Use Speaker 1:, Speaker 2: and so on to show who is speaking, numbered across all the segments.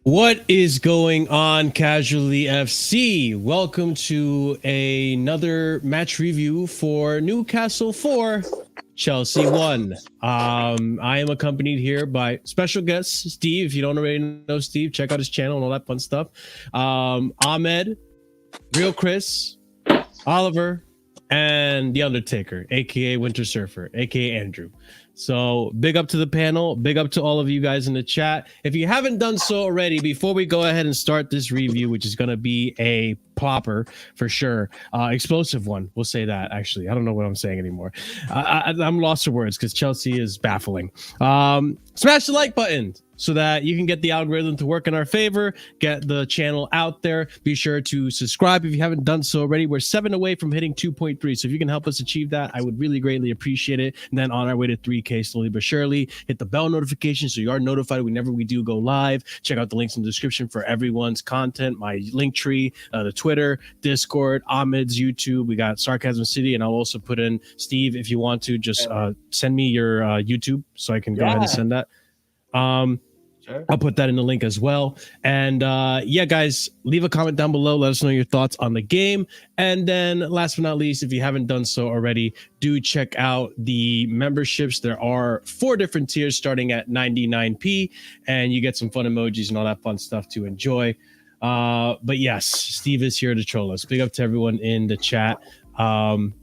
Speaker 1: What is going on, Casually FC? Welcome to another match review for Newcastle 4, Chelsea 1. I am accompanied here by special guest Steve. If you don't already know Steve, check out his channel and all that fun stuff. Ahmed, Real Chris, Oliver, and The Undertaker, aka Winter Surfer, aka Andrew. So big up to the panel, big up to all of you guys in the chat. If you haven't done so already, before we go ahead and start this review, which is going to be a popper for sure, explosive one, we'll say that. Actually, I don't know what I'm saying anymore. I'm lost for words because Chelsea is baffling. Smash the like button so that you can get the algorithm to work in our favor, get the channel out there. Be sure to subscribe if you haven't done so already. We're 7 away from hitting 2.3. So if you can help us achieve that, I would really greatly appreciate it. And then on our way to 3K slowly but surely, hit the bell notification so you are notified whenever we do go live. Check out the links in the description for everyone's content, my link tree, the Twitter, Discord, Ahmed's YouTube. We got Sarcasm City, and I'll also put in Steve if you want to just send me your YouTube so I can go ahead and send that. I'll put that in the link as well. And yeah, guys, leave a comment down below. Let us know your thoughts on the game. And then last but not least, if you haven't done so already, do check out the memberships. There are 4 different tiers starting at 99p, and you get some fun emojis and all that fun stuff to enjoy. But yes, Steve is here to troll us. Big up to everyone in the chat.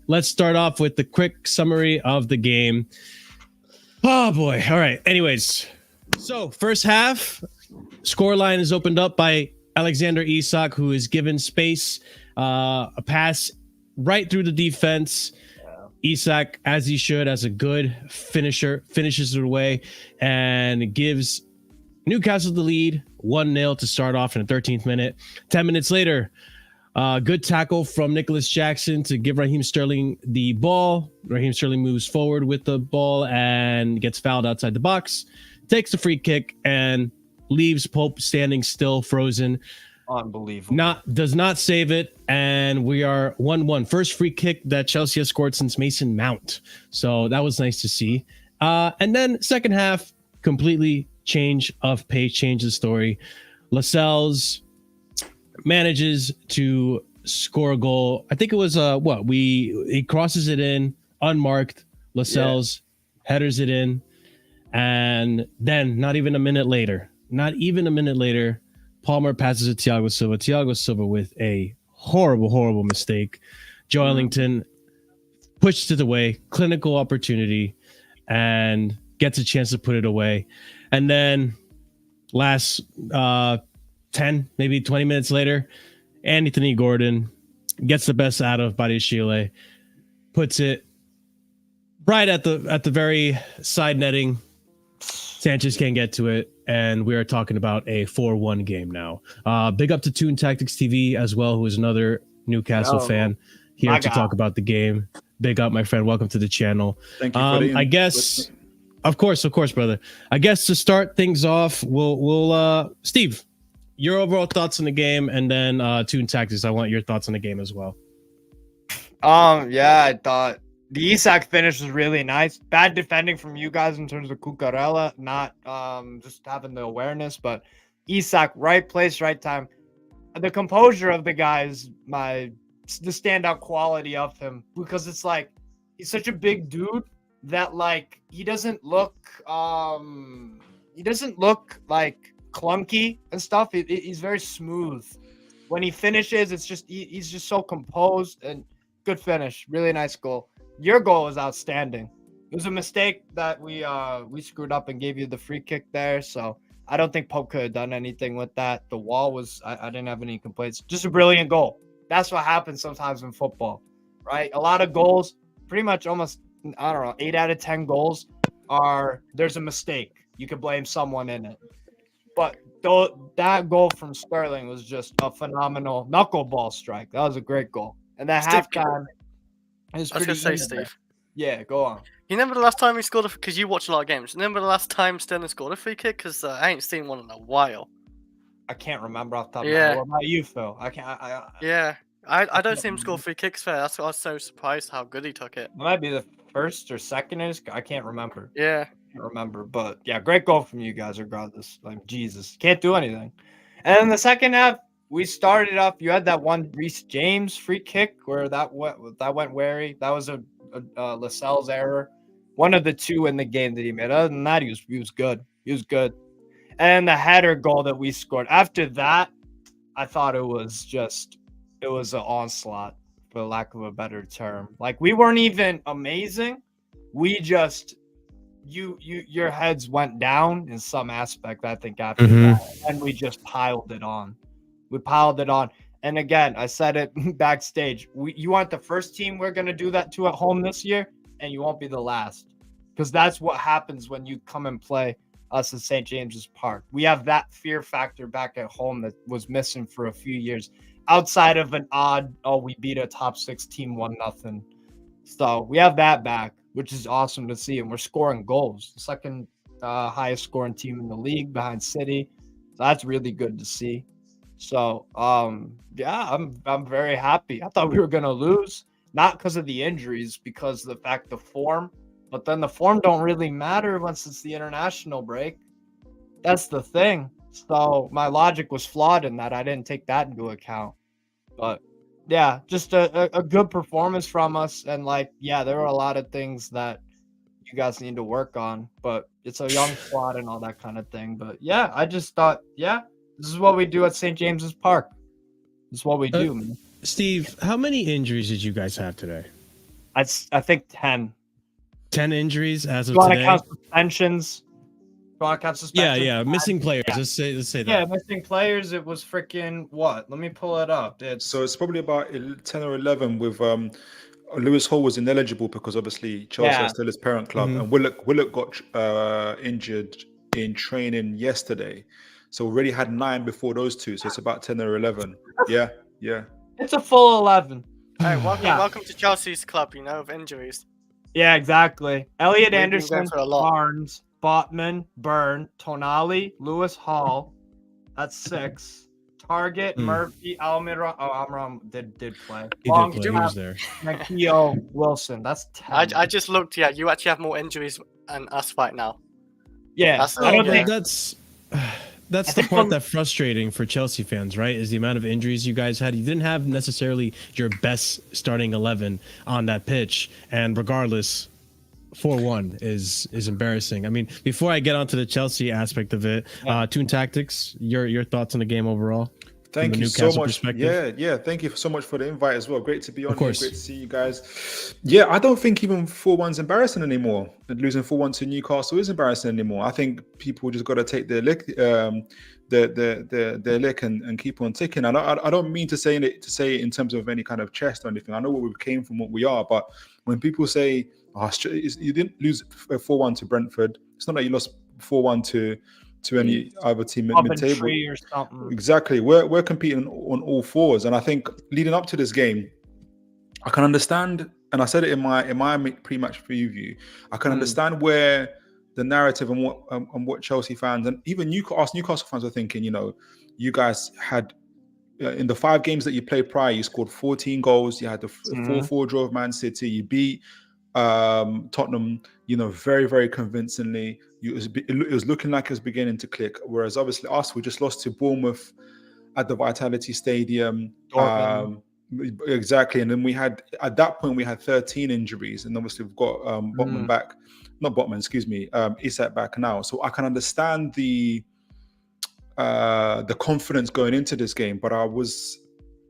Speaker 1: Let's start off with the quick summary of the game. Oh boy. All right. Anyways, so first half, scoreline is opened up by Alexander Isak, who is given space, a pass right through the defense. Isak, as he should, as a good finisher, finishes it away and gives Newcastle the lead 1-0 to start off in the 13th minute. 10 minutes later, good tackle from Nicholas Jackson to give Raheem Sterling the ball. Raheem Sterling moves forward with the ball and gets fouled outside the box. Takes the free kick and leaves Pope standing still, frozen.
Speaker 2: Unbelievable.
Speaker 1: Does not save it, and we are 1-1. First free kick that Chelsea has scored since Mason Mount. So that was nice to see. And then second half, completely change of pace, change the story. Lascelles manages to score a goal. I think it was he crosses it in unmarked. Lascelles headers it in. And then not even a minute later, Palmer passes it to Thiago Silva. Thiago Silva with a horrible mistake. Joe Ellington pushes it away, clinical opportunity, and gets a chance to put it away. And then last 10, maybe 20 minutes later, Anthony Gordon gets the best out of Badiashile, puts it right at the very side netting. Sanchez can't get to it, and we are talking about a 4-1 game now. Big up to Toon Tactics TV as well, who is another Newcastle fan here to talk about the game. Big up, my friend. Welcome to the channel.
Speaker 2: Thank you.
Speaker 1: I guess, of course, brother. I guess to start things off, we'll Steve, your overall thoughts on the game, and then Toon Tactics, I want your thoughts on the game as well.
Speaker 3: Yeah, I thought the Isak finish was really nice. Bad defending from you guys in terms of Cucurella, not just having the awareness, but Isak, right place, right time. The composure of the guy is the standout quality of him, because it's like he's such a big dude that like he doesn't look like clunky and stuff. He's very smooth. When he finishes, it's just he's just so composed and good finish. Really nice goal. Your goal was outstanding. It was a mistake that we screwed up and gave you the free kick there. So I don't think Pope could have done anything with that. The wall was, I didn't have any complaints. Just a brilliant goal. That's what happens sometimes in football, right? A lot of goals, pretty much almost, I don't know, 8 out of 10 goals there's a mistake. You could blame someone in it. But that goal from Sterling was just a phenomenal knuckleball strike. That was a great goal. And that halftime,
Speaker 4: I was going to say, Steve.
Speaker 3: Yeah, go on.
Speaker 4: You remember the last time he scored because you watch a lot of games. Remember the last time Sterling scored a free kick? Because I ain't seen one in a while.
Speaker 3: I can't remember off the top of my head. What about you, Phil?
Speaker 4: I don't see him score free kicks fair. That's why I was so surprised how good he took it.
Speaker 3: It might be the first or second in his, I can't remember.
Speaker 4: Yeah.
Speaker 3: I can't remember. But yeah, great goal from you guys regardless. Like, Jesus. Can't do anything. And in the second half, we started off. You had that one Reece James free kick where that went wary. That was a Lascelles error. One of the two in the game that he made. Other than that, he was good. He was good. And the header goal that we scored. After that, I thought it was an onslaught, for lack of a better term. Like, we weren't even amazing. We just your heads went down in some aspect, I think, after that. And we just piled it on. We piled it on. And again, I said it backstage. You aren't the first team we're going to do that to at home this year, and you won't be the last. Because that's what happens when you come and play us in St. James's Park. We have that fear factor back at home that was missing for a few years. Outside of an odd, we beat a top 6 team 1-0. So we have that back, which is awesome to see. And we're scoring goals. The second highest scoring team in the league behind City. So that's really good to see. So, yeah, I'm very happy. I thought we were going to lose, not because of the injuries, because of the fact the form. But then the form don't really matter once it's the international break. That's the thing. So my logic was flawed in that. I didn't take that into account. But yeah, just a good performance from us. And like, yeah, there are a lot of things that you guys need to work on, but it's a young squad and all that kind of thing. But yeah, I just thought, yeah, this is what we do at St. James's Park. This is what we do, man.
Speaker 1: Steve, how many injuries did you guys have today?
Speaker 3: I think 10.
Speaker 1: 10 injuries as of
Speaker 3: You want to
Speaker 1: today?
Speaker 3: count suspensions?
Speaker 1: Yeah, missing players.
Speaker 3: Yeah.
Speaker 1: Let's say that.
Speaker 3: Yeah, missing players. It was freaking what? Let me pull it up.
Speaker 2: So it's probably about 10 or 11 with Lewis Hall was ineligible because obviously Chelsea are still his parent club, and Willock got injured in training yesterday. So we already had 9 before those two. So it's about 10 or 11. Yeah.
Speaker 3: It's a full 11.
Speaker 4: Hey, welcome to Chelsea's club, of injuries.
Speaker 3: Yeah, exactly. Elliot
Speaker 4: We've been
Speaker 3: Anderson,
Speaker 4: going for a lot.
Speaker 3: Barnes, Botman, Byrne, Tonali, Lewis Hall. That's 6. Target, Murphy, Almiron. Oh, Almiron did play.
Speaker 1: He was there.
Speaker 3: Nakio, Wilson. That's 10.
Speaker 4: I just looked. Yeah, you actually have more injuries than us right now.
Speaker 3: Yeah,
Speaker 4: I don't think
Speaker 1: that's the part that's frustrating for Chelsea fans, right? Is the amount of injuries you guys had. You didn't have necessarily your best starting 11 on that pitch, and regardless, 4-1 is embarrassing. I mean, before I get onto the Chelsea aspect of it, Toon Tactics, your thoughts on the game overall?
Speaker 2: Thank you so much. Yeah. Thank you so much for the invite as well. Great to be on here. Great to see you guys. Yeah, I don't think even 4-1's embarrassing anymore. Losing 4-1 to Newcastle is embarrassing anymore. I think people just got to take their lick, their lick and keep on ticking. I don't mean to say it in terms of any kind of chest or anything. I know where we came from, what we are, but when people say, you didn't lose 4-1 to Brentford, it's not like you lost 4-1 to any other team at mid-table. Exactly. We're competing on all fours, and I think leading up to this game, I can understand, and I said it in my pre-match preview, I can understand where the narrative and what Chelsea fans and even Newcastle fans are thinking. You guys had in the 5 games that you played prior, you scored 14 goals. You had the 4-4 draw of Man City. You beat Tottenham, very, very convincingly. It was looking like it was beginning to click. Whereas obviously we just lost to Bournemouth at the Vitality Stadium. Exactly. And then at that point we had 13 injuries, and obviously we've got Botman back. Not Botman, excuse me. Isak back now. So I can understand the confidence going into this game, but I was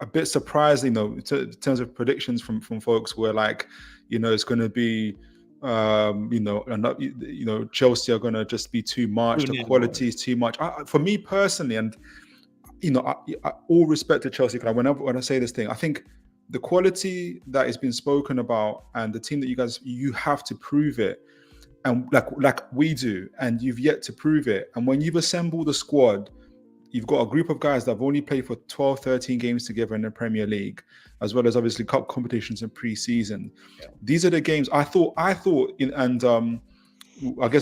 Speaker 2: a bit surprised, in terms of predictions from folks were like, it's going to be, Chelsea are going to just be too much. The quality is too much. For me personally, and all respect to Chelsea, because when I say this thing, I think the quality that has been spoken about and the team that you have to prove it, and like we do, and you've yet to prove it. And when you've assembled a squad, you've got a group of guys that have only played for 12, 13 games together in the Premier League, as well as obviously cup competitions in pre-season. Yeah. These are the games I thought, I guess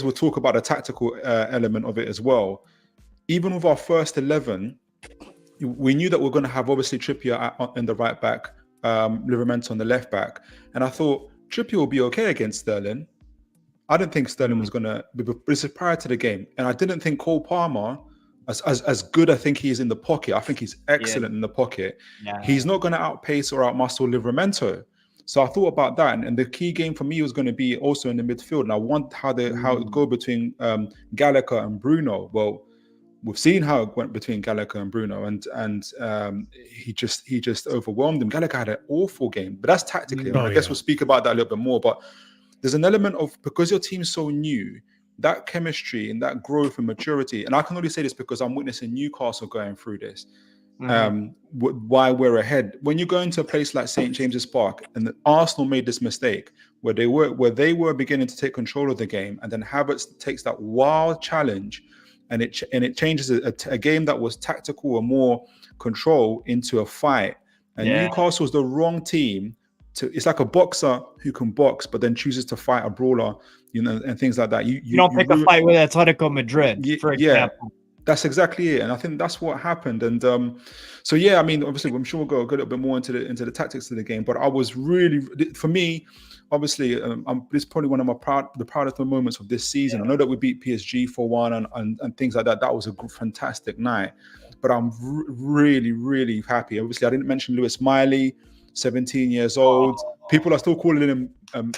Speaker 2: we'll talk about the tactical element of it as well. Even with our first 11, we knew that we're going to have obviously Trippier in the right back, Livramento on the left back. And I thought Trippier will be okay against Sterling. I didn't think Sterling was going to, but this is prior to the game. And I didn't think Cole Palmer as good I think he is in the pocket, I think he's excellent in the pocket.
Speaker 3: Yeah.
Speaker 2: He's not going to outpace or outmuscle Livramento. So I thought about that, and the key game for me was going to be also in the midfield. And I want how it would go between Gallagher and Bruno. Well, we've seen how it went between Gallagher and Bruno, and he just overwhelmed him. Gallagher had an awful game, but that's tactically. I guess we'll speak about that a little bit more. But there's an element of, because your team's so new, that chemistry and that growth and maturity. And I can only say this because I'm witnessing Newcastle going through this. Why we're ahead. When you go into a place like St. James's Park, and Arsenal made this mistake where they were beginning to take control of the game, and then Havertz takes that wild challenge, and it changes a game that was tactical or more control into a fight. And Newcastle's the wrong team it's like a boxer who can box but then chooses to fight a brawler, and things like that. You
Speaker 3: don't pick a fight with Atletico Madrid, for example.
Speaker 2: That's exactly it, and I think that's what happened. And so I mean, obviously, I'm sure we'll go a little bit more into the tactics of the game. But I was really, for me, obviously, this is probably one of the proudest moments of this season. I know that we beat PSG 4-1 and things like that. That was a fantastic night. But I'm really, really happy. Obviously, I didn't mention Lewis Miley, 17 years old. People are still calling him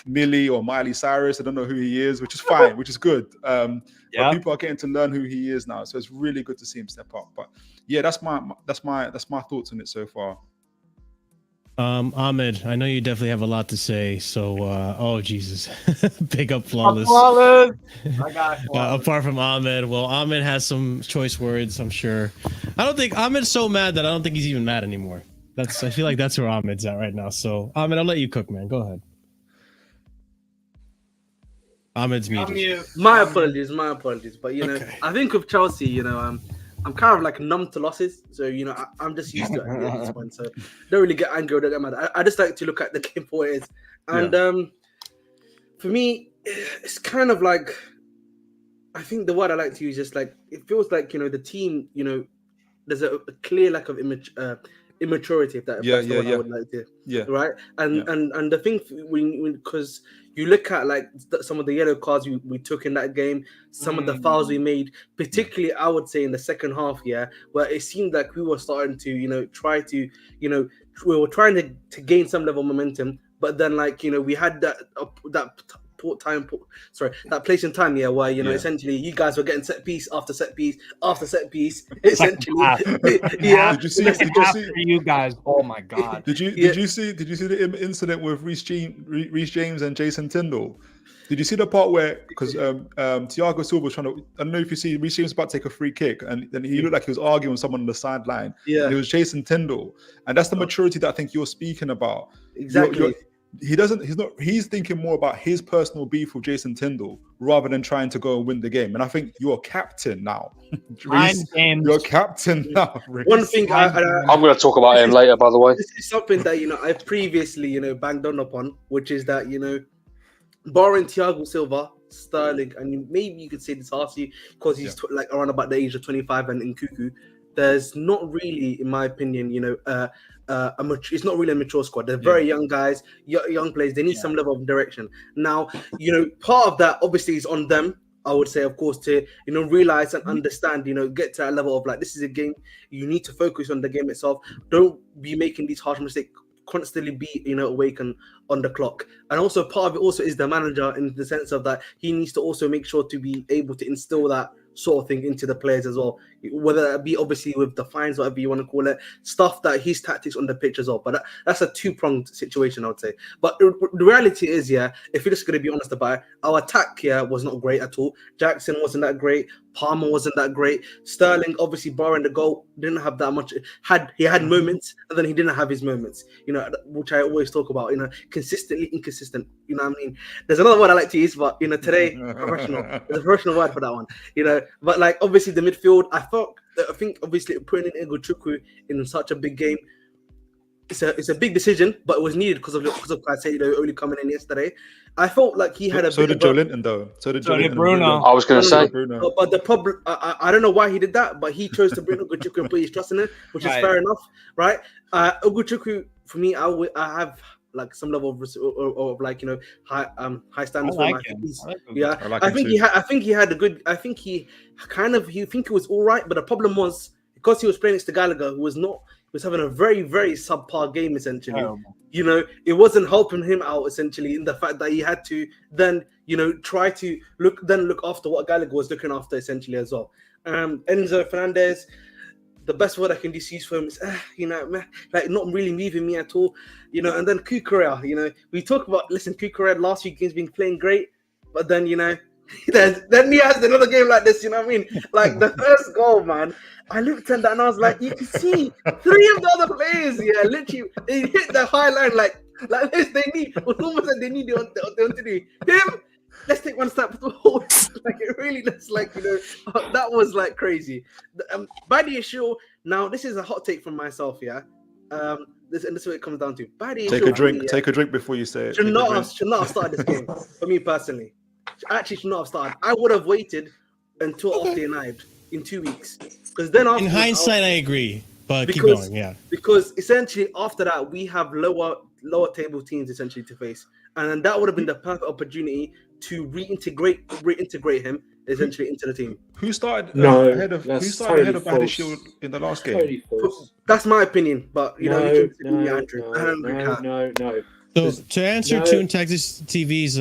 Speaker 2: Millie or Miley Cyrus. I don't know who he is, which is fine, which is good. But people are getting to learn who he is now, so it's really good to see him step up. But that's my thoughts on it so far.
Speaker 1: Ahmed, I know you definitely have a lot to say. So, oh Jesus, big up Flawless.
Speaker 3: I got Flawless.
Speaker 1: Apart from Ahmed, well, Ahmed has some choice words, I'm sure. I don't think Ahmed's so mad that I don't think he's even mad anymore. I feel like that's where Ahmed's at right now. So, Ahmed, I'll let you cook, man. Go ahead. Ahmed's muted.
Speaker 5: My apologies. But I think with Chelsea, I'm kind of like numb to losses. So I'm just used to it at this point. So don't really get angry or don't get mad. I just like to look at the game for what it is. And for me, it's kind of like, I think the word I like to use is just like, it feels like the team. There's a clear lack of immaturity, if that's what I would like to. Right. And the thing, because you look at like some of the yellow cards we took in that game, some of the fouls we made, particularly I would say in the second half, where it seemed like we were starting to try to we were trying to gain some level of momentum, but then we had that place in time where essentially you guys were getting set piece after set piece after set piece, essentially.
Speaker 3: Did you see you guys? Oh my god.
Speaker 2: Did you see the incident with Reece James and Jason Tyndall? Did you see the part where, because Thiago Silva was trying to, I don't know if you see, Reece James was about to take a free kick, and then he looked like he was arguing with someone on the sideline. It was Jason Tyndall, and that's the maturity that I think you're speaking about.
Speaker 5: Exactly.
Speaker 2: He's thinking more about his personal beef with Jason Tyndall rather than trying to go and win the game. And I think you're captain now. Reece, you're captain now. Reece.
Speaker 5: One thing
Speaker 6: I'm going to talk about him later, by the way.
Speaker 5: This is something that I previously banged on upon, which is that barring Thiago Silva, Sterling, and maybe you could say this Arsenal because he's around about the age of 25 and in Nkuku, there's not really, in my opinion, it's not really a mature squad. They're very young guys, young players. They need some level of direction. Now, part of that obviously is on them. I would say, of course, to realize and understand, get to that level of this is a game. You need to focus on the game itself. Don't be making these harsh mistakes. Constantly be awake and on the clock. And also part of it also is the manager, in the sense of that he needs to also make sure to be able to instill that sort of thing into the players as well, whether that be obviously with the fines, whatever you want to call it, stuff that his tactics on the pitch as well. But that's a two-pronged situation, I would say. But the reality is, if you're just going to be honest about it, our attack was not great at all. Jackson wasn't that great. Palmer wasn't that great. Sterling, obviously, barring the goal, didn't have that much. He had moments, and then he didn't have his moments, which I always talk about, consistently inconsistent. You know what I mean? There's another word I like to use, but, today, professional. There's a professional word for that one, But, obviously, the midfield, I think, obviously, putting in Ahmeds in such a big game, it's a big decision, but it was needed because of Caicedo only coming in yesterday. I felt like he had a.
Speaker 2: So did Joelinton though. So did
Speaker 3: Bruno.
Speaker 6: I was going to say.
Speaker 5: But the problem, I don't know why he did that, but he chose to bring Ahmeds and put his trust in it, which is fair enough, right? Ahmeds, for me, I have like some level of like high standards.
Speaker 3: I
Speaker 5: for
Speaker 3: like
Speaker 5: him.
Speaker 3: him.
Speaker 5: Yeah,
Speaker 2: I like
Speaker 5: I
Speaker 2: him
Speaker 5: think
Speaker 2: too.
Speaker 5: he had a good. I think he think it was all right, but the problem was because he was playing next to Gallagher, who was not. He was having a very very subpar game essentially.
Speaker 3: Terrible.
Speaker 5: It wasn't helping him out essentially in the fact that he had to then try to look after what Gallagher was looking after essentially as well. Enzo Fernandez, the best word I can just use for him is like not really moving me at all, and then Kukurea, we talk about Kukurea last few games been playing great, but then then he has another game like this, like the first goal, man. I looked at that and I was like, you can see 3 of the other players, literally they hit the high line like this. They need almost like they need to do him. Let's take one step forward. Like it really looks like that was like crazy. Badiashile. Now this is a hot take from myself, This is what it comes down to. Badiashile.
Speaker 2: Take a drink before you say it.
Speaker 5: Should not have started this game for me personally. Actually, should not have started. I would have waited until after United in 2 weeks, because then after,
Speaker 1: In hindsight, I agree, but keep going. Yeah,
Speaker 5: because essentially after that we have lower table teams essentially to face, and then that would have been the perfect opportunity to reintegrate him essentially into the team.
Speaker 2: Who started
Speaker 7: ahead
Speaker 2: of
Speaker 7: totally
Speaker 2: Badiashile in the last game?
Speaker 7: Totally false.
Speaker 5: That's my opinion, but you can
Speaker 7: No.
Speaker 1: So to answer Toon Texas TV's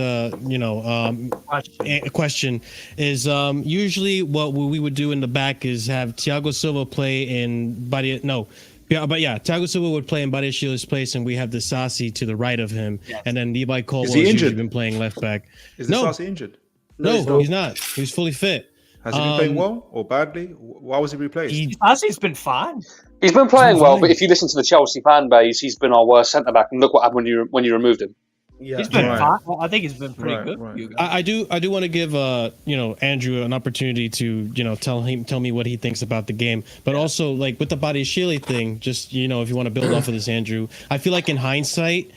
Speaker 1: question is usually what we would do in the back is have Thiago Silva play in Thiago Silva would play in Badiashile's place, and we have the Sassi to the right of him, and then Levi Colwell has usually been playing left back.
Speaker 2: Is the Sassi injured?
Speaker 1: No, he's not. He's fully fit.
Speaker 2: Has he been playing well or badly? Why was he replaced?
Speaker 3: Sassi's been fine.
Speaker 6: He's been playing well, but if you listen to the Chelsea fan base, he's been our worst centre back. And look what happened when you removed him.
Speaker 5: Yeah,
Speaker 3: He's been fine. I think he's been pretty good.
Speaker 2: Right.
Speaker 3: You guys.
Speaker 1: I do want to give Andrew an opportunity to tell me what he thinks about the game, but also like with the Badiashile thing, just if you want to build off of this, Andrew, I feel like in hindsight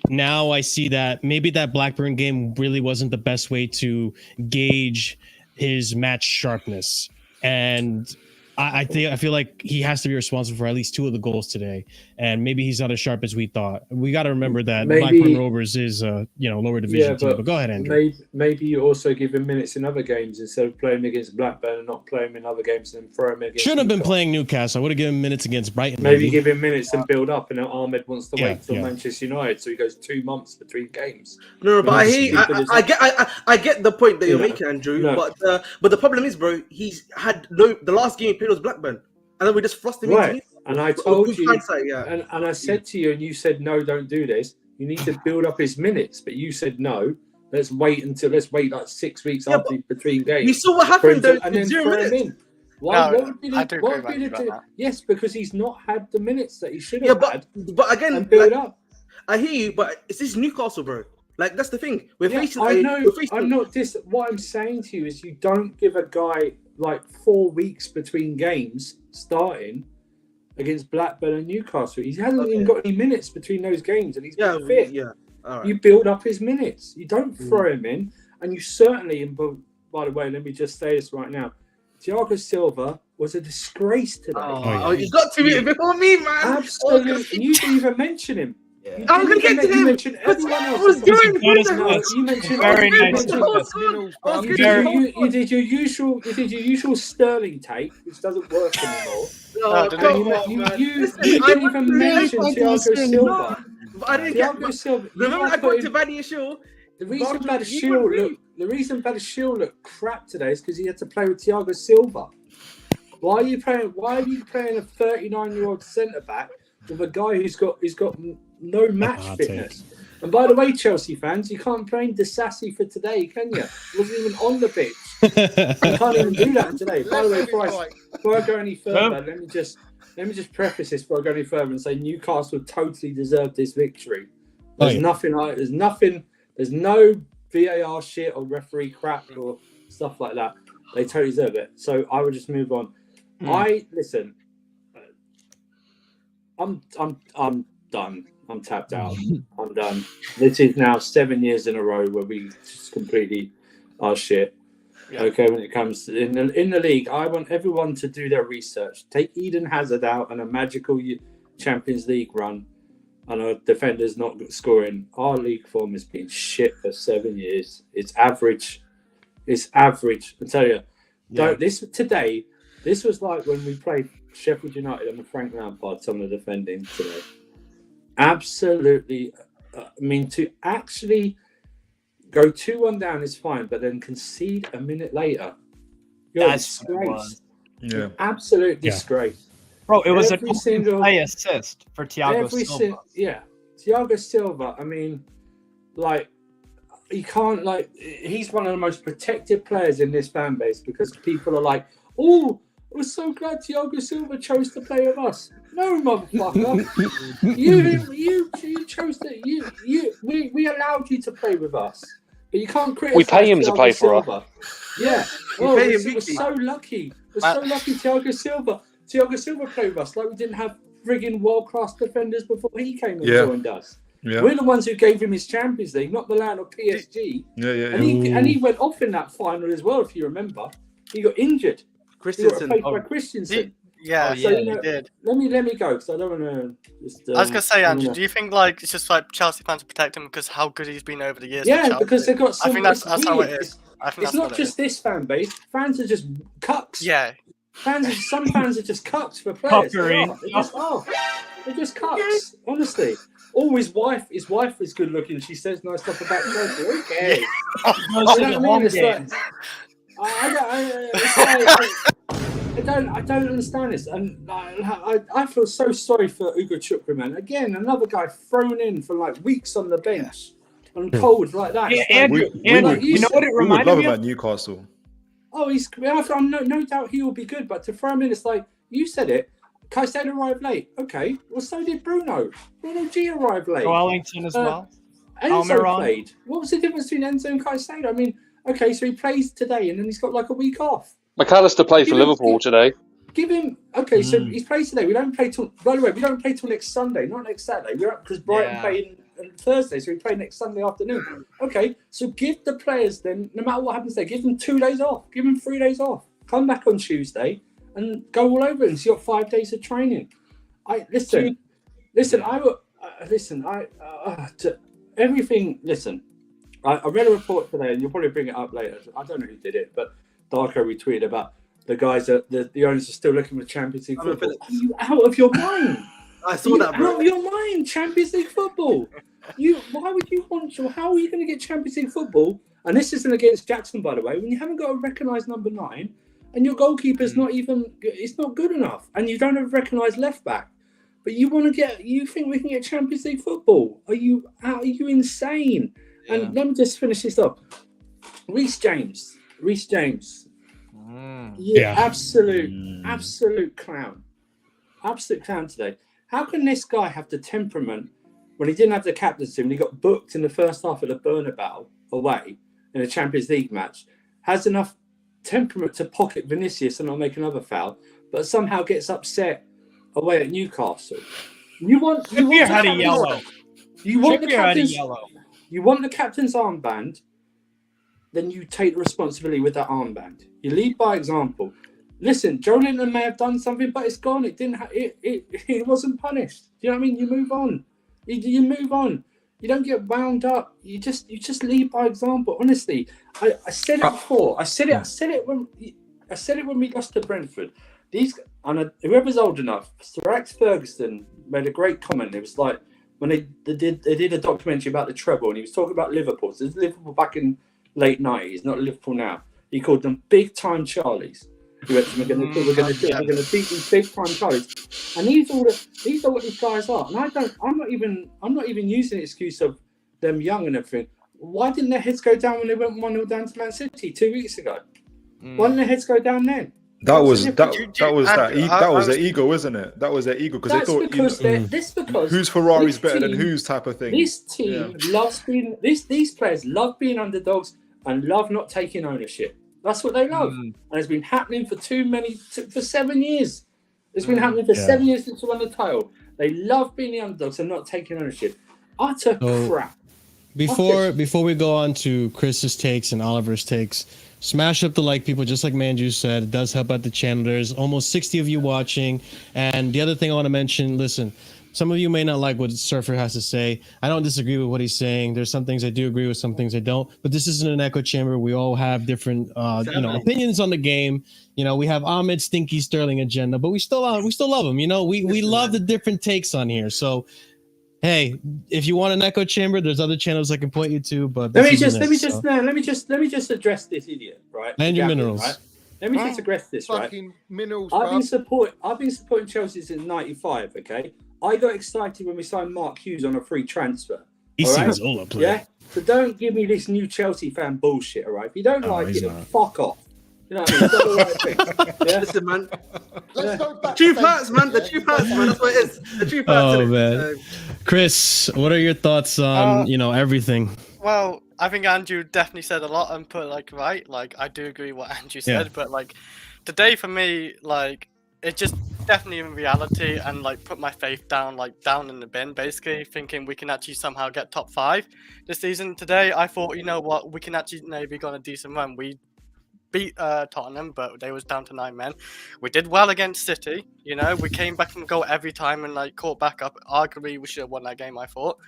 Speaker 1: now I see that maybe that Blackburn game really wasn't the best way to gauge his match sharpness, and I feel like he has to be responsible for at least 2 of the goals today, and maybe he's not as sharp as we thought. We got to remember that Blackburn Rovers is lower division team. But go ahead, Andrew.
Speaker 7: Maybe you also give him minutes in other games instead of playing against Blackburn and not playing him in other games and then throw him against.
Speaker 1: Shouldn't have been playing Newcastle. I would have given him minutes against Brighton.
Speaker 7: Maybe give him minutes and build up, and then Ahmed wants to wait till
Speaker 1: yeah.
Speaker 7: Manchester United, so he goes 2 months between games.
Speaker 5: No, but I get the point that you're making, Andrew.
Speaker 7: No.
Speaker 5: But the problem is, bro, he's had the last game he played was Blackburn, and then we just thrust him
Speaker 7: Right,
Speaker 5: into
Speaker 7: and I told you,
Speaker 5: hindsight,
Speaker 7: and I said to you, and you said no, don't do this. You need to build up his minutes, but you said no. Let's wait like 6 weeks after between games.
Speaker 5: We saw what happened though,
Speaker 7: and then
Speaker 5: zero
Speaker 7: throw him
Speaker 5: minutes.
Speaker 7: in. What would be
Speaker 4: I do agree with you about that.
Speaker 7: Yes, because he's not had the minutes that he should have had.
Speaker 5: But again,
Speaker 7: And build up.
Speaker 5: I hear you, but it's this Newcastle, bro. Like that's the thing. We're facing.
Speaker 7: I know.
Speaker 5: We're facing,
Speaker 7: I'm not what I'm saying to you is you don't give a guy like 4 weeks between games starting against Blackburn and Newcastle. He hasn't even got any minutes between those games, and he's been fit.
Speaker 5: Yeah. All right.
Speaker 7: You build up his minutes. You don't throw him in, and you certainly. And by the way, let me just say this right now: Thiago Silva was a disgrace today.
Speaker 5: You got to be before me, man.
Speaker 7: Absolutely, and you didn't even mention him.
Speaker 3: Yeah.
Speaker 5: I'm gonna get to him.
Speaker 7: You mentioned everyone else.
Speaker 5: I was doing
Speaker 7: You mentioned
Speaker 3: Very nice.
Speaker 7: You did your usual Sterling take, which doesn't work anymore. You didn't even mention Thiago Silva.
Speaker 5: I didn't get
Speaker 7: Thiago Silva.
Speaker 5: Remember, I got to Badiashile.
Speaker 7: The reason Badiashile looked crap today is because he had to play with Thiago Silva. Why are you playing a 39-year-old centre back with a guy who's got no match fitness? And by the way, Chelsea fans, you can't blame Disassi for today, can you? He wasn't even on the pitch. You can't even do that today. By the way, before I go any further, let me just preface this before I go any further and say Newcastle totally deserved this victory. There's no VAR shit or referee crap or stuff like that. They totally deserve it. So I would just move on. Listen. I'm done. I'm tapped out. I'm done. This is now 7 years in a row where we just completely are shit. Yeah. Okay, when it comes to, in the league, I want everyone to do their research. Take Eden Hazard out and a magical Champions League run, and our defenders not scoring. Our league form has been shit for 7 years. It's average. It's average. I tell you, this was like when we played Sheffield United and Frank Lampard. Some of the defending today, absolutely. I mean, to actually go 2-1 down is fine, but then concede a minute later, you're a disgrace.
Speaker 2: Yeah,
Speaker 7: Absolute disgrace.
Speaker 3: Bro, it was a
Speaker 7: Every single
Speaker 3: play assist for Thiago Silva.
Speaker 7: Thiago Silva. I mean, like, you can't, like, he's one of the most protected players in this fan base because people are like, oh, I was so glad Thiago Silva chose to play with us. No, motherfucker. you chose to, we allowed you to play with us. But you can't criticize
Speaker 6: We pay him to
Speaker 7: Thiago
Speaker 6: play for
Speaker 7: Silva. Yeah. We're so lucky. We're so lucky Thiago Silva played with us. Like, we didn't have frigging world-class defenders before he came and joined us.
Speaker 2: Yeah.
Speaker 7: We're the ones who gave him his Champions League, not Milan or PSG. And he went off in that final as well, if you remember. He got injured.
Speaker 5: Christensen.
Speaker 7: He got replaced by Christensen.
Speaker 4: Yeah,
Speaker 7: So,
Speaker 4: he did.
Speaker 7: Let me go because I don't want to just.
Speaker 4: I was gonna say, Andrew, do you think like it's just like Chelsea fans to protect him because how good he's been over the years?
Speaker 7: Yeah, because they've got.
Speaker 4: I think that's how it is.
Speaker 7: It's not just this fan base. Fans are just cucks.
Speaker 4: Yeah.
Speaker 7: Some fans are just cucks for players. They're just cucks. Honestly. Oh, his wife is good looking. She says nice stuff about Chelsea. Okay. I don't understand this, and I feel so sorry for Ugo Chukwu, man. Again, another guy thrown in for like weeks on the bench and cold like that.
Speaker 3: Yeah, Andrew, you know what it reminded me of?
Speaker 2: about Newcastle.
Speaker 7: Oh, I'm no doubt he will be good, but to throw him in, it's like you said it. Caicedo arrived late. Okay, well, so did Bruno. Bruno G arrived late.
Speaker 3: Wellington as well.
Speaker 7: Enzo played. What was the difference between Enzo and Caicedo? I mean, okay, so he plays today and then he's got like a week off.
Speaker 6: McAllister played for Liverpool today.
Speaker 7: Give him so he's played today. We don't play till. By the way, we don't play till next Sunday, not next Saturday. We're up because Brighton play on Thursday, so we play next Sunday afternoon. Okay, so give the players then, no matter what happens there, give them 2 days off. Give them 3 days off. Come back on Tuesday and go all over it. And so you got 5 days of training. Listen. To everything. Listen, I read a report today, and you'll probably bring it up later. I don't know who did it, but Darko retweeted about the guys that the owners are still looking for Champions League football. Are you out of your mind?
Speaker 5: I saw that, bro.
Speaker 7: Out of your mind, Champions League football. Why would you want to? How are you going to get Champions League football? And this isn't against Jackson, by the way. When you haven't got a recognised number 9, and your goalkeeper's not even, it's not good enough, and you don't have a recognised left back, but you think we can get Champions League football? Are you insane? Yeah. And let me just finish this up. Reece James. Absolute clown. Absolute clown today. How can this guy have the temperament when he didn't have the captaincy, when he got booked in the first half of the Bernabeu away in a Champions League match, has enough temperament to pocket Vinicius and not make another foul, but somehow gets upset away at Newcastle? You want the captain's armband, then you take the responsibility with that armband. You lead by example. Listen, Joe Linton may have done something, but it's gone. It didn't. It wasn't punished. Do you know what I mean? You move on. You move on. You don't get wound up. You just lead by example. Honestly, I said it before. I said it when we lost to Brentford. Whoever's old enough, Sir Alex Ferguson made a great comment. It was like when they did a documentary about the treble, and he was talking about Liverpool. So it's Liverpool back in late 90s, not Liverpool now. He called them big time Charlies. He went, we're going to beat these big time Charlies, and these are what these guys are. And I'm not even using the excuse of them young and everything. Why didn't their heads go down when they went 1-0 down to Man City 2 weeks ago? Why didn't their heads go down then?
Speaker 2: That was their ego, isn't it? That was their ego because they thought because whose Ferrari's better than whose type of thing.
Speaker 7: This team loves being these players love being underdogs and love not taking ownership. That's what they love, and it's been happening for 7 years. It's been happening for 7 years since we won the title. They love being the underdogs and not taking ownership. Utter crap.
Speaker 1: Before we go on to Chris's takes and Oliver's takes, Smash up the like, people, just like Manju said. It does help out the channel. There's almost 60 of you watching. And the other thing I want to mention, listen, some of you may not like what Surfer has to say. I don't disagree with what he's saying. There's some things I do agree with, some things I don't. But this isn't an echo chamber. We all have different opinions on the game. We have Ahmed Stinky Sterling agenda, but we still love him. We love the different takes on here. So hey, if you want an echo chamber, there's other channels I can point you to. But
Speaker 7: let me just address this idiot, right?
Speaker 1: And your minerals.
Speaker 7: Right? Let me just address this, right?
Speaker 8: Fucking minerals.
Speaker 7: I've been supporting Chelsea since '95. Okay, I got excited when we signed Mark Hughes on a free transfer.
Speaker 1: He's
Speaker 7: all right?
Speaker 1: Zola player.
Speaker 7: Yeah. So don't give me this new Chelsea fan bullshit. All right. If you don't like it, fuck off. You know what I mean? It's not the right thing. Yeah?
Speaker 5: Listen, man.
Speaker 8: Let's go back.
Speaker 5: True facts, man. The true facts, man. That's what it is. The true facts.
Speaker 1: Oh, man. Chris, what are your thoughts on everything?
Speaker 4: Well, I think Andrew definitely said a lot and put right. Like, I do agree what Andrew said, but like today for me, like it just definitely in reality and like put my faith down in the bin, basically thinking we can actually somehow get top 5 this season. Today I thought, you know what, we can actually maybe go on a decent run. We beat Tottenham, but they was down to 9 men. We did well against City, we came back from goal every time and like caught back up. Arguably we should have won that game, I thought.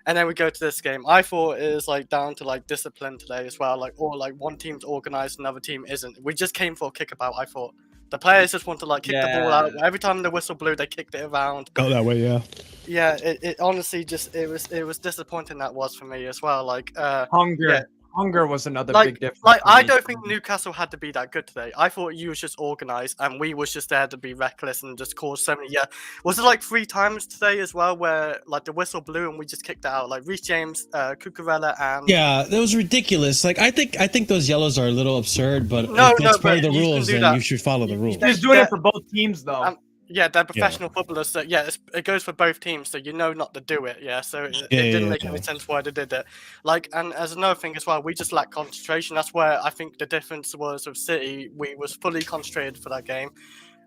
Speaker 4: And then we go to this game. I thought it was like down to like discipline today as well. Like, or like one team's organized, another team isn't. We just came for a kickabout, I thought. The players just want to like kick the ball out. Every time the whistle blew, they kicked it around.
Speaker 1: Go that way, yeah.
Speaker 4: Yeah, it honestly just it was disappointing, that was for me as well. Like
Speaker 3: Hunger.
Speaker 4: Yeah.
Speaker 3: Hunger was another big difference.
Speaker 4: Like, I don't think Newcastle had to be that good today. I thought you was just organised and we was just there to be reckless and just cause so many. Yeah, was it like 3 times today as well where like the whistle blew and we just kicked it out? Like Reece James, Cucurella, and
Speaker 1: yeah, that was ridiculous. Like I think those yellows are a little absurd, but if that's part of the rules, then you should follow the rules.
Speaker 3: He's doing it for both teams though.
Speaker 4: Yeah, they're professional footballers. So yeah, it goes for both teams. So not to do it. Yeah, so it didn't make any sense why they did it. Like, and as another thing as well, we just lack concentration. That's where I think the difference was with City. We was fully concentrated for that game,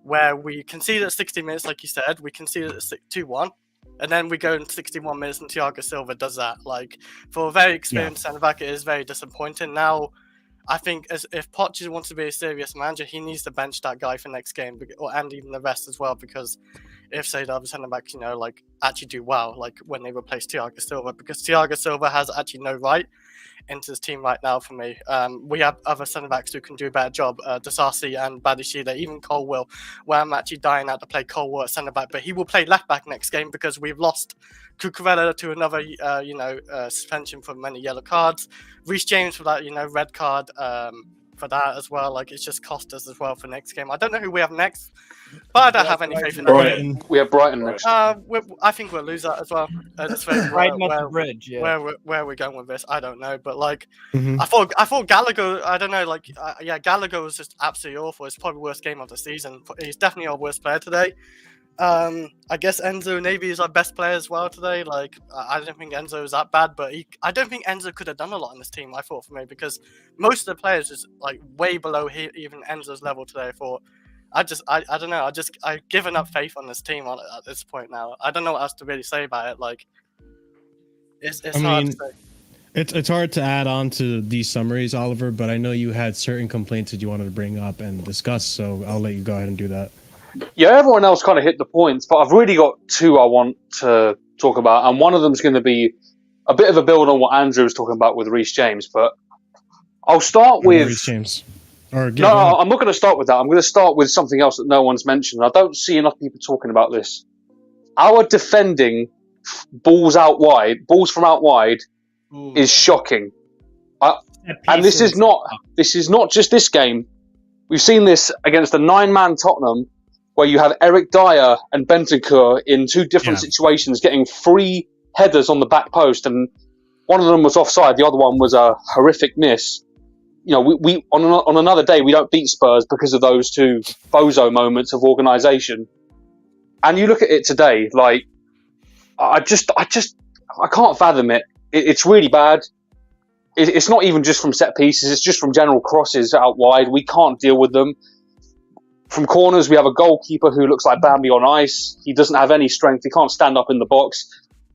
Speaker 4: where we conceded at 60 minutes, like you said. We conceded at 2-1. And then we go in 61 minutes and Thiago Silva does that. Like, for a very experienced centre-back, it is very disappointing. Now, I think if Poch wants to be a serious manager, he needs to bench that guy for next game, and even the rest as well, because if, say, the other centre-backs, actually do well, like when they replace Thiago Silva, because Thiago Silva has actually no right into his team right now for me. We have other centre-backs who can do a better job, Disasi and Badishile, even Colwill, where I'm actually dying out to play Colwill at centre-back, but he will play left-back next game because we've lost Cucurella to another, suspension for many yellow cards. Reece James for that, red card for that as well. Like, it's just cost us as well for next game. I don't know who we have next, but I don't have any faith in
Speaker 6: Brighton. We have Brighton next.
Speaker 4: I think we'll lose that as well.
Speaker 3: Right at the bridge. Yeah.
Speaker 4: Where we're going with this, I don't know. But like, I thought Gallagher. I don't know. Like, Gallagher was just absolutely awful. It's probably the worst game of the season. He's definitely our worst player today. I guess Enzo Navy is our best player as well today. Like, I don't think Enzo is that bad, but I don't think Enzo could have done a lot in this team, I thought, for me, because most of the players is like way below even Enzo's level today. I don't know. I've given up faith on this team at this point now. I don't know what else to really say about it. Like, it's hard to say.
Speaker 1: It's hard to add on to these summaries, Oliver, but I know you had certain complaints that you wanted to bring up and discuss, so I'll let you go ahead and do that.
Speaker 6: Yeah, everyone else kind of hit the points, but I've really got 2 I want to talk about, and one of them is going to be a bit of a build on what Andrew was talking about with Reece James, but I'll start with...
Speaker 1: Reece James.
Speaker 6: No, I'm not going to start with that. I'm going to start with something else that no one's mentioned. I don't see enough people talking about this. Our defending balls from out wide, is shocking. And this is not just this game. We've seen this against a 9-man Tottenham, where you have Eric Dyer and Bentancur in 2 different situations getting 3 headers on the back post, and one of them was offside, the other one was a horrific miss. We on another day, we don't beat Spurs because of those 2 bozo moments of organisation. And you look at it today, like, I can't fathom it. It's really bad. It's not even just from set pieces, it's just from general crosses out wide. We can't deal with them. From corners, we have a goalkeeper who looks like Bambi on ice. He doesn't have any strength. He can't stand up in the box.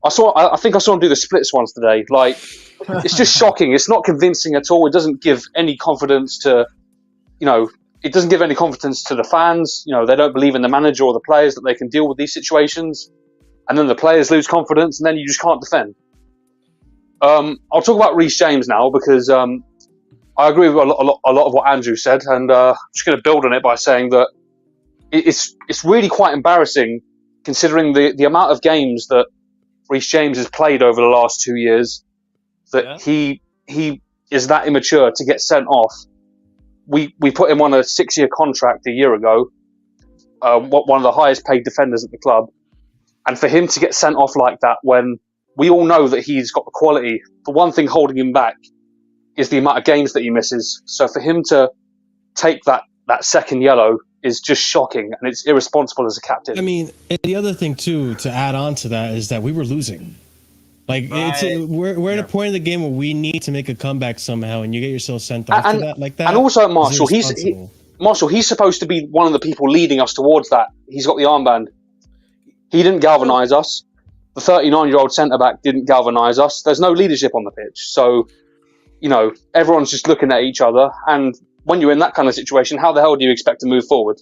Speaker 6: I think I saw him do the splits once today. Like, it's just shocking. It's not convincing at all. It doesn't give any confidence to, it doesn't give any confidence to the fans. They don't believe in the manager or the players that they can deal with these situations. And then the players lose confidence, and then you just can't defend. I'll talk about Reece James now because I agree with a lot of what Andrew said, and I'm just going to build on it by saying that it's really quite embarrassing considering the amount of games that Reece James has played over the last 2 years that he is that immature to get sent off. We put him on a 6-year contract a year ago, one of the highest paid defenders at the club, and for him to get sent off like that when we all know that he's got the quality. The one thing holding him back is the amount of games that he misses. So for him to take that second yellow is just shocking, and it's irresponsible as a captain.
Speaker 1: I mean, and the other thing too, to add on to that, is that we were losing. Like we're at a point in the game where we need to make a comeback somehow, and you get yourself sent off to that like that.
Speaker 6: And also Marshall, he's supposed to be one of the people leading us towards that. He's got the armband. He didn't galvanise us. The 39-year-old centre-back didn't galvanise us. There's no leadership on the pitch. So, everyone's just looking at each other. And when you're in that kind of situation, how the hell do you expect to move forward?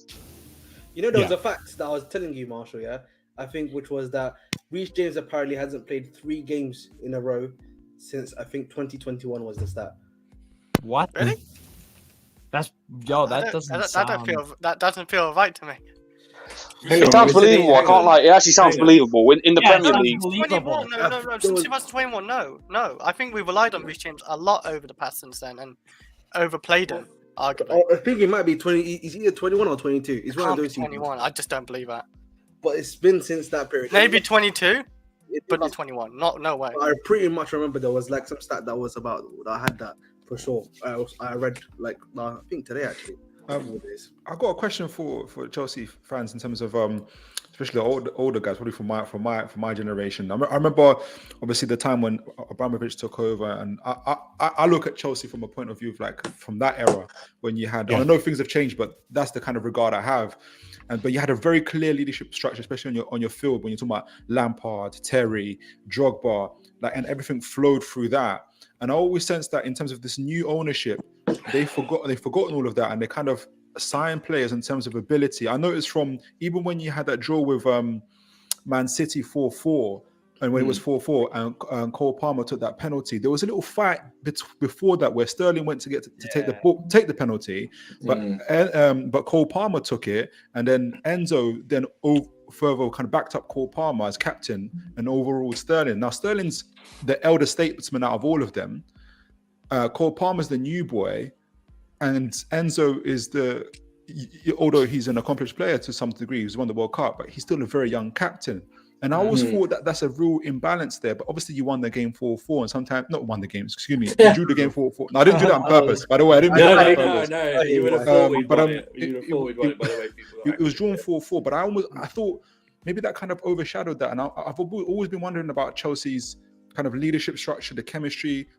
Speaker 5: There was a fact that I was telling you, Marshall, I think, which was that Reece James apparently hasn't played 3 games in a row since, I think, 2021 was the stat.
Speaker 3: What?
Speaker 4: Really?
Speaker 3: That doesn't feel right to me.
Speaker 6: It sounds believable. I can't lie. It actually sounds believable in the Premier League.
Speaker 4: 21, no. Since 2021, no. I think we relied on Reece James a lot over the past since then and overplayed him, arguably.
Speaker 5: I think it might be 20. He's either 21 or 22. It's one of those
Speaker 4: 21. I just don't believe that.
Speaker 5: But it's been since that period.
Speaker 4: Maybe 22, but not 21. No way.
Speaker 5: I pretty much remember there was like some stat that was about. I had that for sure. I read I think today actually.
Speaker 2: I've got a question for Chelsea fans in terms of especially the older guys, probably from my generation. I remember obviously the time when Abramovich took over, and I look at Chelsea from a point of view of from that era when you had. I know things have changed, but that's the kind of regard I have. But you had a very clear leadership structure, especially on your field when you're talking about Lampard, Terry, Drogba, and everything flowed through that. And I always sense that in terms of this new ownership, they've forgotten all of that, and they kind of assign players in terms of ability. I noticed from even when you had that draw with Man City 4-4, and when it was 4-4, and Cole Palmer took that penalty, there was a little fight before that where Sterling went to take the penalty, but Cole Palmer took it, and then Enzo then further kind of backed up Cole Palmer as captain and overall Sterling. Now Sterling's the elder statesman out of all of them. Cole Palmer's the new boy, and Enzo is although he's an accomplished player to some degree, he's won the World Cup, but he's still a very young captain. And I always thought that's a real imbalance there. But obviously you won the game 4-4, and sometimes not won the game, excuse me, you drew the game 4-4. No, I didn't do that on purpose, by the way. I didn't do that on purpose.
Speaker 7: No, you would have thought we'd won it. You would have thought we'd won it, by the way, people.
Speaker 2: It was drawn 4-4, but I thought maybe that kind of overshadowed that. And I've always been wondering about Chelsea's kind of leadership structure, the chemistry,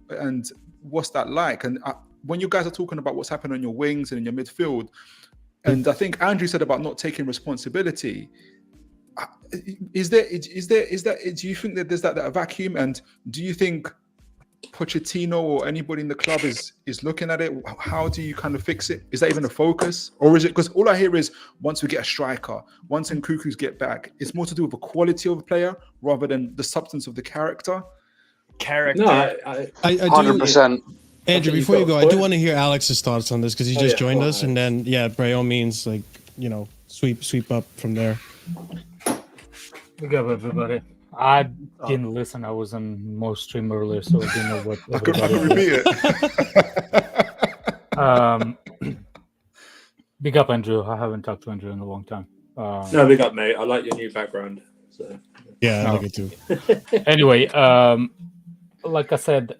Speaker 2: and what's that like? And when you guys are talking about what's happening on your wings and in your midfield, and I think Andrew said about not taking responsibility. Is there? Do you think that there's that vacuum? And do you think Pochettino or anybody in the club is looking at it? How do you kind of fix it? Is that even a focus, or is it because all I hear is once we get a striker, once Nkuku's get back, it's more to do with the quality of the player rather than the substance of the character?
Speaker 3: Character.
Speaker 7: No, I
Speaker 6: 100%.
Speaker 1: Andrew, before you go, I do want to hear Alex's thoughts on this because he just joined us, and then by all means, sweep up from there.
Speaker 9: Good up, everybody. I didn't listen. I was on most stream earlier, so I didn't know what.
Speaker 2: I couldn't repeat
Speaker 9: it. Big up, Andrew. I haven't talked to Andrew in a long time.
Speaker 7: No, big up, mate. I like your new background. So.
Speaker 1: Yeah, I like it too.
Speaker 9: Anyway, like I said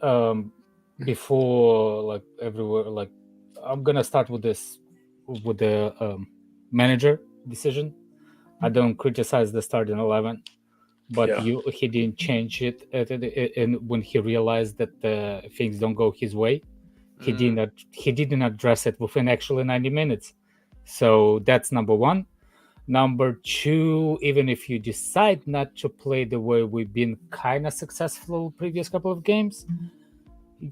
Speaker 9: before, everywhere, I'm gonna start with the manager decision. I don't criticize the starting 11, but he didn't change it. And when he realized that things don't go his way, he didn't address it within actually 90 minutes. So that's number one. Number two, even if you decide not to play the way we've been kind of successful previous couple of games,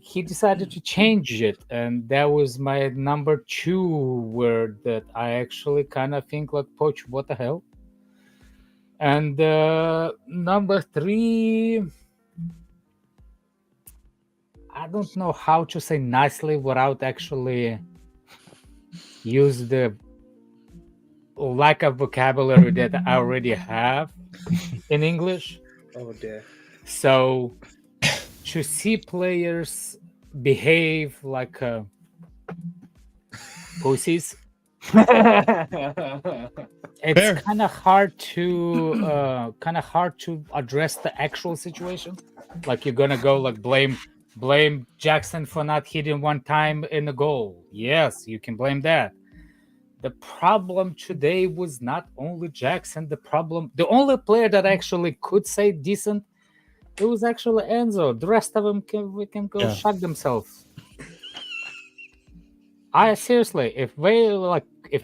Speaker 9: he decided to change it, and that was my number two word that I actually kind of think like, Poach, what the hell? And number three, I don't know how to say nicely without actually use the lack of vocabulary that I already have in English.
Speaker 5: Oh dear.
Speaker 9: So to see players behave like pussies, it's kind of hard to address the actual situation. Like you're gonna go like blame Jackson for not hitting one time in the goal. Yes, you can blame that. The problem today was not only Jackson. The only player that actually could say decent, it was actually Enzo. The rest of them can go shut themselves. Seriously, if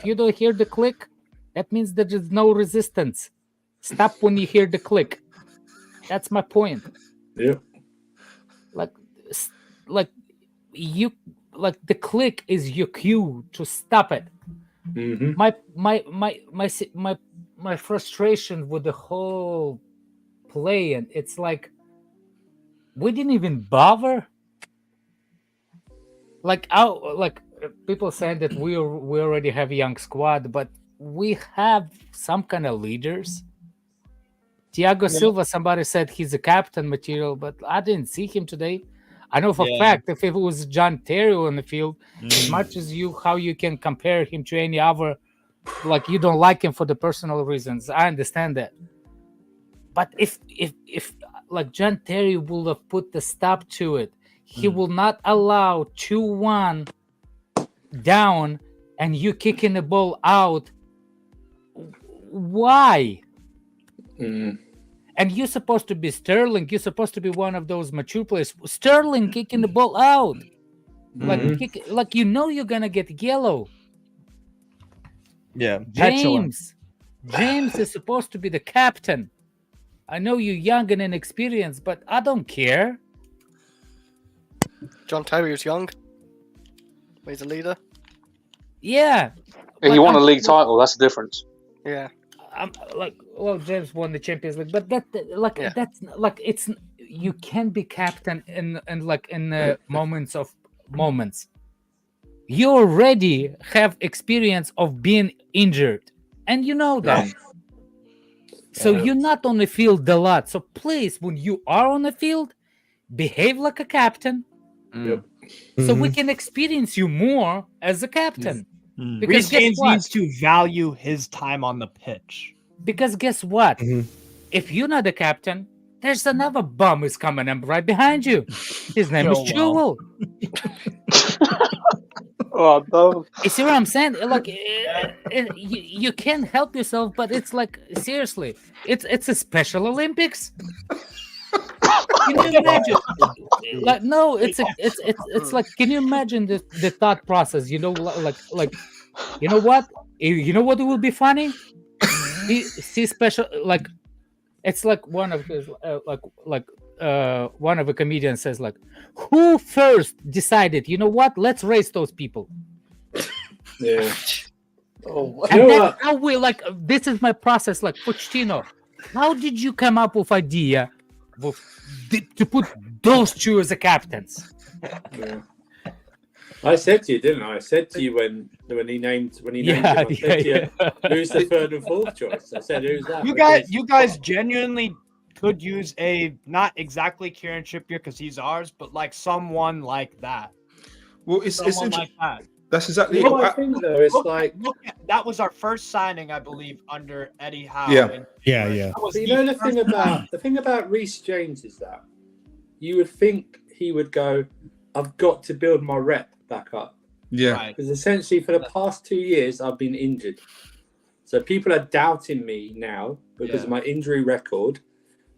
Speaker 9: you don't hear the click, that means there is no resistance. Stop when you hear the click. That's my point.
Speaker 7: Yeah.
Speaker 9: Like the click is your cue to stop it.
Speaker 7: Mm-hmm.
Speaker 9: My frustration with the whole play, and it's like we didn't even bother. Like people saying that we already have a young squad, but we have some kind of leaders. Thiago Silva, somebody said he's a captain material, but I didn't see him today. I know for a fact if it was John Terry on the field, as much as how you can compare him to any other, like you don't like him for the personal reasons, I understand that. But if like John Terry will have put the stop to it, he will not allow 2-1 down and you kicking the ball out. Why? And you're supposed to be Sterling. You're supposed to be one of those mature players. Sterling kicking the ball out. Like you know you're going to get yellow.
Speaker 10: Yeah.
Speaker 9: James is supposed to be the captain. I know you're young and inexperienced, but I don't care.
Speaker 4: John Terry was young. He's a leader.
Speaker 9: Yeah.
Speaker 6: He won a league title. That's the difference.
Speaker 4: Yeah.
Speaker 9: James won the Champions League, but that's like it's you can be captain in moments. You already have experience of being injured, and you know that. So you're not on the field a lot. So please, when you are on the field, behave like a captain. So we can experience you more as a captain.
Speaker 3: Because James needs to value his time on the pitch.
Speaker 9: Because guess what? If you're not the captain, there's another bum who's coming up right behind you. His name is Joel.
Speaker 6: Oh no!
Speaker 9: You see what I'm saying? Like, you can't help yourself, but it's like seriously, it's a Special Olympics. Can you imagine? Like, no, it's like, can you imagine the thought process? You know, like, you know what? You know what will be funny? See special, like, it's like one of his one of the comedians says like, who first decided? You know what? Let's raise those people.
Speaker 7: Yeah.
Speaker 9: And that's how we like. This is my process. Like Pochettino, how did you come up with idea to put those two as the captains?
Speaker 7: Yeah. I said to you, didn't I? I said to you when he named him, I said to you, who's the third and fourth choice? I said, who's that?
Speaker 3: You guys genuinely could use a not exactly Kieran Trippier because he's ours, but like someone like that.
Speaker 2: Well, it's
Speaker 3: like that.
Speaker 2: That's exactly
Speaker 7: what I think, though. It's
Speaker 3: that was our first signing, I believe, under Eddie Howe.
Speaker 1: Yeah.
Speaker 7: But you know the thing about Reece James is that you would think he would go, I've got to build my rep back up.
Speaker 2: Yeah.
Speaker 7: Because essentially for the past 2 years I've been injured. So people are doubting me now because of my injury record.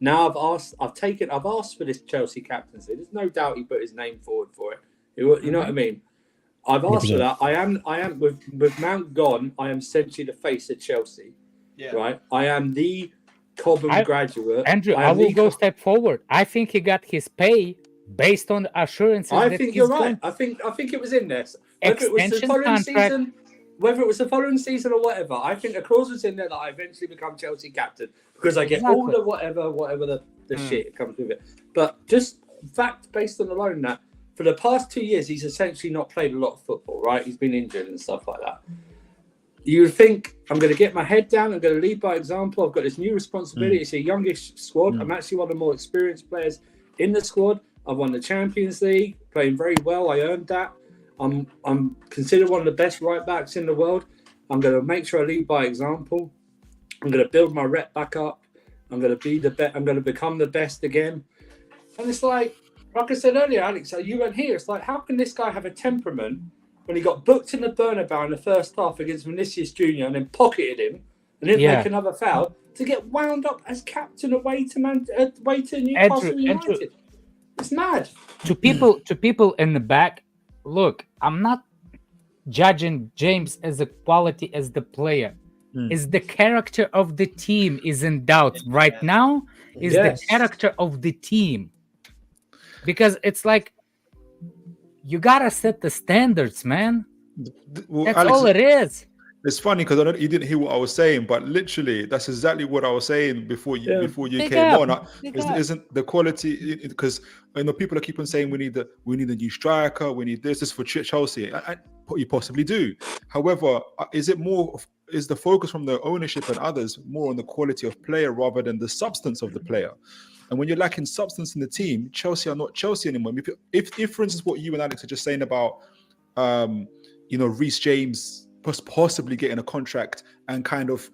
Speaker 7: Now I've asked for this Chelsea captaincy. There's no doubt he put his name forward for it. You know what I mean? I've asked 100%. For that. I am with Mount gone, I am essentially the face of Chelsea. right? I am the Cobham graduate.
Speaker 9: Andrew, I will go step forward. I think he got his pay based on assurances.
Speaker 7: I think you're right. I think it was in there. Whether it was the following season, whether it was the following season or whatever, I think a clause was in there that I eventually become Chelsea captain because I get all the whatever the shit comes with it. But just fact based on alone that for the past 2 years he's essentially not played a lot of football, right? He's been injured and stuff like that. You would think I'm going to get my head down. I'm going to lead by example. I've got this new responsibility. It's a youngish squad. I'm actually one of the more experienced players in the squad. I've won the Champions League, playing very well. I earned that. I'm considered one of the best right backs in the world. I'm going to make sure I lead by example. I'm going to build my rep back up. I'm going to be the best. I'm going to become the best again. And it's like I said earlier, Alex, you went here. It's like, how can this guy have a temperament when he got booked in the Bernabeu in the first half against Vinicius Junior and then pocketed him and then make another foul to get wound up as captain away to Newcastle United? It's mad.
Speaker 9: To people in the back, look, I'm not judging James as a quality as the player. Is the character of the team is in doubt right now? Is the character of the team? Because it's like you gotta set the standards, man.
Speaker 2: Well,
Speaker 9: that's
Speaker 2: Alex,
Speaker 9: all it is.
Speaker 2: It's funny because you didn't hear what I was saying, but literally that's exactly what I was saying before you came on. Isn't the quality? Because people are keep on saying we need a new striker, we need this for Chelsea. You possibly do. However, is the focus from the ownership and others more on the quality of player rather than the substance of the player? And when you're lacking substance in the team, Chelsea are not Chelsea anymore. If for instance, what you and Alex are just saying about, Reece James possibly getting a contract and kind of,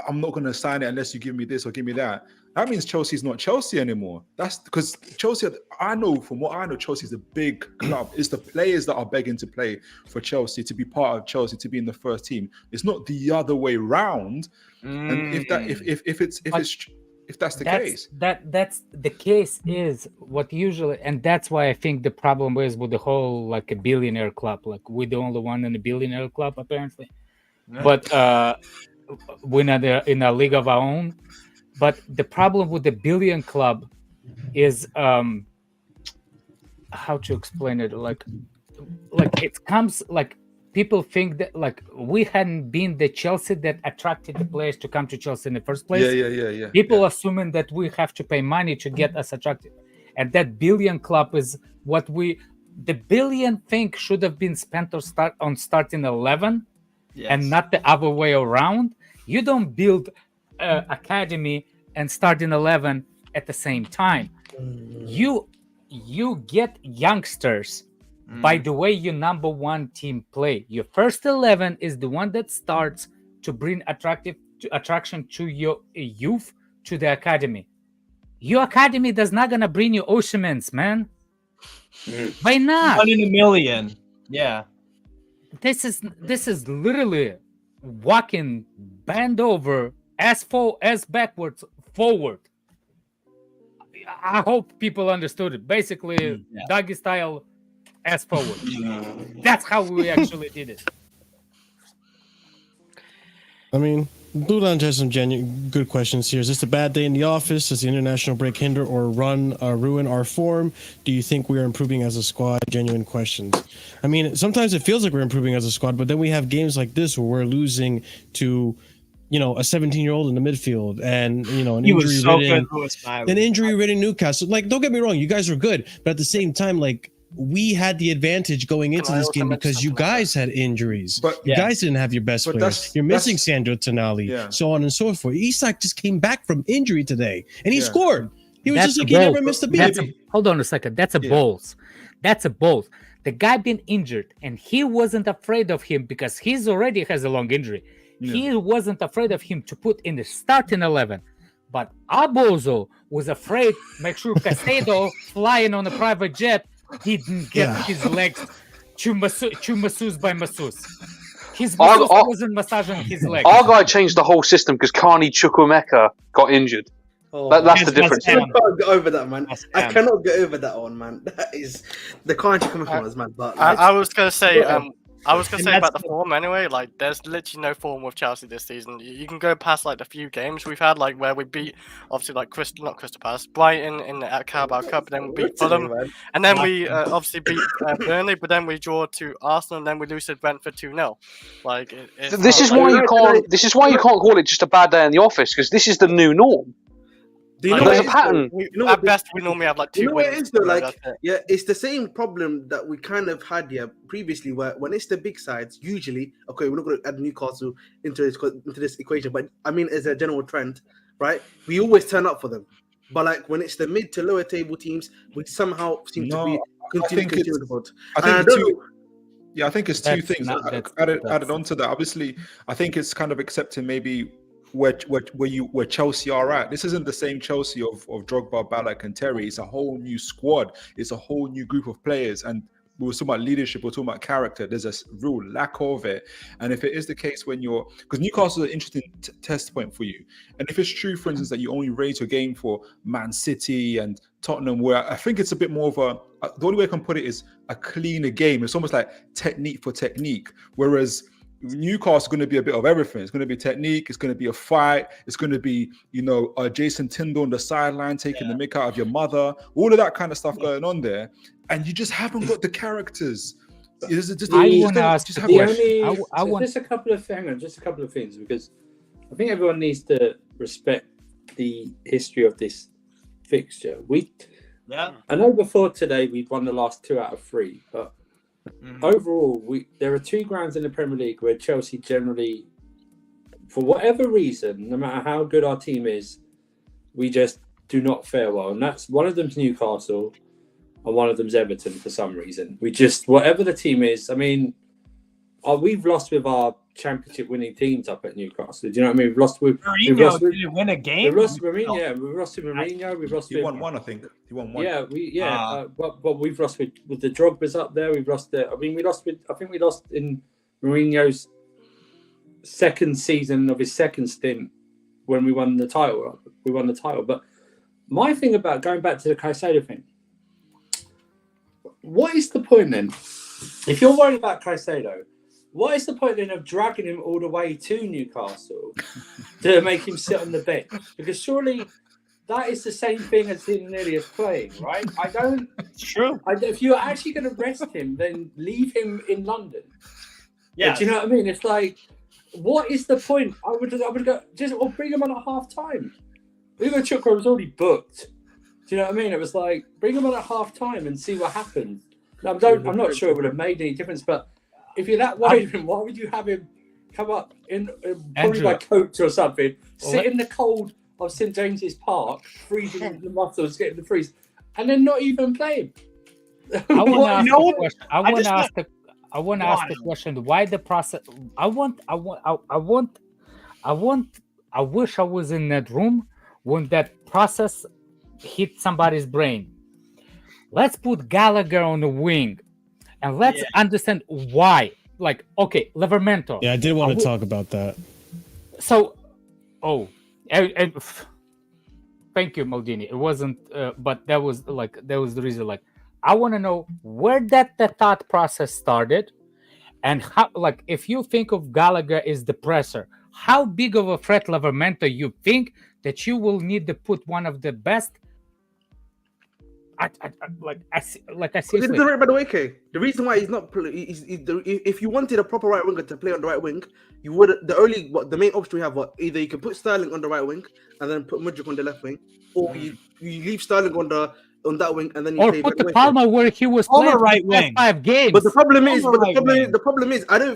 Speaker 2: I'm not going to sign it unless you give me this or give me that. That means Chelsea's not Chelsea anymore. That's because Chelsea, from what I know, Chelsea's a big club. It's the players that are begging to play for Chelsea, to be part of Chelsea, to be in the first team. It's not the other way round. And if that's the case,
Speaker 9: that's the case is what usually, and that's why I think the problem is with the whole like a billionaire club. Like we're the only one in a billionaire club apparently, but we're not in a league of our own. But the problem with the billion club is how to explain it. Like it comes like people think that like we hadn't been the Chelsea that attracted the players to come to Chelsea in the first place.
Speaker 2: Yeah.
Speaker 9: People assuming that we have to pay money to get us attracted, and that billion club is what the billion thing should have been spent on starting 11, and not the other way around. You don't build academy and starting 11 at the same time. You get youngsters by the way your number one team play. Your first 11 is the one that starts to bring attraction to your youth to the academy. Your academy does not gonna bring you Osimhen's, man. Why not?
Speaker 3: 1 in a million. Yeah.
Speaker 9: This is literally walking bend over as backwards forward. I hope people understood it. Basically, doggy style as forward. That's how we actually did it.
Speaker 1: I mean, Blue Lounge has some genuine good questions here. Is this a bad day in the office? Does the international break hinder or ruin our form? Do you think we are improving as a squad? Genuine questions. I mean, sometimes it feels like we're improving as a squad, but then we have games like this where we're losing to, a 17-year-old in the midfield and, an injury-ridden Newcastle. Like, don't get me wrong, you guys were good, but at the same time, like, we had the advantage going into this game because you guys had injuries. But you guys didn't have your best players. You're missing Sandro Tonali, so on and so forth. Isak just came back from injury today, and he scored. He was just like he never missed a beat.
Speaker 9: Hold on a second. That's a balls. That's a balls. The guy been injured, and he wasn't afraid of him because he's already has a long injury. He wasn't afraid of him to put in the starting 11. But Abozo was afraid, make sure Caicedo flying on a private jet, he didn't get his legs to masseuse by masseuse. His masseuse wasn't massaging his legs.
Speaker 6: Our guy changed the whole system because Carney Chukwuemeka got injured. That's the difference.
Speaker 5: I can't get over that, man. I cannot get over that one, man. That is the Carney Chukwuemeka one is mad. But
Speaker 4: I was going to say, I was gonna
Speaker 3: And
Speaker 4: say
Speaker 3: that's
Speaker 4: about the form anyway. Like, there's literally no form with Chelsea this season. You can go past like the few games we've had, like where we beat obviously like not Crystal Palace, Brighton in the Carabao Cup, then we beat Fulham, and then we obviously beat Burnley, but then we draw to Arsenal, and then we lose to Brentford 2-0. Like,
Speaker 6: This is why you can't. This is why you can't call it just a bad day in the office, because this is the new norm.
Speaker 5: Do you know
Speaker 6: There's
Speaker 5: what
Speaker 6: a
Speaker 5: it is,
Speaker 6: pattern.
Speaker 5: though?
Speaker 4: At best, we normally have like 2
Speaker 5: You know what
Speaker 4: wins.
Speaker 5: it is though, like
Speaker 4: that's it.
Speaker 5: yeah, it's the same problem that we kind of had previously, where when it's the big sides, usually, okay, we're not going to add Newcastle into this equation, but I mean as a general trend, right? We always turn up for them, but like when it's the mid to lower table teams, we somehow seem to be continuing.
Speaker 2: I think it's two things
Speaker 9: that's
Speaker 2: added on to that. Obviously, I think it's kind of accepting maybe where Chelsea are at. This isn't the same Chelsea of Drogba, Ballack, and Terry. It's a whole new squad. It's a whole new group of players. And we were talking about leadership, we're talking about character. There's a real lack of it. And if it is the case because Newcastle is an interesting test point for you. And if it's true, for instance, that you only raise your game for Man City and Tottenham, where I think it's a bit more of the only way I can put it is a cleaner game. It's almost like technique for technique. Whereas Newcastle is going to be a bit of everything. It's going to be technique. It's going to be a fight. It's going to be, Jason Tyndall on the sideline taking the mick out of your mother. All of that kind of stuff going on there, and you just haven't got the characters.
Speaker 7: Just a couple of things, because I think everyone needs to respect the history of this fixture. I know before today we've won the last 2 out of 3, but overall, there are 2 grounds in the Premier League where Chelsea generally, for whatever reason, no matter how good our team is, we just do not fare well. And that's one of them's Newcastle and one of them's Everton for some reason. We just, whatever the team is, I mean, we've lost with our championship winning teams up at Newcastle. Do you know what I mean? We've lost with
Speaker 3: Mourinho didn't win a game.
Speaker 7: We've lost with Mourinho. We've lost with Mourinho. We've lost.
Speaker 2: He won one, I think. He won one.
Speaker 7: But we've lost with the Drogba's up there. We've lost I think we lost in Mourinho's second season of his second stint when we won the title. But my thing about going back to the Caicedo thing, what is the point then? If you're worried about Caicedo, what is the point then of dragging him all the way to Newcastle to make him sit on the bench? Because surely that is the same thing as him nearly as playing, right? It's true. If you're actually going to rest him, then leave him in London. Yeah. Do you know what I mean? It's like, what is the point? I would go or bring him on at half time. Ugo Chukwu was already booked. Do you know what I mean? It was like, bring him on at half time and see what happens. Now, I'm not sure it would have made any difference, but if you're that worried, why would you have him come up in probably by coach or something, sit in the cold of St James's Park, freezing the muscles, getting the freeze, and then not even play him?
Speaker 9: I want to ask the question. Why the process? I wish I was in that room when that process hit somebody's brain. Let's put Gallagher on the wing. And let's understand why. Like, okay, Livramento.
Speaker 1: Yeah, I did want to talk about that.
Speaker 9: So, thank you, Maldini. It wasn't, but that was the reason. Like, I want to know where the thought process started, and how. Like, if you think of Gallagher as the presser, how big of a threat Livramento you think that you will need to put one of the best. I see.
Speaker 5: By the way, Kay, the reason why he's not, if you wanted a proper right winger to play on the right wing, you would. The main option we have, either you can put Sterling on the right wing and then put Mudryk on the left wing, or you leave Sterling on that wing and then you play
Speaker 9: put Palmer where he was playing
Speaker 3: right wing
Speaker 9: 5 games.
Speaker 5: But the problem is, I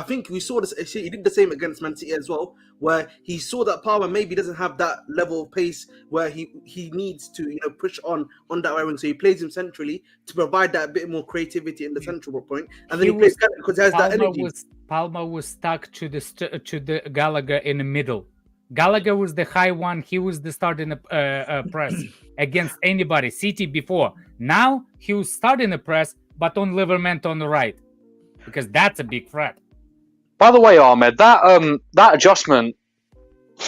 Speaker 5: think we saw this. He did the same against Man City as well, where he saw that Palmer maybe doesn't have that level of pace where he needs to push on that right wing. So he plays him centrally to provide that bit more creativity in the central point, and then he plays Gallagher because he has that energy.
Speaker 9: Palmer was stuck to the Gallagher in the middle. Gallagher was the high one. He was the starting press against anybody. City before. Now he was starting the press, but on Livramento on the right, because that's a big threat.
Speaker 6: By the way, Ahmed, that adjustment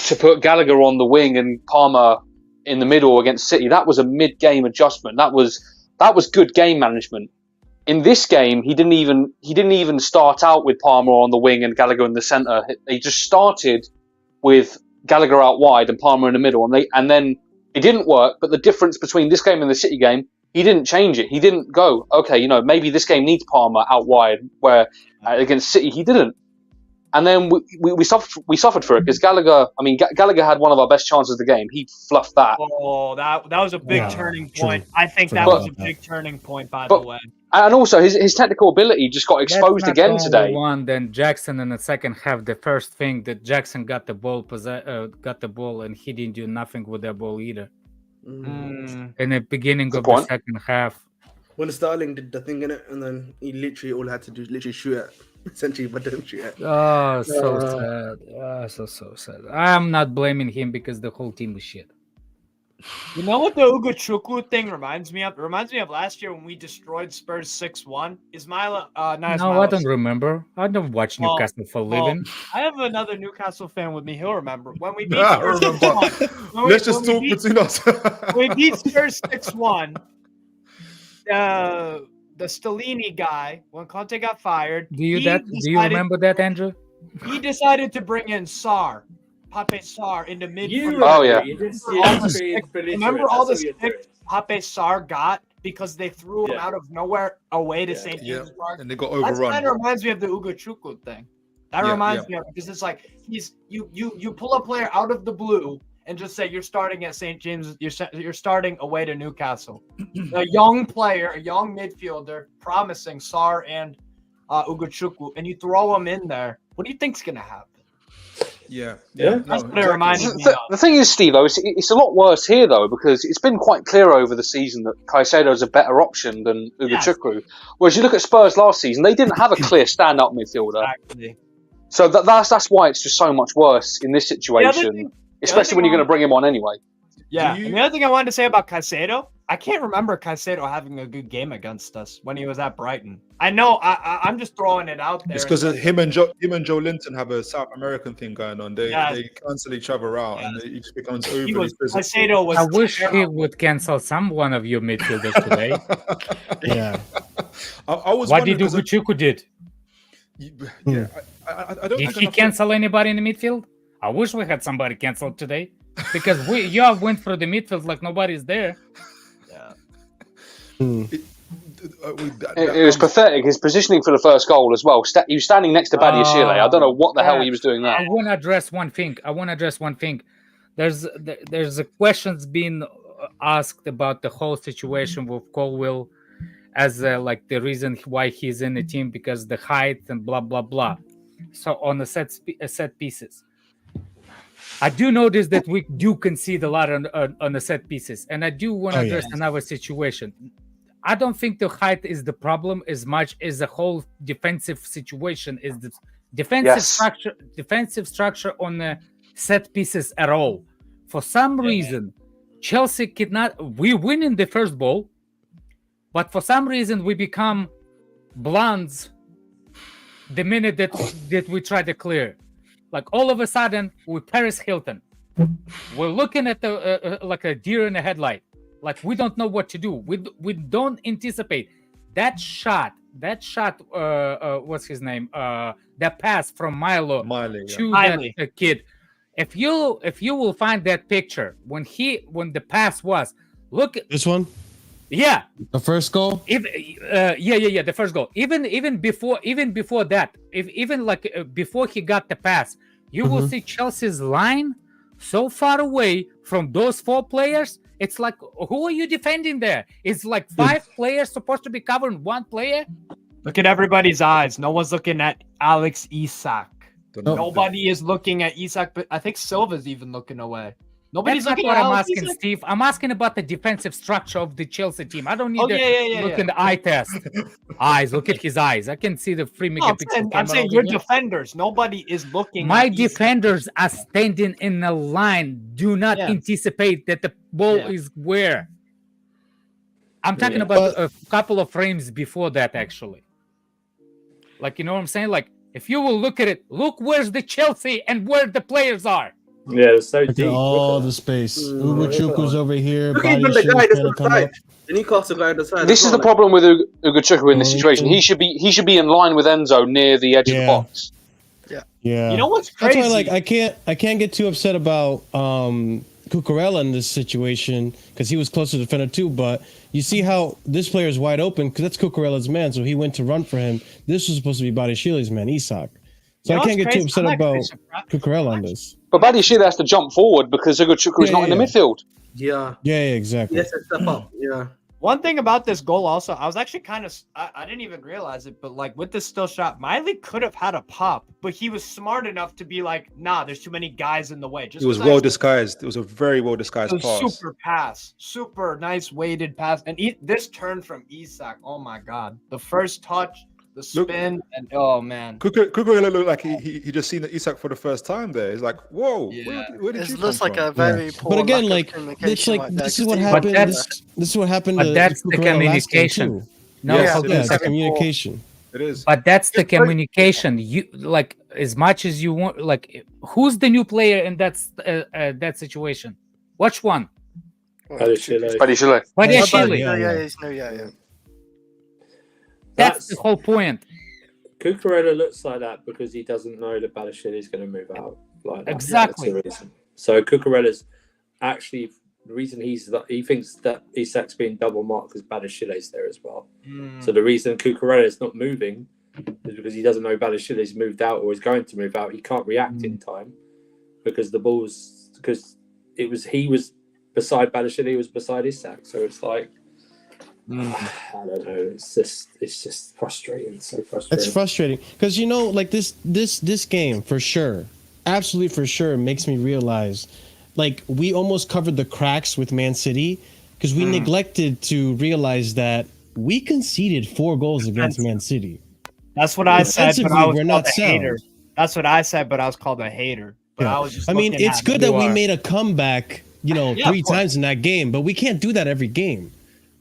Speaker 6: to put Gallagher on the wing and Palmer in the middle against City, that was a mid-game adjustment. That was good game management. In this game, he didn't even start out with Palmer on the wing and Gallagher in the centre. He just started with Gallagher out wide and Palmer in the middle, and then it didn't work. But the difference between this game and the City game, he didn't change it. He didn't go, okay, maybe this game needs Palmer out wide, where against City he didn't. And then we suffered for it because Gallagher had one of our best chances of the game. He fluffed that.
Speaker 3: Oh, that was a big turning point. I think that was a big turning point, by the way.
Speaker 6: And also his technical ability just got exposed again today.
Speaker 9: Then Jackson in the second half, the first thing that Jackson got the ball, and he didn't do nothing with that ball either. In the beginning of the second half,
Speaker 5: when Sterling did the thing in it, and then he literally all had to do literally shoot it. Essentially, but don't shoot it.
Speaker 9: Oh, so sad. So sad. I'm not blaming him because the whole team was shit.
Speaker 3: You know what the Ugochukwu thing reminds me of? It reminds me of last year when we destroyed Spurs 6-1. No, I
Speaker 9: don't remember. I don't watch Newcastle for a living.
Speaker 3: I have another Newcastle fan with me. He'll remember. When we beat Spurs 6-1.
Speaker 2: Let's just talk between us.
Speaker 3: We beat Spurs 6-1. The Stellini guy, when Conte got fired.
Speaker 9: Do you remember that, Andrew?
Speaker 3: He decided to bring in Pape Sarr in the mid. Remember all the stick Pape Sarr got because they threw him out of nowhere away to St. James's Park,
Speaker 2: and they got overrun.
Speaker 3: That kind of reminds me of the Ugochukwu thing. That reminds me of it because it's like you pull a player out of the blue and just say you're starting at St. James's. You're starting away to Newcastle. A young player, a young midfielder, promising Sarr and Ugochukwu, and you throw them in there. What do you think's gonna happen?
Speaker 2: That's
Speaker 3: what it reminded me of.
Speaker 6: The thing is, Steve, it's a lot worse here though because it's been quite clear over the season that Caicedo is a better option than Ugochukwu. Yes. Whereas you look at Spurs last season, they didn't have a clear stand-up midfielder.
Speaker 3: Exactly.
Speaker 6: So that's why it's just so much worse in this situation. Especially when you're going to bring him on anyway.
Speaker 3: Yeah. And the other thing I wanted to say about Caicedo, I can't remember Caicedo having a good game against us when he was at Brighton. I know. I'm just throwing it out there.
Speaker 2: It's because him and Joe Linton have a South American thing going on. They cancel each other out, and it just becomes overly physical.
Speaker 9: I wish he would cancel one of your midfielders today.
Speaker 2: I was.
Speaker 9: What did Ugochukwu did?
Speaker 2: I don't.
Speaker 9: Did he cancel anybody in the midfield? I wish we had somebody canceled today because y'all went through the midfield like nobody's there.
Speaker 6: It was pathetic. His positioning for the first goal as well. He was standing next to Badiashile. I don't know what the hell he was doing there.
Speaker 9: I want to address one thing. There's a questions being asked about the whole situation with Colwill as like the reason why he's in the team because the height and blah blah blah. So on the set pieces. I do notice that we do concede a lot on the set pieces, and I do want to address another situation. I don't think the height is the problem as much as the whole defensive situation is the defensive structure on the set pieces at all. For some reason, Chelsea we win in the first ball, but for some reason we become blunts the minute that we try to clear. Like all of a sudden, with Paris Hilton, we're looking at the like a deer in the headlight. Like we don't know what to do. We don't anticipate that shot. What's his name? That pass from Milo to that kid. If you will find that picture when the pass was, look at
Speaker 1: this one.
Speaker 9: Yeah,
Speaker 1: the first goal.
Speaker 9: The first goal. Even before that, before he got the pass, you will see Chelsea's line so far away from those four players. It's like, who are you defending there? It's like 5 players supposed to be covering 1 player.
Speaker 3: Look at everybody's eyes. No one's looking at Alex Isak. Nobody is looking at Isak, but I think Silva's even looking away. Nobody's
Speaker 9: That's
Speaker 3: looking
Speaker 9: not
Speaker 3: at
Speaker 9: what I'm
Speaker 3: Alex
Speaker 9: asking,
Speaker 3: Isak.
Speaker 9: Steve. I'm asking about the defensive structure of the Chelsea team. I don't need to look in the eye test. Eyes. Look at his eyes. I can see the 3 megapixel.
Speaker 3: I'm saying your defenders. Nobody is looking.
Speaker 9: My defenders are standing in a line. Do not anticipate that the ball is where. I'm talking about a couple of frames before that, actually. Like, you know what I'm saying? Like, if you will look at it, look where's the Chelsea and where the players are.
Speaker 7: Yeah, it was so
Speaker 1: Look
Speaker 7: deep.
Speaker 1: at all
Speaker 7: Look
Speaker 1: the
Speaker 7: at
Speaker 1: space.
Speaker 5: Mm,
Speaker 1: Ugochukwu's over here.
Speaker 5: Look,
Speaker 1: Body
Speaker 5: even the guy
Speaker 1: shield's
Speaker 5: that's
Speaker 1: trying
Speaker 5: on
Speaker 1: to
Speaker 5: the
Speaker 1: come
Speaker 5: side,
Speaker 1: up.
Speaker 5: the Newcastle guy on the side.
Speaker 6: This
Speaker 5: as
Speaker 6: is
Speaker 5: well,
Speaker 6: the problem with Ugochukwu in this situation.
Speaker 1: Darlington.
Speaker 6: He should be in line with Enzo near the edge of the
Speaker 1: Yeah.
Speaker 6: box.
Speaker 1: Yeah.
Speaker 3: You know what's
Speaker 1: That's
Speaker 3: crazy?
Speaker 1: why, like, I can't get too upset about Cucurella in this situation because he was close to the defender too. But you see how this player is wide open because that's Cucurella's man, so he went to run for him. This was supposed to be Badiashili's man, Isak. So
Speaker 3: You know
Speaker 1: I can't
Speaker 3: what's
Speaker 1: get too
Speaker 3: crazy?
Speaker 1: upset
Speaker 3: I'm actually
Speaker 1: about
Speaker 3: surprised-
Speaker 1: Cucurella on this.
Speaker 6: But Badiashile has to jump forward because Ugochukwu is
Speaker 1: Yeah,
Speaker 6: not in the
Speaker 1: yeah.
Speaker 6: midfield.
Speaker 5: Yeah.
Speaker 1: Yeah, exactly.
Speaker 5: Yes, step up. Yeah.
Speaker 3: One thing about this goal also, I was actually kind of, I didn't even realize it, but like with this still shot, Miley could have had a pop, but he was smart enough to be like, nah, there's too many guys in the way. Just
Speaker 2: It was
Speaker 3: 'cause
Speaker 2: well disguised. It was a very well disguised
Speaker 3: it was
Speaker 2: pass.
Speaker 3: super nice weighted pass. And this turn from Isak, oh my God. The first touch, the spin, and oh man.
Speaker 2: Cucurella looked like he just seen Isak for the first time there. He's like, whoa, where did you
Speaker 4: It looks
Speaker 2: come
Speaker 4: like
Speaker 2: from?
Speaker 4: a very poor
Speaker 1: But again,
Speaker 4: lack
Speaker 1: like
Speaker 4: of
Speaker 1: it's
Speaker 4: communication
Speaker 1: like
Speaker 4: right there,
Speaker 1: this is
Speaker 4: 'cause
Speaker 1: what
Speaker 4: he-
Speaker 1: happened.
Speaker 9: that's-
Speaker 1: This is what happened.
Speaker 9: But
Speaker 1: to
Speaker 9: that's the
Speaker 1: Cucurella last game,
Speaker 9: communication.
Speaker 1: too.
Speaker 9: No,
Speaker 2: Yes,
Speaker 9: hold
Speaker 2: it
Speaker 9: on a
Speaker 1: Yeah,
Speaker 2: is.
Speaker 1: it's
Speaker 9: second.
Speaker 1: communication.
Speaker 2: It is.
Speaker 9: But that's the communication. You like as much as you want. Like, who's the new player in that situation? Which one?
Speaker 7: Badiashile.
Speaker 6: Badiashile.
Speaker 9: Badiashile.
Speaker 1: Yeah.
Speaker 9: That's the whole point.
Speaker 7: Cucurella looks like that because he doesn't know that Badiashile is going to move out like that.
Speaker 9: Exactly.
Speaker 7: That's the reason. So Cucurella's actually the reason he thinks that Isak's being double marked because Badiashile's there as well. So the reason Cucurella is not moving is because he doesn't know Badiashile's moved out or is going to move out. He can't react in time because he was beside Badiashile, he was beside Isak. So it's like I don't know. It's just frustrating. So frustrating.
Speaker 1: It's frustrating because like this game for sure, absolutely for sure, makes me realize, like we almost covered the cracks with Man City because we neglected to realize that we conceded 4 goals against Man City.
Speaker 3: That's what I said, but I was
Speaker 1: we're
Speaker 3: called
Speaker 1: not
Speaker 3: a hater.
Speaker 1: sound.
Speaker 3: That's what I said, but I was called a hater. But
Speaker 1: Yeah.
Speaker 3: I was just
Speaker 1: I mean,
Speaker 3: looking
Speaker 1: it's
Speaker 3: at
Speaker 1: good
Speaker 3: who
Speaker 1: that we
Speaker 3: are-
Speaker 1: made a comeback,
Speaker 3: Yeah,
Speaker 1: 3
Speaker 3: of course.
Speaker 1: times in that game, but we can't do that every game.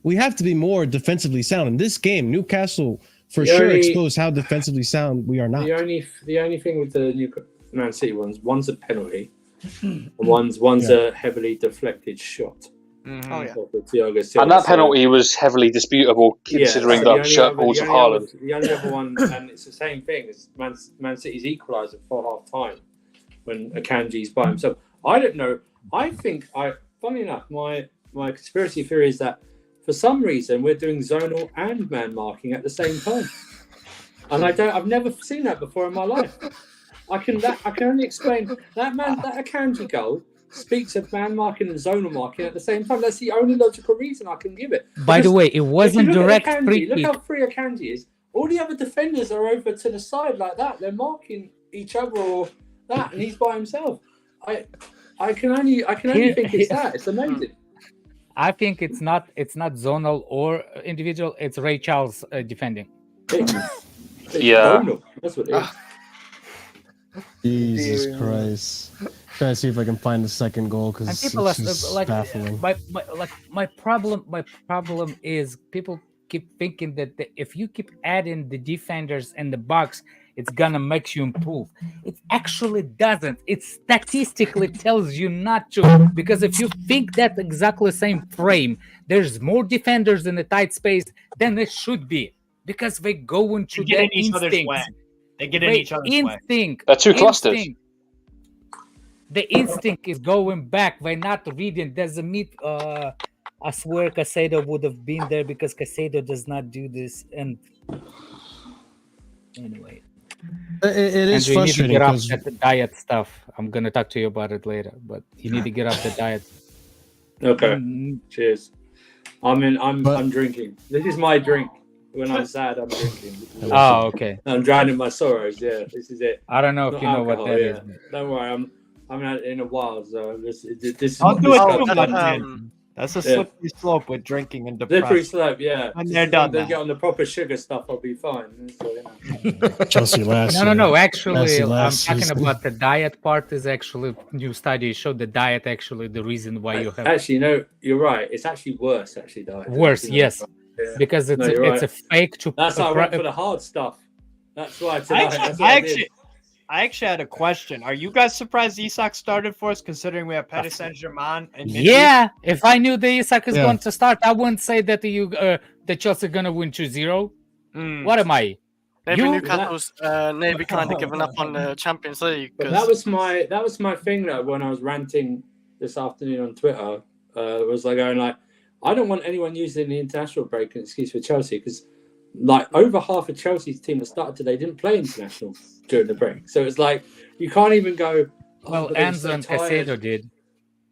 Speaker 1: We have to be more defensively sound. In this game, Newcastle for
Speaker 7: The
Speaker 1: sure
Speaker 7: only-
Speaker 1: exposed how defensively sound we are not.
Speaker 7: The only thing with the new Man City one's a penalty, and one's a heavily deflected shot.
Speaker 4: Oh yeah.
Speaker 7: Of Thiago Silva.
Speaker 6: And that
Speaker 7: So-
Speaker 6: penalty was heavily disputable considering
Speaker 7: so
Speaker 6: the shirt balls of Haaland.
Speaker 7: The only other one, and it's the same thing as Man City's equaliser for half time when Akanji's by himself. I don't know. Funny enough, my conspiracy theory is that for some reason we're doing zonal and man marking at the same time, and I've never seen that before in my life. I can only explain that Akanji goal speaks of man marking and zonal marking at the same time. That's the only logical reason I can give it.
Speaker 9: By the way, it
Speaker 7: If
Speaker 9: wasn't
Speaker 7: you look at
Speaker 9: direct
Speaker 7: Akanji,
Speaker 9: free
Speaker 7: look
Speaker 9: kick.
Speaker 7: how free Akanji is. All the other defenders are over to the side like that. They're marking each other or that, and he's by himself. I can only think it's that. It's amazing.
Speaker 9: I think it's not zonal or individual. It's Ray Charles defending.
Speaker 7: It's
Speaker 6: Yeah.
Speaker 7: zonal. That's what it is.
Speaker 1: Jesus Christ. Trying to see if I can find the second goal because
Speaker 9: And
Speaker 1: it's
Speaker 9: people are
Speaker 1: just
Speaker 9: like,
Speaker 1: baffling.
Speaker 9: my problem is people keep thinking that if you keep adding the defenders in the box, it's gonna make you improve. It actually doesn't. It statistically tells you not to, because if you think that exactly same frame, there's more defenders in the tight space than it should be, because they go into
Speaker 3: They get
Speaker 9: their
Speaker 3: in each other's way.
Speaker 9: instincts.
Speaker 3: They get in each other's way.
Speaker 9: Instinct.
Speaker 6: They're too clustered.
Speaker 9: Instinct. The instinct is going back. They're not reading. There's a meet. I swear Casado would have been there because Casado does not do this. And anyway,
Speaker 1: It is
Speaker 9: Andrew, you need to
Speaker 1: frustrating
Speaker 9: get off
Speaker 1: because
Speaker 9: that diet stuff. I'm gonna talk to you about it later, but you need to get off the diet.
Speaker 7: Okay.
Speaker 9: Mm,
Speaker 7: Cheers. I'm
Speaker 1: But-
Speaker 7: drinking. This is my drink. When I'm sad, I'm drinking.
Speaker 9: Oh, okay.
Speaker 7: I'm drowning my sorrows. Yeah, this is it.
Speaker 9: I don't know if
Speaker 7: Not
Speaker 9: you know what
Speaker 7: alcohol,
Speaker 9: that
Speaker 7: yeah.
Speaker 9: is.
Speaker 7: Don't worry, I'm not in a while, so this is
Speaker 3: Don't do it
Speaker 7: this-
Speaker 3: too much,
Speaker 4: um,
Speaker 3: man. That's a
Speaker 7: Yeah.
Speaker 3: slippery slope with drinking and
Speaker 7: Slippery
Speaker 3: depression.
Speaker 7: slope, yeah.
Speaker 3: When they're done
Speaker 7: Then
Speaker 3: now.
Speaker 7: get on the proper sugar stuff, I'll be fine. So, you know.
Speaker 1: Chelsea last
Speaker 9: No.
Speaker 1: year.
Speaker 9: Actually,
Speaker 1: That's the
Speaker 9: I'm
Speaker 1: last
Speaker 9: talking
Speaker 1: season.
Speaker 9: about the diet part. Is actually new study showed the diet actually the reason why you have
Speaker 7: Actually, no, you're right. It's actually worse. Actually, diet.
Speaker 9: worse.
Speaker 7: You know,
Speaker 9: Yes,
Speaker 7: yeah.
Speaker 9: because
Speaker 7: No, you're
Speaker 9: it's a
Speaker 7: right.
Speaker 9: fake to.
Speaker 7: That's why I went for the hard stuff. That's why tonight. That's what
Speaker 3: I
Speaker 7: I did.
Speaker 3: I actually had a question. Are you guys surprised Isak started for us, considering we have Paris Saint-Germain and Midweek?
Speaker 9: Yeah, if I knew the Isak is
Speaker 1: Yeah.
Speaker 9: going to start, I wouldn't say that the Chelsea gonna win 2-0. What am I?
Speaker 4: Maybe
Speaker 9: You-
Speaker 4: Newcastle's maybe kind of given up on the Champions League.
Speaker 7: But
Speaker 4: 'cause-
Speaker 7: that was my thing though when I was ranting this afternoon on Twitter. Was like going like, I don't want anyone using the international break an excuse for Chelsea, because like over half of Chelsea's team that started today didn't play international during the break. So it's like you can't even go.
Speaker 9: Well,
Speaker 7: but they were
Speaker 9: Enzo
Speaker 7: so
Speaker 9: and
Speaker 7: tired.
Speaker 9: Caicedo did.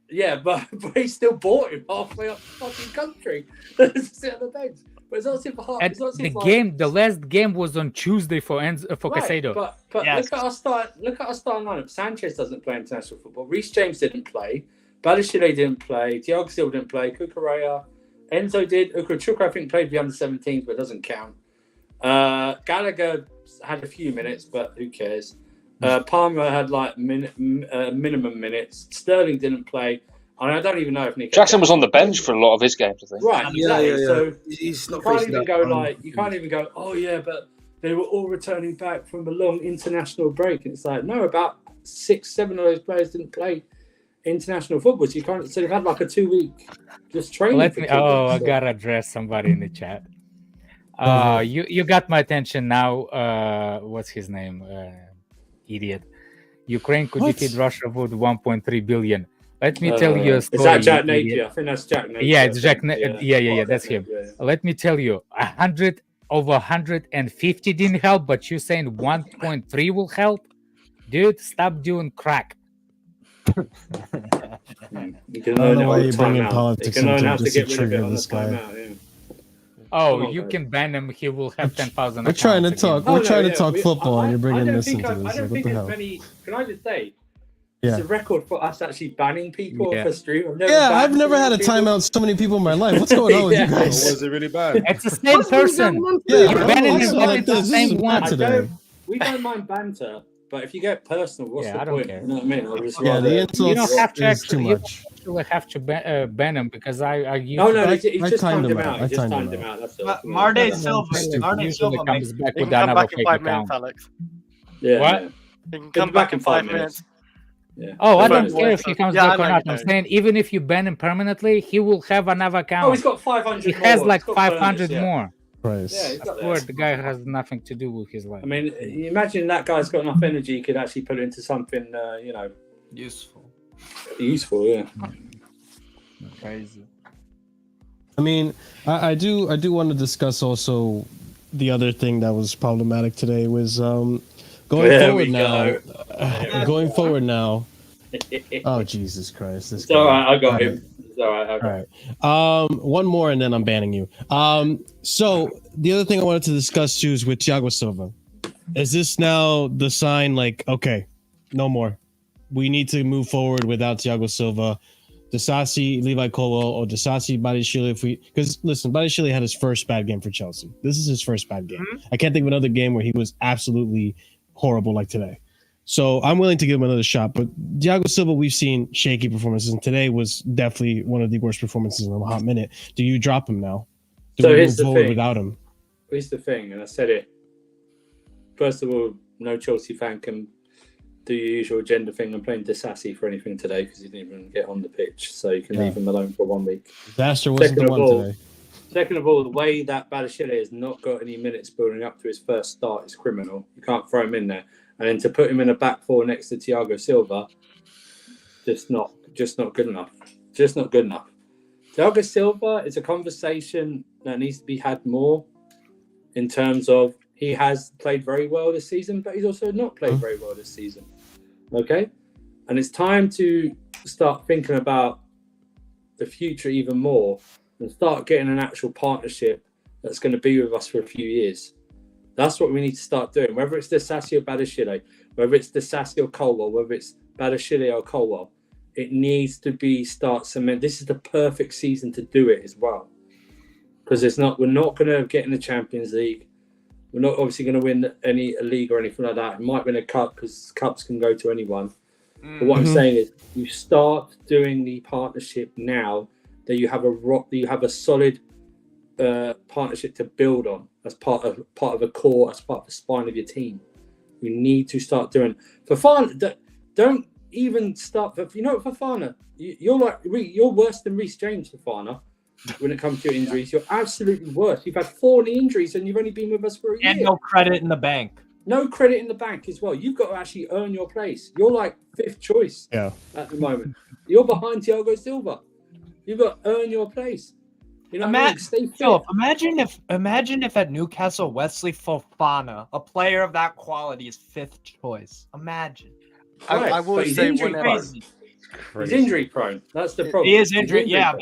Speaker 7: Yeah, but he still bought him halfway up the fucking country to sit on the bench. But it's not super hard.
Speaker 9: And
Speaker 7: It's not
Speaker 9: the
Speaker 7: super
Speaker 9: game, the last game was on Tuesday for
Speaker 7: Right,
Speaker 9: Caicedo.
Speaker 7: but
Speaker 3: Yes.
Speaker 7: look at our starting lineup. Sanchez doesn't play international football. Reece James didn't play. Badiashile didn't play. Thiago Silva didn't play. Cucurella, Enzo did. Ukachukwu, I think, played the under-17s, but it doesn't count. Gallagher had a few minutes, but who cares? Palmer had like minimum minutes. Sterling didn't play. I don't even know if Nick
Speaker 6: Jackson was on the bench for a lot of his games, I think.
Speaker 7: Right, exactly. So
Speaker 5: He's
Speaker 7: you
Speaker 5: not
Speaker 7: can't
Speaker 5: facing
Speaker 7: even
Speaker 5: that.
Speaker 7: go like you can't even go. Oh yeah, but they were all returning back from a long international break. And it's like no, about 6-7 of those players didn't play international football. So you can't. So they've had like a 2-week just training.
Speaker 9: Let
Speaker 7: for
Speaker 9: me.
Speaker 7: football.
Speaker 9: Oh, I
Speaker 7: So-
Speaker 9: gotta address somebody in the chat.
Speaker 1: Okay.
Speaker 9: You got my attention now. What's his name? Idiot. Ukraine could
Speaker 1: What?
Speaker 9: defeat Russia with 1.3 billion. Let me tell you a
Speaker 7: Is
Speaker 9: story.
Speaker 7: that Jack
Speaker 9: you idiot.
Speaker 7: Napier? I think that's Jack Napier.
Speaker 9: Yeah, it's Jack.
Speaker 7: Yeah,
Speaker 9: Yeah, that's him.
Speaker 7: Napier,
Speaker 9: Let me tell you, 150 didn't help, but you saying 1.3 will help, dude? Stop doing crack.
Speaker 7: You can
Speaker 1: I don't
Speaker 7: learn
Speaker 1: know
Speaker 7: it
Speaker 1: why
Speaker 7: on
Speaker 1: you
Speaker 7: the
Speaker 1: bring in
Speaker 7: timeout.
Speaker 1: politics
Speaker 7: You can learn
Speaker 1: into
Speaker 7: how
Speaker 1: it
Speaker 7: to
Speaker 1: just
Speaker 7: get
Speaker 1: to
Speaker 7: rid of it
Speaker 1: trigger
Speaker 7: on the
Speaker 1: this guy.
Speaker 7: timeout. Yeah.
Speaker 9: Oh,
Speaker 7: Come on,
Speaker 9: you
Speaker 7: guys.
Speaker 9: can ban him. He will have 10,000.
Speaker 1: We're trying to talk.
Speaker 7: Oh,
Speaker 1: We're
Speaker 7: no,
Speaker 1: trying
Speaker 7: yeah,
Speaker 1: to talk
Speaker 7: we-
Speaker 1: football, and you're
Speaker 7: I
Speaker 1: bringing
Speaker 7: don't
Speaker 1: this
Speaker 7: think
Speaker 1: into
Speaker 7: I
Speaker 1: this.
Speaker 7: don't
Speaker 1: Like, what
Speaker 7: think
Speaker 1: the
Speaker 7: there's
Speaker 1: hell?
Speaker 7: many. Can I just say?
Speaker 1: Yeah.
Speaker 7: It's a record for us actually banning people
Speaker 9: Yeah.
Speaker 7: for stream.
Speaker 1: Yeah, I've
Speaker 7: banned
Speaker 1: never had a
Speaker 7: people.
Speaker 1: timeout so many people in my life. What's going on with
Speaker 7: Yeah.
Speaker 1: you
Speaker 2: Or
Speaker 1: guys?
Speaker 2: was it really bad?
Speaker 9: It's the same person.
Speaker 1: Yeah,
Speaker 9: You're
Speaker 1: I don't
Speaker 9: banning
Speaker 1: know
Speaker 9: him,
Speaker 1: what's
Speaker 9: but
Speaker 1: like
Speaker 9: it's the
Speaker 1: this. This
Speaker 9: same
Speaker 1: is
Speaker 9: one.
Speaker 1: bad
Speaker 7: I
Speaker 1: today.
Speaker 7: don't. We don't mind banter, but if you get personal, what's
Speaker 9: Yeah,
Speaker 7: the
Speaker 9: I don't
Speaker 7: point?
Speaker 9: care.
Speaker 7: You know what I mean? I'd just
Speaker 1: Yeah,
Speaker 7: rather-
Speaker 1: the insults
Speaker 9: You don't have to
Speaker 1: is too
Speaker 9: actually.
Speaker 1: much.
Speaker 9: You have to ban him because I used
Speaker 7: No,
Speaker 9: to.
Speaker 7: no,
Speaker 1: I-
Speaker 7: he
Speaker 1: I
Speaker 7: just
Speaker 1: timed
Speaker 7: timed
Speaker 1: him
Speaker 7: him
Speaker 1: out.
Speaker 7: out.
Speaker 1: I
Speaker 7: He just
Speaker 1: timed
Speaker 7: timed
Speaker 1: him
Speaker 7: him
Speaker 1: out.
Speaker 7: out. That's all.
Speaker 3: Marde
Speaker 1: Yeah,
Speaker 3: Silva.
Speaker 1: stupid.
Speaker 3: Marde
Speaker 9: Usually
Speaker 3: Silva
Speaker 9: comes
Speaker 3: makes.
Speaker 9: back
Speaker 4: You
Speaker 9: with
Speaker 4: can come
Speaker 9: another
Speaker 4: back in
Speaker 9: fake
Speaker 4: 5 minutes,
Speaker 9: account.
Speaker 4: Alex.
Speaker 7: Yeah.
Speaker 9: What?
Speaker 4: You can
Speaker 7: He'll
Speaker 4: come
Speaker 7: be
Speaker 4: back in 5 minutes.
Speaker 7: Yeah.
Speaker 9: Oh, I
Speaker 7: But-
Speaker 9: don't care if he comes
Speaker 4: Yeah,
Speaker 9: back
Speaker 4: I
Speaker 9: or
Speaker 4: know
Speaker 9: not.
Speaker 4: you
Speaker 9: I'm
Speaker 4: don't.
Speaker 9: saying even if you ban him permanently, he will have another account.
Speaker 7: Oh, he's got 500
Speaker 9: He
Speaker 7: more.
Speaker 9: has like
Speaker 7: He's got
Speaker 9: 500
Speaker 7: bonus, yeah.
Speaker 9: more.
Speaker 1: Christ.
Speaker 7: Yeah, he's got
Speaker 9: Where
Speaker 7: this.
Speaker 9: the guy has nothing to do with his life.
Speaker 7: I mean, you imagine that guy's got enough energy, he could actually put it into something,
Speaker 3: Useful.
Speaker 7: useful. Yeah.
Speaker 3: Crazy.
Speaker 1: I mean, I do want to discuss also the other thing that was problematic today was going
Speaker 7: There
Speaker 1: forward
Speaker 7: we
Speaker 1: now.
Speaker 7: go.
Speaker 1: Going forward now. Oh Jesus Christ! This
Speaker 7: It's all
Speaker 1: guy.
Speaker 7: right. I got
Speaker 1: All
Speaker 7: him. It's all right. I got him.
Speaker 1: All right. One more and then I'm banning you. So the other thing I wanted to discuss too is with Thiago Silva. Is this now the sign like, okay, no more. We need to move forward without Thiago Silva. Disasi, Levi Colwell, or Disasi, Badiashile. Because listen, Badiashile had his first bad game for Chelsea. This is his first bad game. I can't think of another game where he was absolutely horrible like today. So I'm willing to give him another shot. But Thiago Silva, we've seen shaky performances, and today was definitely one of the worst performances in a hot minute. Do you drop him now? Do
Speaker 7: So
Speaker 1: we
Speaker 7: here's
Speaker 1: move
Speaker 7: the
Speaker 1: forward
Speaker 7: thing.
Speaker 1: without him?
Speaker 7: Here's the thing, and I said it. First of all, no Chelsea fan can do your usual gender thing and playing Disasi for anything today because he didn't even get on the pitch. So you can
Speaker 1: Yeah.
Speaker 7: leave him alone for 1 week.
Speaker 1: Disaster wasn't
Speaker 7: Second
Speaker 1: the
Speaker 7: of
Speaker 1: one
Speaker 7: all-
Speaker 1: today.
Speaker 7: Second of all, the way that Badiashile has not got any minutes building up to his first start is criminal. You can't throw him in there. And then to put him in a back four next to Thiago Silva, just not good enough. Just not good enough. Thiago Silva is a conversation that needs to be had more in terms of he has played very well this season, but he's also not played very well this season. Okay? And it's time to start thinking about the future even more and start getting an actual partnership that's going to be with us for a few years. That's what we need to start doing. Whether it's Disasi or Badiashile, whether it's Disasi or Colwell, whether it's Badiashile or Colwell, it needs to be start cement. This is the perfect season to do it as well, because we're not going to get in the Champions League. We're not obviously going to win any league or anything like that. We might win a cup because cups can go to anyone. But what I'm saying is, you start doing the partnership now that you have a solid partnership to build on as part of a core, as part of the spine of your team. We need to start doing Fofana. Don't even start. You know, Fofana, you're worse than Reece James, Fofana. When it comes to your injuries, you're absolutely worse. You've had 4 knee injuries and you've only been with us for a year.
Speaker 3: And no credit in the bank.
Speaker 7: No credit in the bank as well. You've got to actually earn your place. You're like 5th choice at the moment. You're behind Thiago Silva. You've got to earn your place. You know what I mean? Stay fit.
Speaker 3: Philip, imagine if at Newcastle, Wesley Fofana, a player of that quality, is 5th choice. Imagine.
Speaker 7: Right.
Speaker 4: I will say
Speaker 7: he's injury prone. That's the problem.
Speaker 3: He is injured. Yeah.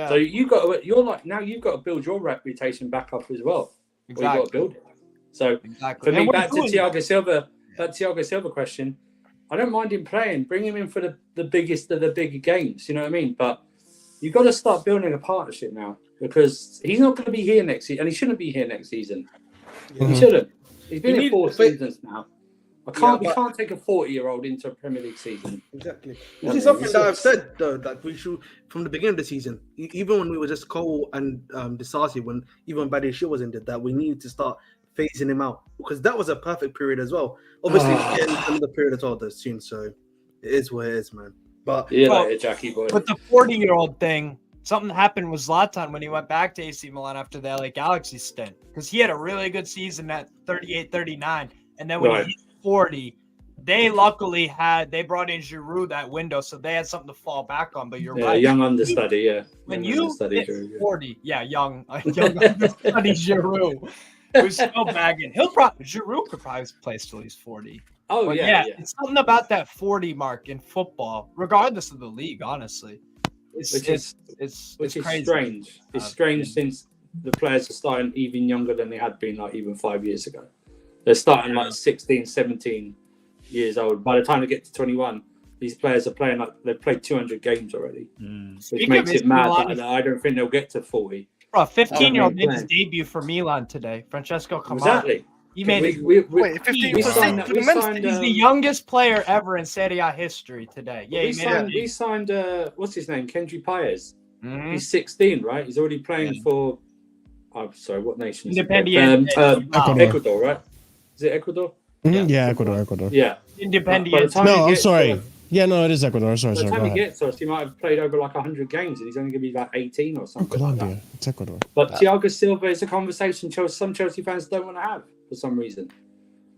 Speaker 7: So you've got to build your reputation back up as well.
Speaker 3: Exactly.
Speaker 7: You've got to build it. So for me, back to Thiago Silva question, I don't mind him playing. Bring him in for the biggest of the bigger games. You know what I mean? But you've got to start building a partnership now because he's not going to be here next season, and he shouldn't be here next season. He shouldn't. He's been here 4 seasons now. We can't take a 40-year-old into a Premier League season.
Speaker 5: Exactly. This is something that I've said though, that we should from the beginning of the season, even when we were just Cole and Disasi, when even Badiashile was injured, that we needed to start phasing him out because that was a perfect period as well. Obviously, we're getting another period as well this soon, so it is what it is, man. But
Speaker 7: Jackie boy.
Speaker 3: But the 40-year-old thing, something happened with Zlatan when he went back to AC Milan after the LA Galaxy stint because he had a really good season at 38, 39, and then when he hit 40, they luckily brought in Giroud that window, so they had something to fall back on. But you're right,
Speaker 7: young understudy,
Speaker 3: When you hit 40, young understudy Giroud, who's still bagging. Giroud could probably play till he's 40.
Speaker 7: Oh
Speaker 3: but
Speaker 7: yeah,
Speaker 3: it's something about that 40 mark in football, regardless of the league. Honestly, it's crazy.
Speaker 7: Strange. It's strange since the players are starting even younger than they had been, like even 5 years ago. They're starting like 16, 17 years old. By the time they get to 21, these players are playing like they've played 200 games already, which makes it mad that I don't think they'll get to 40.
Speaker 3: Bro, a 15-year-old made his debut for Milan today. Francesco Camara.
Speaker 7: Exactly.
Speaker 3: He made
Speaker 4: Wait, 15
Speaker 3: he's the youngest player ever in Serie A history today. Yeah,
Speaker 7: we signed what's his name? Kendry Paez. He's 16, right? He's already playing for sorry, what nation is
Speaker 3: Independiente.
Speaker 7: Ecuador, right? Is it Ecuador?
Speaker 1: Yeah, Ecuador.
Speaker 7: Yeah.
Speaker 3: Independiente.
Speaker 1: No, I'm sorry. Yeah, no, it is Ecuador. Sorry.
Speaker 7: By the time he gets us, he might have played over like 100 games, and he's only going to be like 18 or something.
Speaker 1: Colombia.
Speaker 7: Like that.
Speaker 1: It's Ecuador.
Speaker 7: But Thiago Silva is a conversation some Chelsea fans don't want to have for some reason.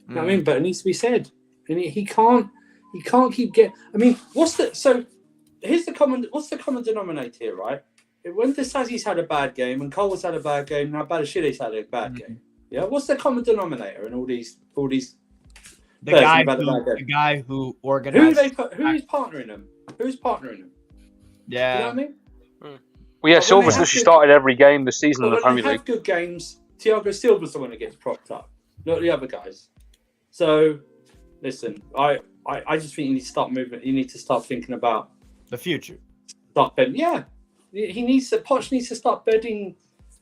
Speaker 7: You know what I mean? But it needs to be said, and he can't keep getting. I mean, what's the common denominator here, right? When Disasi's had a bad game and Cole's had a bad game, now Badashile's had a bad game. Yeah, what's the common denominator in all these?
Speaker 3: The guy who organized.
Speaker 7: Who's partnering them? Who's partnering them?
Speaker 3: Yeah.
Speaker 7: You know what I mean?
Speaker 6: Well, yeah, Silva's literally started every game this season in the Premier
Speaker 7: League.
Speaker 6: League.
Speaker 7: Have good games. Thiago Silva's the one that gets propped up, not the other guys. So, listen, I just think you need to start moving. You need to start thinking about
Speaker 3: the future.
Speaker 7: Start bedding. Yeah, Poch needs to start bedding.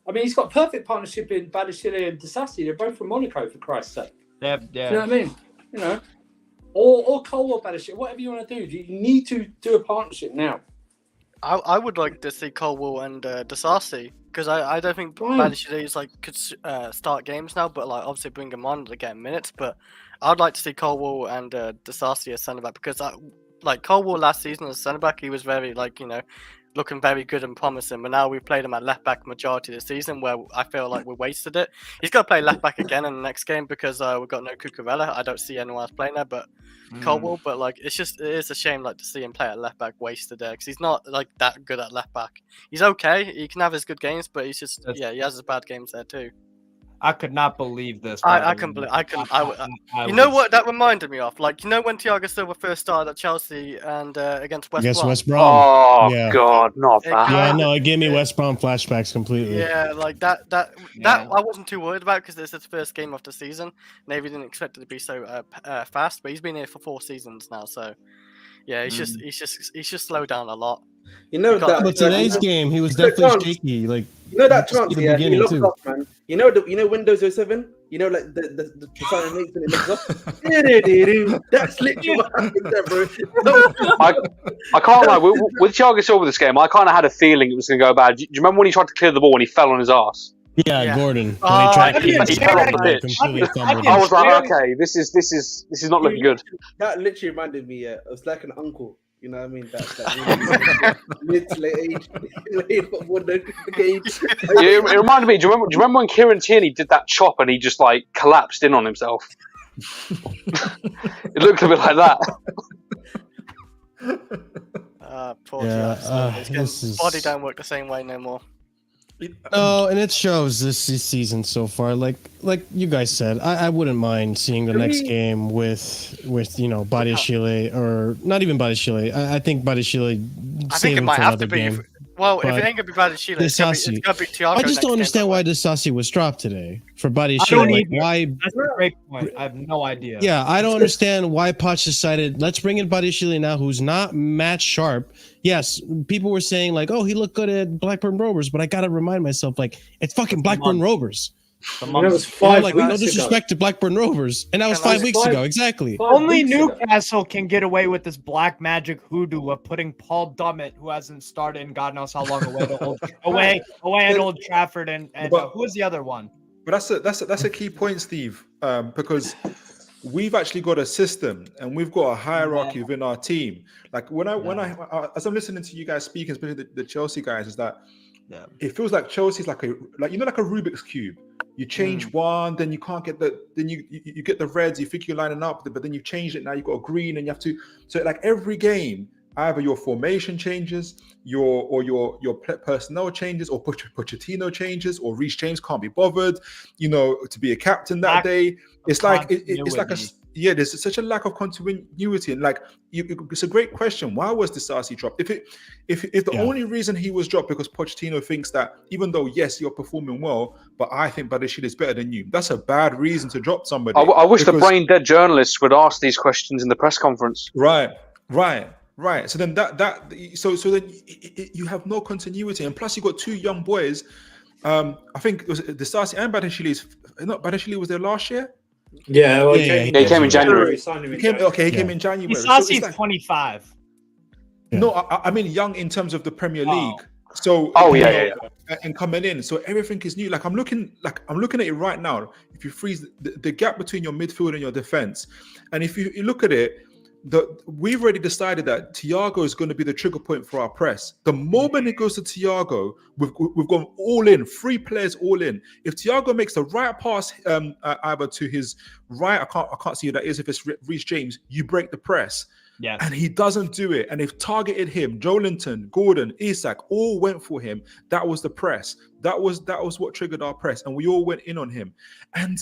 Speaker 7: I mean, he's got a perfect partnership in Badashile and Disasi. They're both from Monaco, for Christ's sake.
Speaker 3: Yeah.
Speaker 7: You know what I mean? You know, or Cole or Badashile, whatever you want to do. You need to do a partnership now.
Speaker 4: I would like to see Colwell and Disasi because I don't think Badashile could start games now, but like obviously bring him on to get minutes. But I'd like to see Colwell and Disasi as centre back because Colwell last season as centre back, he was very looking very good and promising, but now we've played him at left back majority of the season where I feel like we wasted it. He's got to play left back again in the next game because we've got no Cucurella. I don't see anyone else playing there but Colwell, but it is a shame to see him play at left back wasted there because he's not that good at left back. He's okay, he can have his good games, but he's just he has his bad games there too.
Speaker 3: I could not believe this.
Speaker 4: You know what that reminded me of? When Thiago Silva first started at Chelsea and against West Brom.
Speaker 6: Oh God, not that.
Speaker 1: Yeah, no, it gave me West Brom flashbacks completely.
Speaker 4: Yeah, that I wasn't too worried about because it's his first game of the season. Maybe didn't expect it to be so fast, but he's been here for 4 seasons now, so yeah, he's just slowed down a lot.
Speaker 5: You know that.
Speaker 1: But today's game, he was definitely shaky.
Speaker 5: You know that chance, yeah. He locked off, man. You know Windows 07. You know, the sign makes and it looks off. That's literally what happened there, bro.
Speaker 6: I can't lie. With Thiago Silva this game, I kind of had a feeling it was going to go bad. Do you remember when he tried to clear the ball and he fell on his ass?
Speaker 1: Yeah, Gordon. When
Speaker 4: Oh,
Speaker 1: he tried
Speaker 4: he
Speaker 1: to
Speaker 6: fell off the pitch.
Speaker 1: completely fumbled.
Speaker 6: I was like, okay, this is not looking good.
Speaker 5: That literally reminded me. It was like an uncle. You know what I mean? That mid to late age, late football age.
Speaker 6: It reminded me. Do you remember when Kieran Tierney did that chop and he just like collapsed in on himself? It looked a bit like that.
Speaker 4: Poor
Speaker 1: Yeah,
Speaker 4: Thiago.
Speaker 1: this is-
Speaker 4: Body don't work the same way no more.
Speaker 1: No, and it shows this season so far. Like you guys said, I wouldn't mind seeing the next game with Badiashile, or not even Badiashile. I think Badiashile.
Speaker 4: I think it might have to be.
Speaker 1: Game.
Speaker 4: Well, if
Speaker 1: But
Speaker 4: it ain't gonna be Badiashile, it's gonna be Thiago.
Speaker 1: I just don't
Speaker 4: next
Speaker 1: understand
Speaker 4: game,
Speaker 1: why Disasi was dropped today for
Speaker 3: I don't
Speaker 1: Badiashile. Like,
Speaker 3: either.
Speaker 1: why?
Speaker 3: That's a great point. I have no idea.
Speaker 1: Yeah, I don't understand why Poch decided, let's bring in Badiashile now, who's not match sharp. Yes, people were saying like, oh, he looked good at Blackburn Rovers, but I gotta remind myself, like, it's fucking Blackburn Rovers.
Speaker 7: That was
Speaker 1: You know,
Speaker 7: 5
Speaker 1: like,
Speaker 7: weeks
Speaker 1: no disrespect to Blackburn Rovers, and that was 5 weeks ago, exactly.
Speaker 3: Only Newcastle can get away with this black magic hoodoo of putting Paul Dummett, who hasn't started in God knows how long, away at Old Trafford, and who was the other one?
Speaker 2: But that's a key point, Steve, because we've actually got a system and we've got a hierarchy within our team. Like when I as I'm listening to you guys speaking, especially the Chelsea guys, is that it feels like Chelsea's like a Rubik's cube. You change one, then you can't get then you get the reds, you think you're lining up, but then you've changed it, now you've got a green, and you have to, so like every game, either your formation changes, your personnel changes, or Pochettino changes, or Reece James can't be bothered, to be a captain that day. It's like it's like there's such a lack of continuity, and like it's a great question. Why was Disasi dropped? If the only reason he was dropped because Pochettino thinks that even though yes you're performing well, but I think Badiashile is better than you, that's a bad reason to drop somebody.
Speaker 6: I wish the brain dead journalists would ask these questions in the press conference.
Speaker 2: Right. So then so then you have no continuity, and plus you got two young boys. I think it was Disasi and Badiashile was there last year.
Speaker 7: Yeah, well,
Speaker 6: he came in January.
Speaker 2: He came in January.
Speaker 3: Disasi's like 25.
Speaker 2: No, I mean young in terms of the Premier League. So and coming in, so everything is new. Like I'm looking at it right now. If you freeze the gap between your midfield and your defense, and if you look at it, we've already decided that Thiago is going to be the trigger point for our press. The moment it goes to Thiago, we've gone all in, 3 players all in. If Thiago makes the right pass, either to his right, I can't see who that is. If it's Reece James, you break the press.
Speaker 3: Yeah,
Speaker 2: and he doesn't do it. And they've targeted him. Joelinton, Gordon, Isak all went for him. That was the press. That was what triggered our press, and we all went in on him. And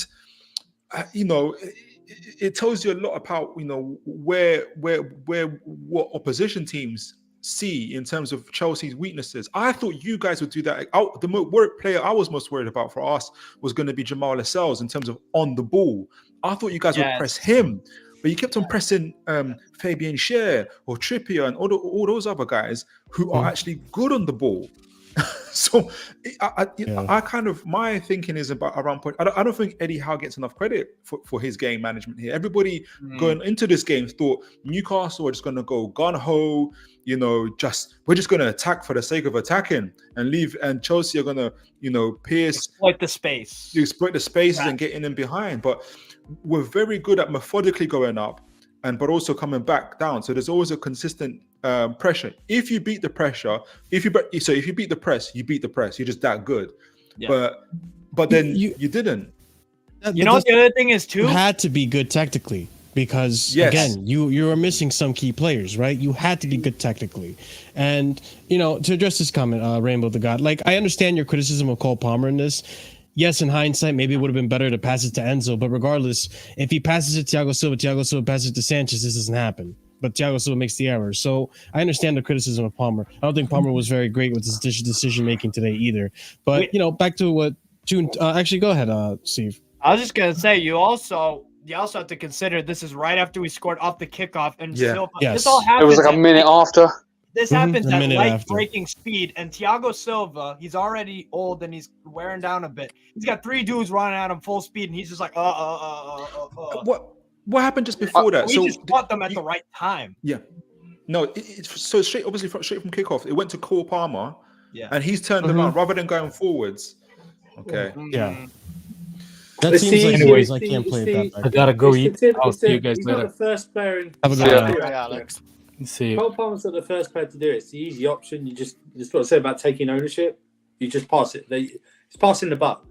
Speaker 2: it tells you a lot about what opposition teams see in terms of Chelsea's weaknesses. I thought you guys would do that. The player I was most worried about for us was going to be Jamal Lascelles in terms of on the ball. I thought you guys would press him, but you kept on pressing Fabian Schär or Trippier and all those other guys who are actually good on the ball. So I kind of, my thinking is around point. I don't think Eddie Howe gets enough credit for his game management here. Everybody going into this game thought Newcastle are just going to go gun ho, we're just going to attack for the sake of attacking and Chelsea are going to exploit the spaces and getting in behind. But we're very good at methodically going up but also coming back down. So there's always a consistent pressure. If you beat the pressure, if you beat the press, you beat the press. You're just that good. Yeah. But then you didn't.
Speaker 3: The other thing is too,
Speaker 1: you had to be good tactically because again, you are missing some key players, right? You had to be good tactically. And to address this comment, Rainbow the God, like I understand your criticism of Cole Palmer in this. Yes, in hindsight, maybe it would have been better to pass it to Enzo, but regardless, if he passes it to Thiago Silva passes it to Sanchez, this doesn't happen. But Thiago Silva makes the error. So I understand the criticism of Palmer. I don't think Palmer was very great with his decision making today either. But back to what June. Actually, go ahead, Steve.
Speaker 3: I was just gonna say you also have to consider this is right after we scored off the kickoff, and Silva, this all happens.
Speaker 6: It was like a minute after.
Speaker 3: This happens at light-breaking speed, and Thiago Silva, he's already old and he's wearing down a bit. He's got 3 dudes running at him full speed, and he's just like,
Speaker 2: What happened just before that?
Speaker 3: We just caught them at the right time.
Speaker 2: Yeah. No, it's so straight from kickoff. It went to Cole Palmer, and he's turned around rather than going forwards. Okay.
Speaker 1: Yeah. That
Speaker 7: It's
Speaker 1: seems
Speaker 7: the
Speaker 1: like
Speaker 7: easy-
Speaker 1: anyways,
Speaker 7: it's
Speaker 1: I
Speaker 7: the-
Speaker 1: can't
Speaker 7: it's
Speaker 1: play
Speaker 7: the-
Speaker 1: it that
Speaker 9: I gotta go
Speaker 7: It's
Speaker 9: eat.
Speaker 7: the tip-
Speaker 9: I'll
Speaker 7: it's
Speaker 9: see
Speaker 7: the-
Speaker 9: you guys
Speaker 7: he's
Speaker 9: later.
Speaker 7: not the first player in.
Speaker 1: Have a good
Speaker 6: Yeah.
Speaker 1: one.
Speaker 4: Right, Alex.
Speaker 9: See you.
Speaker 7: Cole Palmer's not the first player to do it. It's the easy option. You just what I said about taking ownership. You just pass it. It's passing the buck.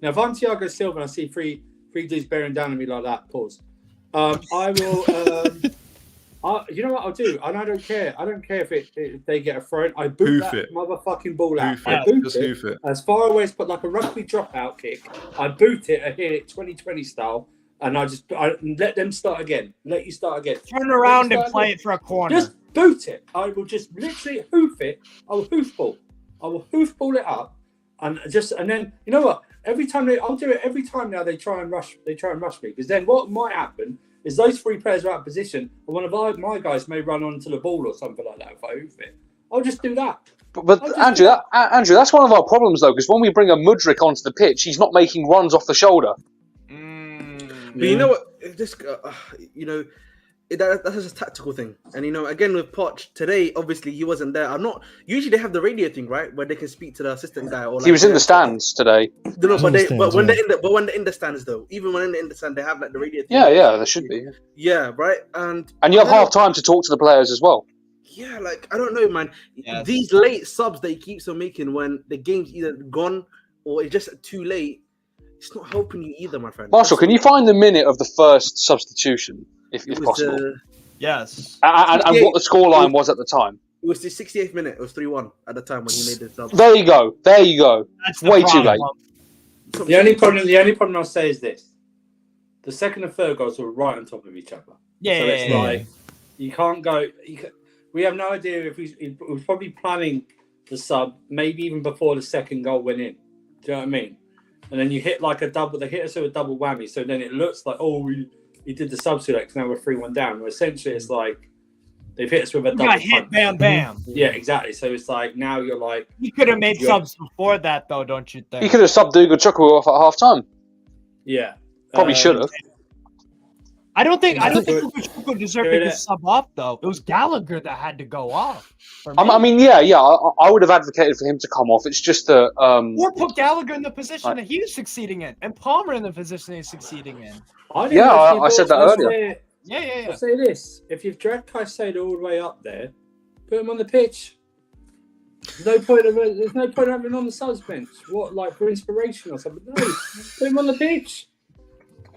Speaker 7: Now, if I'm Thiago Silva and I see three dudes bearing down on me like that, pause. I will. You know what I'll do? And I don't care. I don't care if they get a throw. I boot
Speaker 2: Hoof
Speaker 7: that
Speaker 2: it.
Speaker 7: motherfucking ball out.
Speaker 2: Hoof
Speaker 7: I
Speaker 2: it.
Speaker 7: boot
Speaker 2: Just
Speaker 7: it
Speaker 2: hoof it.
Speaker 7: as far away as like a rugby dropout kick. I boot it. I hit it 2020 style, and I let them start again. Let you start again.
Speaker 3: Turn around and play it for a corner.
Speaker 7: Just boot it. I will just literally hoof it. I will hoof ball it up, and then you know what? I'll do it every time now. They try and rush me because then what might happen is those three players are out of position, and one of my guys may run onto the ball or something like that. If I hoof it, I'll just do that.
Speaker 6: But Andrew, Andrew, that's one of our problems though, because when we bring a Mudryk onto the pitch, he's not making runs off the shoulder.
Speaker 5: But you know what? This, that's just a tactical thing. And again with Poch today, obviously he wasn't there. Usually they have the radio thing, right, where they can speak to the assistant guy. Or
Speaker 6: He was in the stands today.
Speaker 5: No, but when
Speaker 1: yeah.
Speaker 5: they're in the stands though, even when in the stand, they have like the radio thing.
Speaker 6: Yeah, there should be.
Speaker 5: Yeah, right. And
Speaker 6: you have half time to talk to the players as well.
Speaker 5: Yeah, like I don't know, man.
Speaker 3: Yes.
Speaker 5: These late subs that he keeps on making when the game's either gone or it's just too late, it's not helping you either, my friend.
Speaker 6: Marshall, can you find the minute of the first substitution, if possible?
Speaker 3: Yes.
Speaker 6: And what the scoreline was at the time?
Speaker 5: It was the 68th minute. It was 3-1 at the time when he made the sub.
Speaker 6: There you go.
Speaker 3: That's
Speaker 6: Way too late.
Speaker 7: The only problem I'll say is this: the second and third goals were right on top of each other.
Speaker 3: Yeah,
Speaker 7: so
Speaker 3: yeah,
Speaker 7: it's
Speaker 3: yeah,
Speaker 7: like you can't go. We have no idea if he was probably planning the sub, maybe even before the second goal went in. Do you know what I mean? And then you hit like a double. They hit us with a double whammy. So then it looks like he did the sub select. Now we're 3-1 down. Well, essentially, it's like they've hit us with a double.
Speaker 3: Got hit, bam, bam.
Speaker 7: Yeah, exactly. So it's like now you're like
Speaker 3: You could have made subs before that, though, don't you think?
Speaker 6: He could have subbed Ugo Chukwu off at half time.
Speaker 7: yeah.
Speaker 6: Probably should have.
Speaker 3: I don't think
Speaker 7: Exactly.
Speaker 3: Chukwu deserved to get sub off though. It was Gallagher that had to go off.
Speaker 6: I mean, yeah. I would have advocated for him to come off. It's just that.
Speaker 3: Or put Gallagher in the position that he was succeeding in, and Palmer in the position he's succeeding in.
Speaker 6: I said that earlier.
Speaker 3: Yeah.
Speaker 7: I'll say this: if you've dragged Caicedo all the way up there, put him on the pitch. There's no point of having him on the subs bench. What, like for inspiration or something? No, put him on the pitch.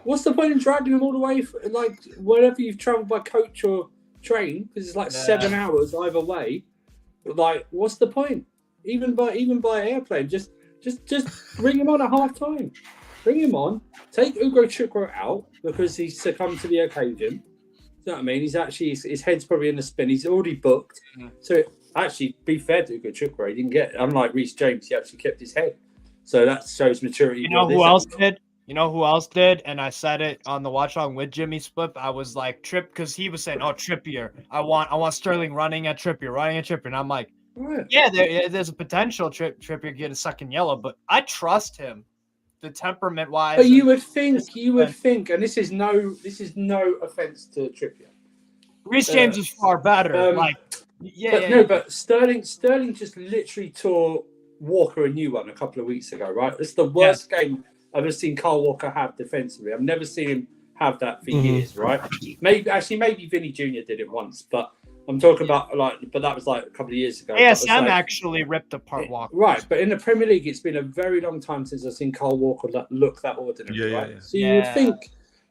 Speaker 7: What's the point in dragging him all the way, like wherever you've travelled by coach or train? Because it's like 7 hours either way. Like, what's the point? Even by airplane, just bring him on at half time. Bring him on. Take Ugo Chukwu out because he's succumbed to the occasion. You know what I mean? He's actually his head's probably in the spin. He's already booked. So actually, be fair to Ugo Chukwu, he didn't get. Unlike Reece James, he actually kept his head. So that shows maturity.
Speaker 3: You know who else did? You know who else did? And I said it on the watch along with Jimmy Spliff. I was like, because he was saying, "Oh, Trippier. I want Sterling running at Trippier." And I'm like, yeah, there's a potential Trippier get a second yellow, but I trust him, the temperament wise.
Speaker 7: But you would think, and this is no offense to Trippier.
Speaker 3: Reece James is far better.
Speaker 7: But Sterling just literally tore Walker a new one a couple of weeks ago, right? It's the worst game I've ever seen Kyle Walker have defensively. I've never seen him have that for years, right? Maybe Vinny Jr. did it once, but I'm talking about but that was like a couple of years ago.
Speaker 3: ASM actually ripped apart Walker.
Speaker 7: Right, but in the Premier League, it's been a very long time since I've seen Kyle Walker look that ordinary, right? Yeah. So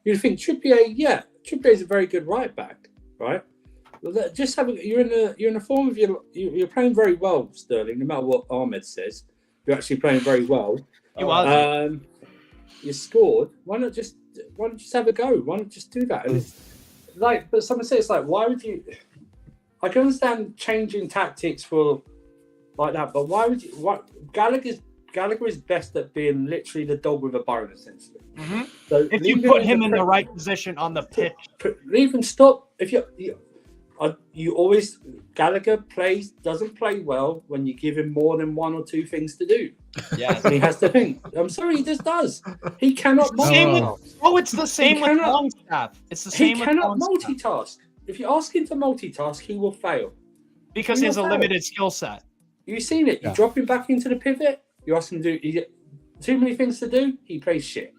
Speaker 7: you'd think Trippier, Trippier is a very good right back, right? Well, just you're in the form of you're playing very well, Sterling. No matter what Ahmed says, you're actually playing very well.
Speaker 3: He was.
Speaker 7: You scored. Why not just have a go? Why not just do that? And it's like, but someone says like, why would you? I can understand changing tactics for like that, but why would you? What Gallagher is best at being literally the dog with a bone, essentially.
Speaker 3: Mm-hmm.
Speaker 7: So
Speaker 3: if you put him in the right position on the pitch,
Speaker 7: leave him stop. If you always Gallagher doesn't play well when you give him more than one or two things to do. Yeah, he has to think. I'm sorry, he just does. He cannot multitask.
Speaker 3: It's the same with Longstaff. It's the same.
Speaker 7: He cannot multitask. If you ask him to multitask, he will fail
Speaker 3: because he has a limited skill set.
Speaker 7: You've seen it. You drop him back into the pivot. You ask him to do too many things to do, he plays shit.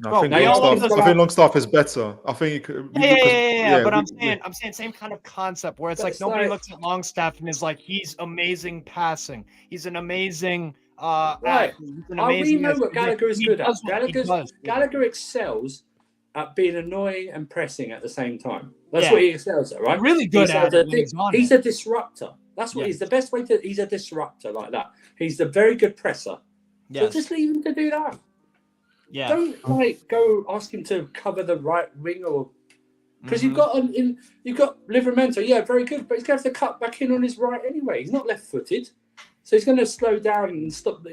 Speaker 2: No,
Speaker 3: Bro,
Speaker 2: I think
Speaker 3: we all
Speaker 2: Longstaff,
Speaker 3: understand-
Speaker 2: I think Longstaff is better. I think
Speaker 3: Yeah, but I'm
Speaker 2: we-
Speaker 3: saying same kind of concept where it's
Speaker 7: But
Speaker 3: like
Speaker 7: it's
Speaker 3: nobody
Speaker 7: like-
Speaker 3: looks at Longstaff and is like, he's amazing passing. He's an amazing
Speaker 7: Right.
Speaker 3: athlete. He's an
Speaker 7: We
Speaker 3: amazing
Speaker 7: know what Gallagher is
Speaker 3: he
Speaker 7: good at.
Speaker 3: does what he does.
Speaker 7: Gallagher excels at being annoying and pressing at the same time. That's
Speaker 3: Yeah.
Speaker 7: what he excels at, right?
Speaker 3: Really good
Speaker 7: He's
Speaker 3: at
Speaker 7: a
Speaker 3: it when he's on
Speaker 7: He's
Speaker 3: it.
Speaker 7: a disruptor. That's what
Speaker 3: Yeah.
Speaker 7: he's the best way to. He's a disruptor like that. He's a very good presser. So
Speaker 3: Yes.
Speaker 7: just leave him to do that.
Speaker 3: Yeah.
Speaker 7: Don't like go ask him to cover the right wing or because
Speaker 3: Mm-hmm.
Speaker 7: you've got Livramento, yeah, very good, but he's going to have to cut back in on his right anyway. He's not left-footed, so he's going to slow down and stop.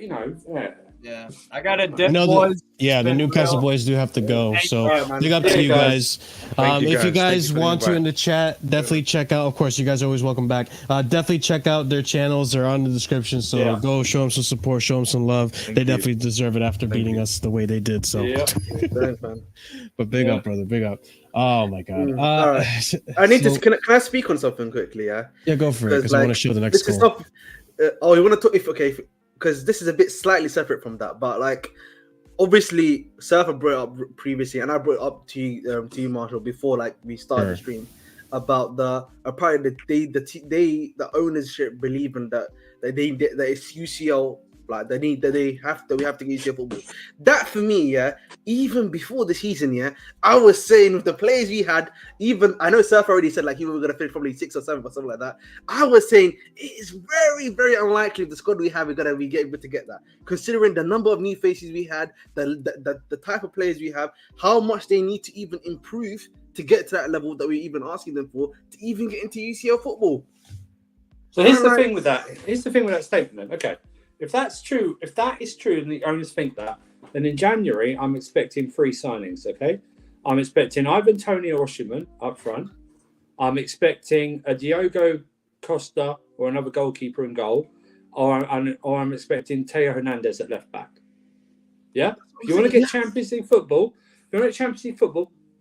Speaker 3: Yeah. I got a dip,
Speaker 1: I know
Speaker 3: boys.
Speaker 1: Yeah, the
Speaker 3: Been
Speaker 1: Newcastle
Speaker 3: real.
Speaker 1: boys do have to go. So
Speaker 5: Alright, man.
Speaker 1: big up to
Speaker 7: Yeah,
Speaker 1: you guys.
Speaker 2: Thank you,
Speaker 1: If you
Speaker 2: guys. Thank
Speaker 1: guys
Speaker 2: you for the
Speaker 1: want to
Speaker 2: invite.
Speaker 1: in the chat, definitely check out. Of course, you guys are always welcome back. Definitely check out their channels. They're on the description. So
Speaker 7: Yeah.
Speaker 1: go show them some support, show them some love. They
Speaker 2: you.
Speaker 1: definitely deserve it after beating
Speaker 2: you.
Speaker 1: us the way they did. So,
Speaker 7: Yeah.
Speaker 5: Thanks, man.
Speaker 1: but big
Speaker 7: Yeah.
Speaker 1: up, brother. Big up. Oh my god.
Speaker 5: Alright. I need
Speaker 1: so-
Speaker 5: to. Can I speak on something quickly? Yeah.
Speaker 1: Yeah, go for it
Speaker 5: Because,
Speaker 1: because I want to
Speaker 5: like,
Speaker 1: show the next
Speaker 5: This is
Speaker 1: goal.
Speaker 5: not. You want to talk? Because this is a bit slightly separate from that, but like, obviously, Surfer brought it up previously, and I brought it up to you, Marshall, before like we started the
Speaker 1: Sure.
Speaker 5: stream about the apparently the ownership believing that it's UCL. Like we have to get UCL football. That for me, yeah. Even before the season, yeah, I was saying with the players we had, even I know Surf already said like he was gonna finish probably 6th or 7th or something like that. I was saying it is very, very unlikely the squad we have is gonna be able to get that, considering the number of new faces we had, the type of players we have, how much they need to even improve to get to that level that we're even asking them for to even get into UCL football.
Speaker 7: So here's the
Speaker 5: Alright.
Speaker 7: thing with that. Here's the thing with that statement. Then, okay, if that's true, if that is true, and the owners think that, then in January I'm expecting 3 signings. Okay, I'm expecting Ivan Toney or Osimhen up front. I'm expecting a Diogo Costa or another goalkeeper in goal, or I'm expecting Teo Hernandez at left back. Yeah, if you want to get Champions League football,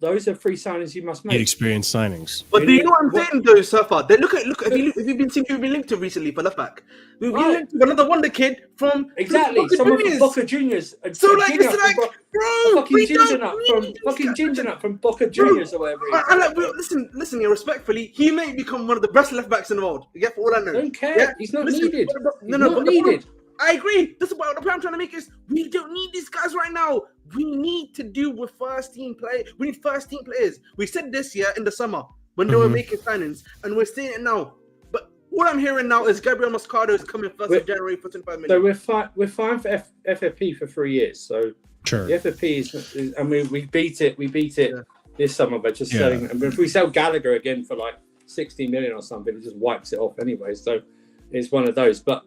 Speaker 7: those are 3 signings you must
Speaker 1: Need
Speaker 7: make.
Speaker 1: experienced signings.
Speaker 5: But do you know what I'm
Speaker 7: What-
Speaker 5: saying though, so far? Then look. Have you been seeing who we've been linked to recently for left back? We've been
Speaker 7: Right.
Speaker 5: linked to another wonder kid from
Speaker 7: Exactly,
Speaker 5: Boca
Speaker 7: someone from
Speaker 5: Juniors.
Speaker 7: Boca Juniors.
Speaker 5: So like it's like, bro,
Speaker 7: fucking
Speaker 5: we
Speaker 7: ginger
Speaker 5: don't
Speaker 7: nut
Speaker 5: need
Speaker 7: from
Speaker 5: these
Speaker 7: fucking
Speaker 5: guys.
Speaker 7: ginger nut from Boca Juniors or whatever. it is.
Speaker 5: And like, listen, yeah, respectfully, he may become one of the best left backs in the world. You get for all I know.
Speaker 7: Don't care.
Speaker 5: Yeah?
Speaker 7: He's not
Speaker 5: Listen,
Speaker 7: needed.
Speaker 5: but
Speaker 7: He's not
Speaker 5: but the point-
Speaker 7: needed.
Speaker 5: I agree. That's about the point I'm trying to make is we don't need these guys right now. We need to do with first team play. We need first team players. We said this year in the summer when they were making signings, and we're seeing it now. But what I'm hearing now is Gabriel Moscardo is coming 1st of January for 25
Speaker 7: So
Speaker 5: million.
Speaker 7: we're fine for FFP for 3 years. So
Speaker 1: Sure.
Speaker 7: the FFP is and we beat it. We beat it
Speaker 5: Yeah.
Speaker 7: this summer by just
Speaker 1: Yeah.
Speaker 7: selling. And if we sell Gallagher again for like 60 million or something, it just wipes it off anyway. So it's one of those. But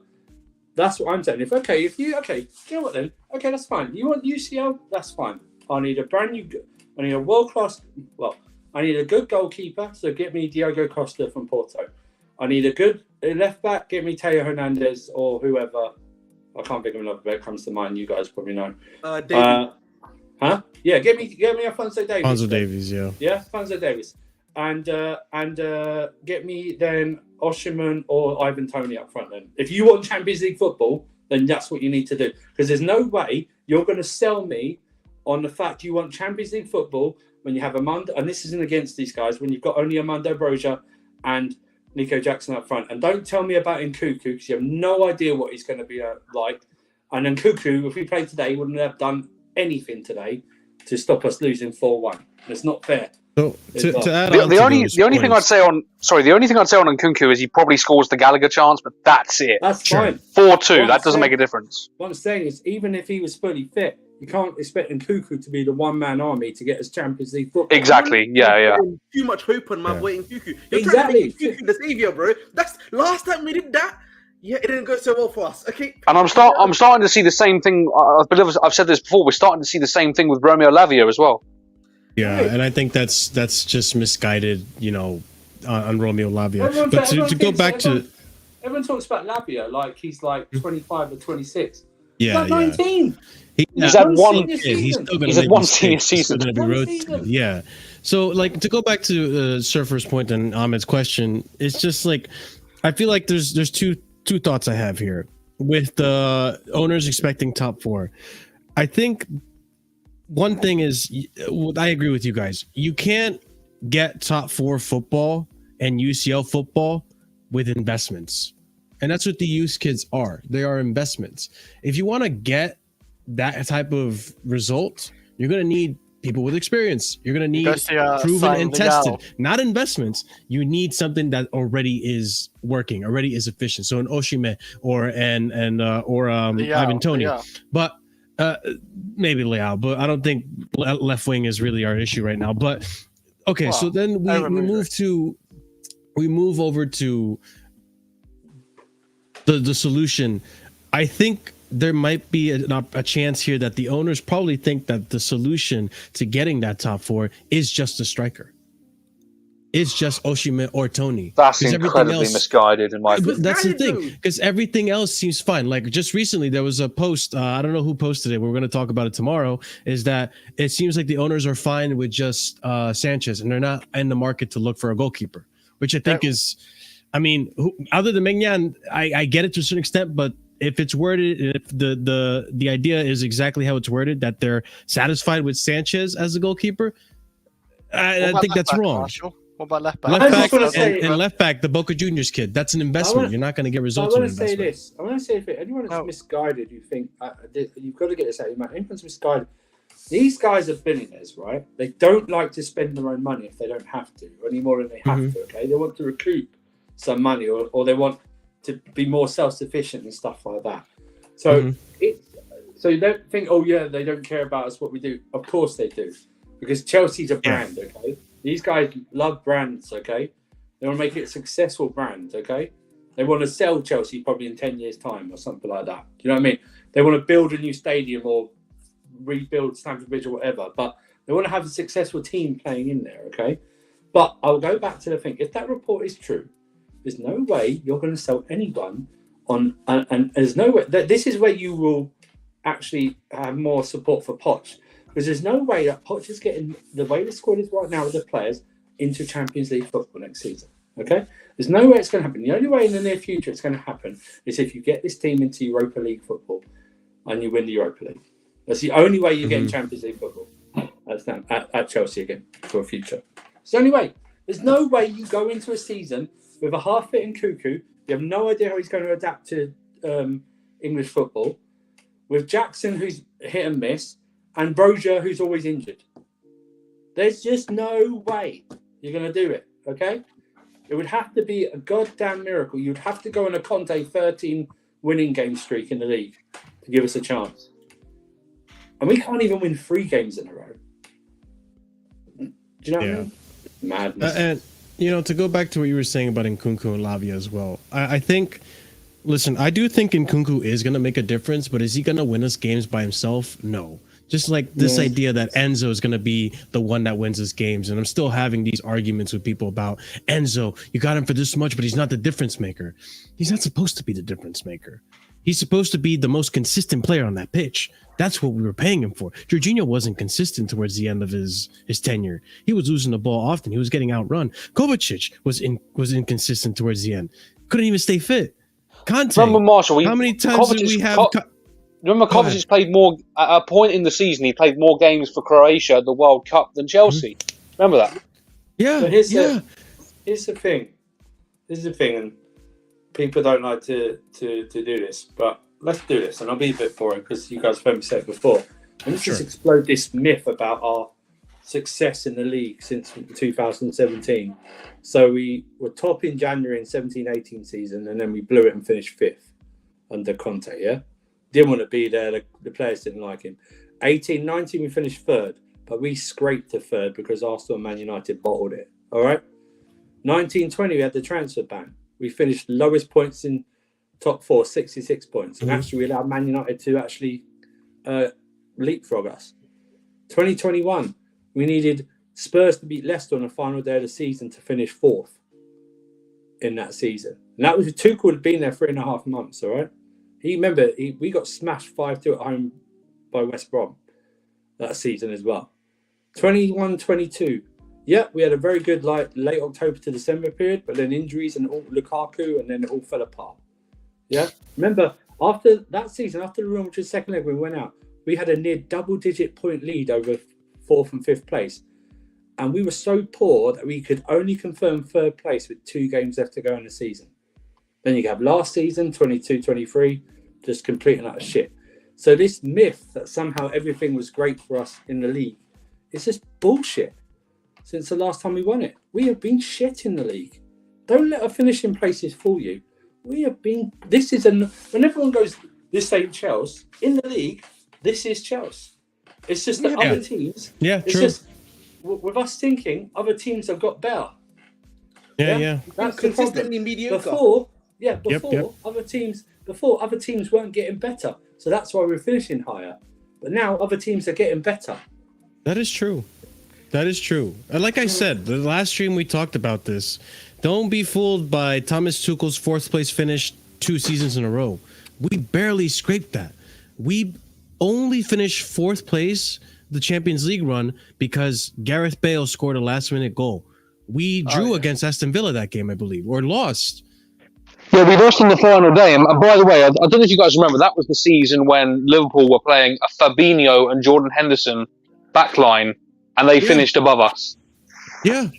Speaker 7: that's what I'm saying. You know what then? Okay, that's fine. You want UCL? That's fine. I need a world class. Well, I need a good goalkeeper. So get me Diogo Costa from Porto. I need a good left back. Get me Teo Hernandez or whoever. I can't think of another that comes to mind. You guys probably know.
Speaker 5: David.
Speaker 7: Huh? Yeah, get me Alphonso Davies.
Speaker 1: Alphonso Davies, yeah.
Speaker 7: Yeah, Alphonso Davies. And get me then Osimhen or Ivan Toney up front then. If you want Champions League football, then that's what you need to do. Because there's no way you're going to sell me on the fact you want Champions League football when you have Armando, and this isn't against these guys, when you've got only Armando Broja and Nico Jackson up front. And don't tell me about Nkunku because you have no idea what he's going to be like. And Nkunku, if we played today, wouldn't have done anything today to stop us losing 4-1. It's not fair.
Speaker 1: So to add on
Speaker 6: The
Speaker 1: to
Speaker 6: only
Speaker 1: those
Speaker 6: thing I'd
Speaker 1: points-
Speaker 6: say on Nkunku is he probably scores the Gallagher chance, but that's it.
Speaker 7: That's
Speaker 1: Sure.
Speaker 7: fine.
Speaker 6: 4-2,
Speaker 7: What
Speaker 6: that
Speaker 7: I'm
Speaker 6: doesn't make
Speaker 7: saying-
Speaker 6: a difference.
Speaker 7: What I'm saying is, even if he was fully fit, you can't expect Nkunku to be the one-man army to get us Champions League football.
Speaker 6: Exactly. Yeah.
Speaker 5: Too much hope on my
Speaker 1: Yeah.
Speaker 5: boy Nkunku. You're
Speaker 7: Exactly.
Speaker 5: trying to make Nkunku the savior, bro. That's last time we did that. Yeah, it didn't go so well for us. Okay.
Speaker 6: And I'm starting to see the same thing. I believe I've said this before. We're starting to see the same thing with Romeo Lavia as well.
Speaker 1: Yeah, and I think that's just misguided, on Romeo Lavia.
Speaker 7: Everyone-
Speaker 1: But to
Speaker 7: everyone
Speaker 1: go
Speaker 7: thinks-
Speaker 1: back to
Speaker 7: Everyone talks about Lavia like he's like 25 or 26. He's
Speaker 1: yeah,
Speaker 7: like
Speaker 1: yeah.
Speaker 7: 19.
Speaker 6: He's had one.
Speaker 7: senior
Speaker 1: Yeah, he's
Speaker 7: season.
Speaker 1: still gonna
Speaker 6: He's had
Speaker 1: make
Speaker 6: one
Speaker 1: mistakes.
Speaker 6: senior
Speaker 1: He's still
Speaker 6: season.
Speaker 1: gonna be
Speaker 7: One
Speaker 1: rotated.
Speaker 7: season.
Speaker 1: Yeah. So like to go back to Surfer's point and Ahmed's question, it's just like I feel like there's two thoughts I have here with the owners expecting top 4. I think one thing is, I agree with you guys. You can't get top 4 football and UCL football with investments. And that's what the youth kids are. They are investments. If you want to get that type of result, you're going to need people with experience. You're going to need proven and tested, not investments. You need something that already is working, already is efficient. So an Oshime or Ivan Toney, but maybe Leao, but I don't think left wing is really our issue right now. But okay, so then we move over to the solution. I think there might be a chance here that the owners probably think that the solution to getting that top 4 is just a striker. It's just Oshime or Tony.
Speaker 6: That's incredibly misguided in my opinion.
Speaker 1: That's the thing, because everything else seems fine. Like just recently, there was a post. I don't know who posted it. We're going to talk about it tomorrow. Is that it seems like the owners are fine with just Sanchez, and they're not in the market to look for a goalkeeper, which I think is, I mean, other than Mignan, I get it to a certain extent, but if it's worded, if the idea is exactly how it's worded, that they're satisfied with Sanchez as a goalkeeper, I think that's wrong.
Speaker 4: Marshall? What about left back?
Speaker 1: Left back, the Boca Juniors kid. That's an investment. You're not going to get results.
Speaker 7: I want to say this. I want to say if anyone that's misguided, you think you've got to get this out of your mind. Anyone's misguided. These guys are billionaires, right? They don't like to spend their own money if they don't have to, any more than they have to. Okay, they want to recoup some money, or they want to be more self-sufficient and stuff like that. So so you don't think, oh yeah, they don't care about us, what we do. Of course they do, because Chelsea's a brand. Okay, these guys love brands. Okay, they want to make it a successful brand. Okay, they want to sell Chelsea probably in 10 years' time or something like that. You know what I mean? They want to build a new stadium or rebuild Stamford Bridge or whatever, but they want to have a successful team playing in there. Okay, but I'll go back to the thing. If that report is true, there's no way you're going to sell anyone on, and there's no way that this is where you will actually have more support for Poch, because there's no way that Poch is getting the way the squad is right now with the players into Champions League football next season. Okay, there's no way it's going to happen. The only way in the near future it's going to happen is if you get this team into Europa League football and you win the Europa League. That's the only way you get in Champions League football at Chelsea again for a future. It's the only way. There's no way you go into a season with a half-fit Nkunku. You have no idea how he's going to adapt to English football. With Jackson, who's hit and miss, and Brozier, who's always injured. There's just no way you're going to do it, okay? It would have to be a goddamn miracle. You'd have to go on a Conte 13 winning game streak in the league to give us a chance. And we can't even win 3 games in a row. Do you know what I mean? Madness.
Speaker 1: And, you know, to go back to what you were saying about Nkunku and Lavia as well, I think, listen, I do think Nkunku is going to make a difference, but is he going to win us games by himself? No. Just like this idea that Enzo is going to be the one that wins us games. And I'm still having these arguments with people about Enzo, you got him for this much, but he's not the difference maker. He's not supposed to be the difference maker. He's supposed to be the most consistent player on that pitch. That's what we were paying him for. Jorginho wasn't consistent towards the end of his tenure. He was losing the ball often. He was getting outrun. Kovacic was inconsistent towards the end. Couldn't even stay fit. Conte.
Speaker 6: Remember Marshall?
Speaker 1: How many times did we have?
Speaker 6: Remember Kovacic played more at a point in the season. He played more games for Croatia at the World Cup than Chelsea. Remember that?
Speaker 1: Yeah.
Speaker 7: But here's the thing. This is the thing, and people don't like to do this, but let's do this, and I'll be a bit boring because you guys have heard me say it before. And let's just explode this myth about our success in the league since 2017. So we were top in January in 17-18 season, and then we blew it and finished 5th under Conte, yeah? Didn't want to be there. The players didn't like him. 18-19, we finished 3rd, but we scraped to 3rd because Arsenal and Man United bottled it, all right? 19-20, we had the transfer ban. We finished lowest points in top 4, 66 points. And actually, we allowed Man United to actually leapfrog us. 2021, we needed Spurs to beat Leicester on the final day of the season to finish 4th in that season. And that was Tuchel had been there 3.5 months, all right? We got smashed 5-2 at home by West Brom that season as well. 21-22. Yeah, we had a very good late October to December period, but then injuries and all Lukaku, and then it all fell apart. Yeah, remember after that season, after the Real Madrid second leg, we went out. we had a near double-digit point lead over 4th and 5th place. And we were so poor that we could only confirm 3rd place with 2 games left to go in the season. Then you have last season, 22-23, just complete and utter shit. So this myth that somehow everything was great for us in the league is just bullshit. Since the last time we won it, we have been shit in the league. Don't let our finishing places fool you. We have been. When everyone goes, this ain't Chelsea in the league. This is Chelsea. It's just that other teams.
Speaker 1: Yeah,
Speaker 7: it's
Speaker 1: true.
Speaker 7: Just with us thinking other teams have got better.
Speaker 1: Yeah.
Speaker 7: That's
Speaker 5: consistently mediocre.
Speaker 7: Before
Speaker 1: Yep.
Speaker 7: other teams weren't getting better. So that's why we're finishing higher. But now other teams are getting better.
Speaker 1: That is true. That is true. And like I said, the last stream we talked about this. Don't be fooled by Thomas Tuchel's 4th place finish 2 seasons in a row. We barely scraped that. We only finished 4th place the Champions League run because Gareth Bale scored a last-minute goal. We drew against Aston Villa that game, I believe, or lost.
Speaker 6: Yeah, we lost on the final day. And by the way, I don't know if you guys remember, that was the season when Liverpool were playing a Fabinho and Jordan Henderson backline, and they finished above us.
Speaker 1: Yeah.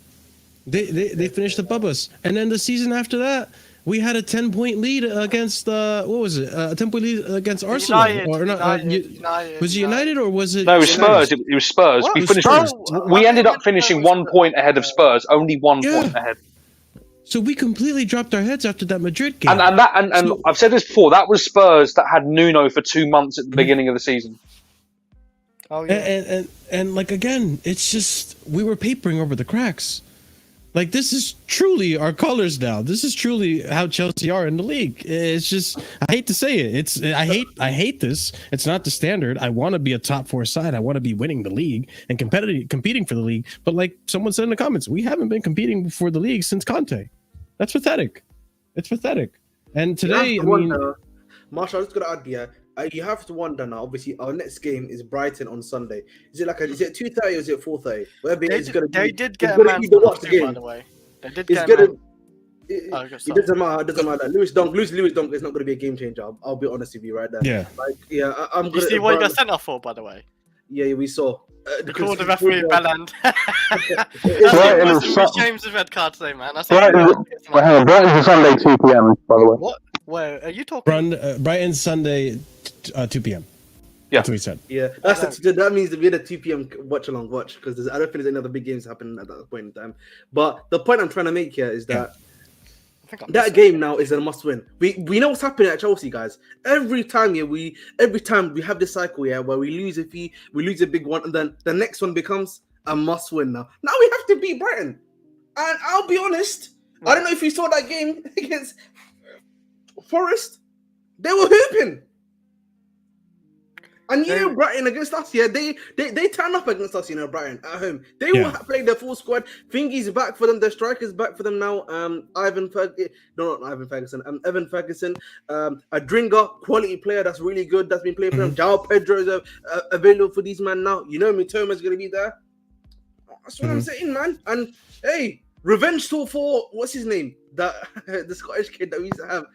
Speaker 1: They finished above us. And then the season after that, we had a 10-point lead against what was it? A 10-point lead against Arsenal.
Speaker 4: United.
Speaker 1: Was it United or was it?
Speaker 6: No, it was Spurs. It was Spurs.
Speaker 4: What?
Speaker 6: We ended up finishing 1 point ahead of Spurs, only 1 point ahead.
Speaker 1: So we completely dropped our heads after that Madrid game.
Speaker 6: And I've said this before, that was Spurs that had Nuno for 2 months at the beginning of the season.
Speaker 4: Oh yeah.
Speaker 1: And like again, it's just we were papering over the cracks. Like this is truly our colors now. This is truly how Chelsea are in the league. It's just I hate to say it. I hate this. It's not the standard. I want to be a top 4 side. I want to be winning the league and competing for the league. But like someone said in the comments, we haven't been competing for the league since Conte. That's pathetic. It's pathetic. And today,
Speaker 5: Marshall, I was gonna add here. You have to wonder now. Obviously, our next game is Brighton on Sunday. Is it 2:30 or is it 4:30?
Speaker 4: They did get a man to watch the game, by the way. They did get a man.
Speaker 5: It doesn't matter. It doesn't matter. Lewis Dunk is not going to be a game changer. I'll be honest with you right there.
Speaker 1: Yeah.
Speaker 5: I'm
Speaker 4: You
Speaker 5: gonna.
Speaker 4: see what you got sent off for, by the way?
Speaker 5: Yeah, we saw.
Speaker 4: The call the referee Belland. James the red card today, man. That's
Speaker 6: Brighton's Sunday 2 p.m. By the way.
Speaker 4: What? Where are you talking?
Speaker 1: Brighton Sunday, 2 p.m.
Speaker 6: Yeah,
Speaker 1: that's what he said.
Speaker 5: Yeah, that means we had a 2 p.m. watch because I don't think there's any other big games happening at that point in time. But the point I'm trying to make here is that that game now is a must win. We know what's happening at Chelsea, guys. Every time we have this cycle where we lose a big one, and then the next one becomes a must win. Now we have to beat Brighton, and I'll be honest. I don't know if you saw that game against Forest. They were hooping. And Brighton against us, they turn up against us, Brighton at home. They will play their full squad. Thingy's back for them. The striker's back for them now. Evan Ferguson. A Dringer, quality player that's really good. That's been playing for them. João Pedro is available for these men now. Mitoma's going to be there. That's what I'm saying, man. And hey, revenge tour for what's his name? The Scottish kid that we used to have.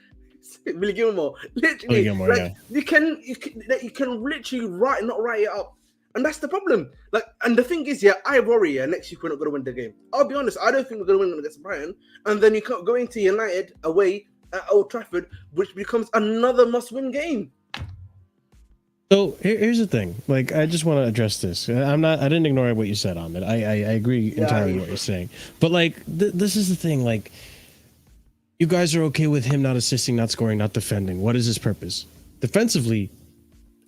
Speaker 5: Billy Gilmore, literally, you can literally not write it up, and that's the problem. And the thing is, I worry. Next week we're not going to win the game. I'll be honest. I don't think we're going to win against Brighton, and then you can't go into United away at Old Trafford, which becomes another must-win game.
Speaker 1: So here's the thing. I just want to address this. I didn't ignore what you said, Ahmed. I agree entirely with what you're saying. But this is the thing. You guys are okay with him not assisting, not scoring, not defending. What is his purpose? Defensively,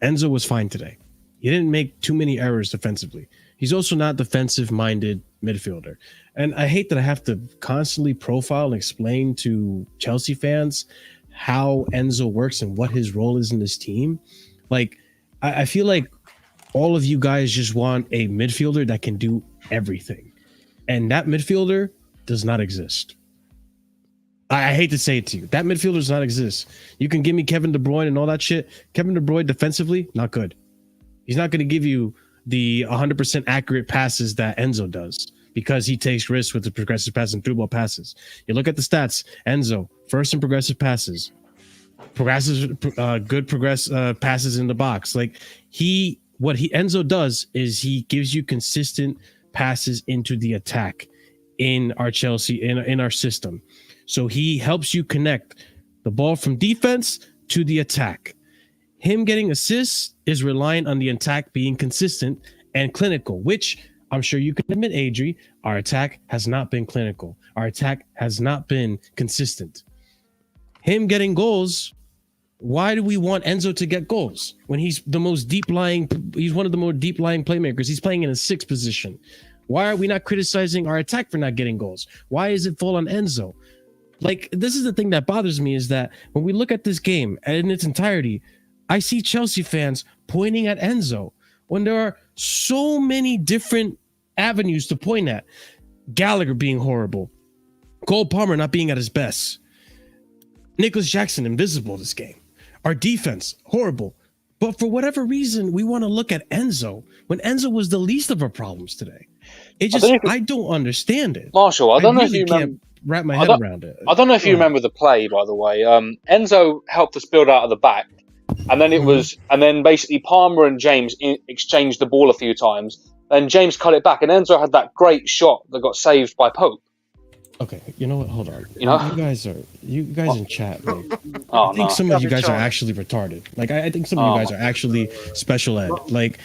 Speaker 1: Enzo was fine today. He didn't make too many errors defensively. He's also not defensive-minded midfielder. And I hate that I have to constantly profile and explain to Chelsea fans how Enzo works and what his role is in this team. I feel like all of you guys just want a midfielder that can do everything. And that midfielder does not exist. I hate to say it to you. That midfielder does not exist. You can give me Kevin De Bruyne and all that shit. Kevin De Bruyne defensively, not good. He's not going to give you the 100% accurate passes that Enzo does because he takes risks with the progressive passes and through ball passes. You look at the stats. Enzo, first in progressive passes. passes in the box. Like Enzo does is he gives you consistent passes into the attack in our Chelsea in our system. So he helps you connect the ball from defense to the attack. Him getting assists is relying on the attack being consistent and clinical, which I'm sure you can admit, Adri, our attack has not been clinical. Our attack has not been consistent. Him getting goals, why do we want Enzo to get goals when he's one of the more deep lying playmakers? He's playing in a 6th position. Why are we not criticizing our attack for not getting goals? Why is it fall on Enzo? Like, this is the thing that bothers me, is that when we look at this game in its entirety, I see Chelsea fans pointing at Enzo when there are so many different avenues to point at. Gallagher being horrible, Cole Palmer not being at his best, Nicholas Jackson invisible this game, our defense horrible. But for whatever reason, we want to look at Enzo when Enzo was the least of our problems today. I don't understand it.
Speaker 6: Marshall, I don't know if you
Speaker 1: can't wrap my head around it.
Speaker 6: I don't know if you remember the play, by the way. Enzo helped us build out of the back, and then then basically Palmer and James exchanged the ball a few times. And James cut it back, and Enzo had that great shot that got saved by Pope.
Speaker 1: Okay, you know what? Hold on.
Speaker 6: You know?
Speaker 1: You guys in chat. Like,
Speaker 6: I
Speaker 1: think some of you guys are actually retarded. Like, I think some of you guys are actually special ed. Like,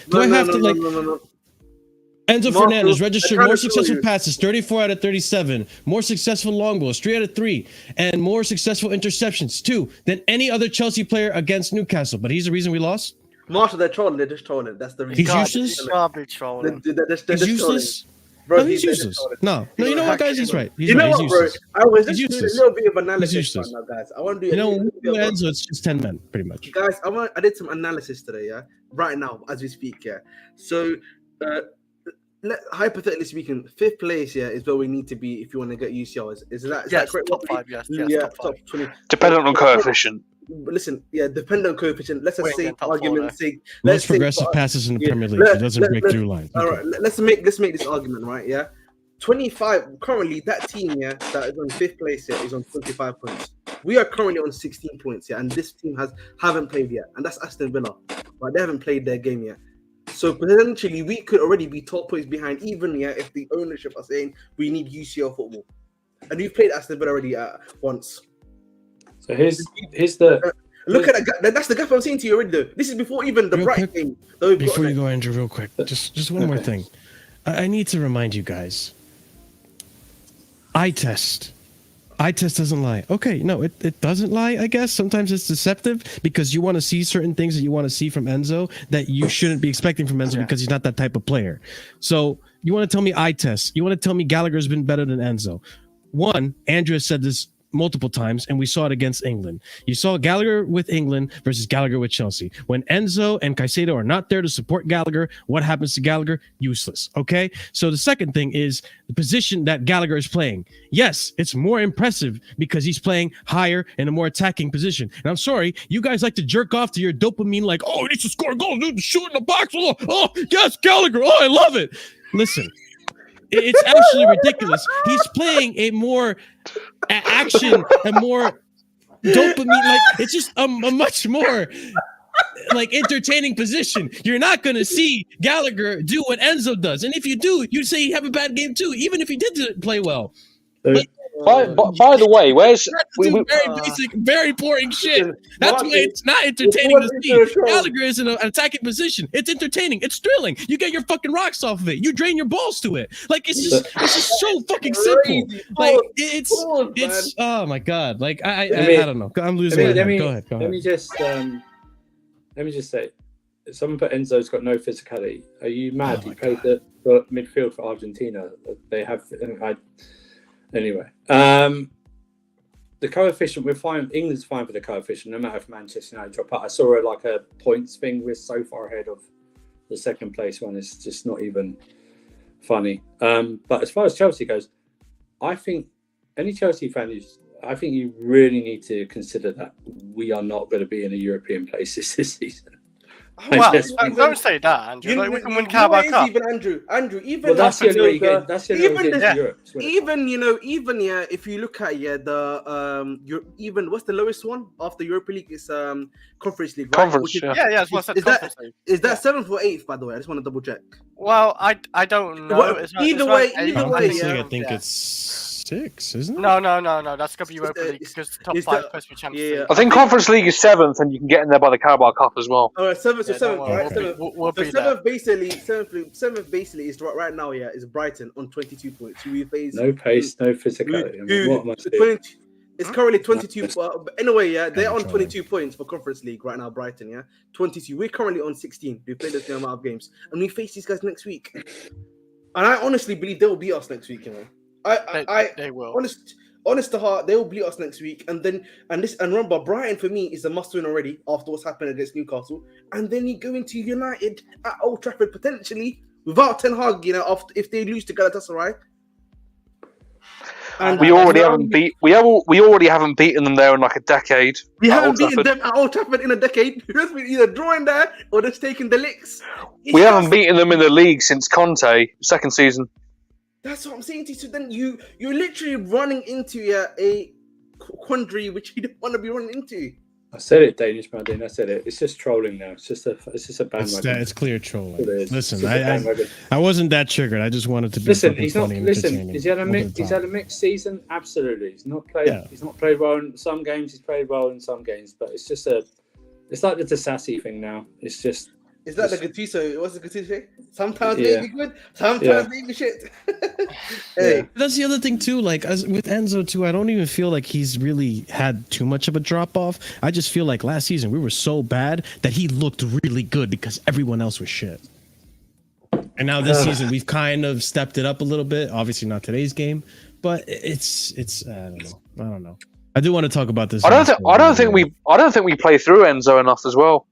Speaker 1: Enzo Fernandez registered more successful passes, 34 out of 37, more successful long balls, 3 out of 3, and more successful interceptions, 2, than any other Chelsea player against Newcastle. But he's the reason we lost?
Speaker 5: Marshall, they're trolling. They're just trolling. That's the reason.
Speaker 1: He's useless? He's useless?
Speaker 5: Bro,
Speaker 1: no, he's useless. No, you know what, guys? He's right. He's
Speaker 5: right.
Speaker 1: He's
Speaker 5: bro?
Speaker 1: useless.
Speaker 5: I was just
Speaker 1: doing
Speaker 5: a little bit of analysis right now, guys. I want to do.
Speaker 1: Enzo, it's just 10 men, pretty much.
Speaker 5: Guys, I did some analysis today. Yeah, right now as we speak. Yeah, so hypothetically speaking, 5th place is where we need to be if you want to get UCL. Is that correct?
Speaker 4: Top 5. Yes,
Speaker 5: top 20.
Speaker 6: Dependent on coefficient.
Speaker 5: But listen, dependent on coefficient. Let's just say, argument's sake,
Speaker 1: most progressive passes in the Premier League. It doesn't break through line.
Speaker 5: All right, let's make this argument, right? Yeah, 25. Currently, that team, that is on 5th place is on 25 points. We are currently on 16 points, and this team haven't played yet, and that's Aston Villa. Right, they haven't played their game yet. So potentially, we could already be 12 points behind, even if the ownership are saying we need UCL football, and we've played Aston Villa already once.
Speaker 7: So here's the
Speaker 5: look at that. That's the gap I'm saying to you already. Though this is before even the Brighton game.
Speaker 1: Before you go, Andrew, real quick, just one more thing. I need to remind you guys. Eye test doesn't lie. Okay, no, it doesn't lie. I guess sometimes it's deceptive because you want to see certain things that you want to see from Enzo that you shouldn't be expecting from Enzo because he's not that type of player. So you want to tell me eye test? You want to tell me Gallagher's been better than Enzo? One, Andrew has said this multiple times, and we saw it against England. You saw Gallagher with England versus Gallagher with Chelsea. When Enzo and Caicedo are not there to support Gallagher, what happens to Gallagher? Useless. Okay? So the second thing is the position that Gallagher is playing. Yes, it's more impressive because he's playing higher in a more attacking position. And I'm sorry, you guys like to jerk off to your dopamine like, oh, he needs to score a goal, shoot in the box. Oh, yes, Gallagher. Oh, I love it. Listen. It's actually ridiculous. He's playing a more action, a more dopamine. Like, it's just a much more like entertaining position. You're not going to see Gallagher do what Enzo does. And if you do, you'd say he have a bad game too, even if he did play well. But,
Speaker 6: by the way, where's
Speaker 1: very basic, very boring shit. That's why it's not entertaining to see. Gallagher is in an attacking position. It's entertaining. It's thrilling. You get your fucking rocks off of it. You drain your balls to it. Like it's just so fucking simple. Like it's oh my god. Like I don't know. I'm losing my mind. Go ahead.
Speaker 7: Let me just say, someone put Enzo's got no physicality. Are you mad? He played the midfield for Argentina. They have. Anyway, the coefficient, we're fine. England's fine for the coefficient, no matter if Manchester United drop out. I saw a points thing. We're so far ahead of the 2nd place one. It's just not even funny. But as far as Chelsea goes, I think any Chelsea fan I think you really need to consider that we are not going to be in a European place this season.
Speaker 4: Well,
Speaker 7: Just-
Speaker 4: don't say that, Andrew. Like, we can win
Speaker 5: what
Speaker 4: Carabao
Speaker 5: it is
Speaker 4: Cup.
Speaker 5: even Andrew, even
Speaker 7: Well, that's the
Speaker 5: like,
Speaker 7: only way you get. That's the only way
Speaker 5: even
Speaker 7: you get
Speaker 5: the-
Speaker 7: to Europe. is when it's
Speaker 5: even if you look at even what's the lowest one after Europa League is Conference League, right?
Speaker 6: Conference,
Speaker 5: Which is,
Speaker 6: yeah.
Speaker 4: Yeah, that's what I said.
Speaker 5: Is that-
Speaker 4: Conference League.
Speaker 5: is that 7th or 8th, by the way? I just want to double check.
Speaker 4: Well, I don't know.
Speaker 5: Well,
Speaker 4: It's
Speaker 5: either
Speaker 4: around
Speaker 5: way-
Speaker 4: eight,
Speaker 5: either way,
Speaker 1: Conference
Speaker 5: yeah.
Speaker 1: League, I think
Speaker 4: Yeah.
Speaker 1: it's 6, isn't it?
Speaker 4: No, that's gonna be Europa
Speaker 5: the-
Speaker 4: League because top
Speaker 5: it's
Speaker 4: 5
Speaker 5: the-
Speaker 4: supposed to be Champions
Speaker 5: yeah,
Speaker 4: League.
Speaker 6: I think Conference League is 7th, and you can get in there by the Carabao Cup as well.
Speaker 5: All right, 7th,
Speaker 4: Yeah,
Speaker 5: so 7th,
Speaker 4: don't
Speaker 5: right?
Speaker 1: worry,
Speaker 5: 7th.
Speaker 4: We'll
Speaker 5: So
Speaker 4: be there.
Speaker 5: 7th basically is right now. Yeah, is Brighton on 22 points. Who we face?
Speaker 7: no pace, no physicality. I mean, what am I saying?
Speaker 5: 20 it's currently 22. But anyway, yeah, they're on
Speaker 1: Controlling.
Speaker 5: 22 points for Conference League right now. Brighton, yeah, 22. We're currently on 16. We played the same amount of games, and we face these guys next week. And I honestly believe they will beat us next week. You know,
Speaker 4: They will.
Speaker 5: honest to heart, they will beat us next week. And remember, Brighton for me is a must-win already after what's happened against Newcastle. And then you go into United at Old Trafford potentially without Ten Hag. You know, if they lose to Galatasaray. And
Speaker 6: We already haven't beaten them there in like a decade.
Speaker 5: We
Speaker 6: at
Speaker 5: haven't
Speaker 6: Old
Speaker 5: beaten
Speaker 6: Trafford.
Speaker 5: them at Old Trafford in a decade. We've been either drawing there or just taking the licks. It's
Speaker 6: We haven't
Speaker 5: just-
Speaker 6: beaten them in the league since Conte, second season.
Speaker 5: That's what I'm saying to you. So then you're literally running into a quandary which you don't want to be running into.
Speaker 7: I said it, Danish Madden. I said it. It's just trolling now. It's just a bandwagon.
Speaker 1: It's clear trolling.
Speaker 7: It is.
Speaker 1: Listen,
Speaker 7: It's just a bandwagon.
Speaker 1: I wasn't that triggered. I just wanted to be
Speaker 7: Listen,
Speaker 1: fucking
Speaker 7: he's not.
Speaker 1: funny and
Speaker 7: Listen,
Speaker 1: entertaining
Speaker 7: he's had a
Speaker 1: over
Speaker 7: mix.
Speaker 1: the
Speaker 7: He's
Speaker 1: top.
Speaker 7: had a mixed season. Absolutely, he's not played.
Speaker 1: Yeah.
Speaker 7: He's not played well in some games. He's played well in some games, but it's just a. It's like the Disassi thing now. It's just.
Speaker 5: Is that the Gattuso? What's the Gattuso say? Sometimes
Speaker 7: Yeah.
Speaker 5: maybe good, sometimes
Speaker 7: Yeah.
Speaker 5: maybe shit. Hey,
Speaker 1: That's the other thing too. Like as with Enzo too, I don't even feel like he's really had too much of a drop off. I just feel like last season we were so bad that he looked really good because everyone else was shit. And now this season we've kind of stepped it up a little bit. Obviously not today's game, but it's I don't know. I do want to talk about this.
Speaker 6: I don't think we play through Enzo enough as well.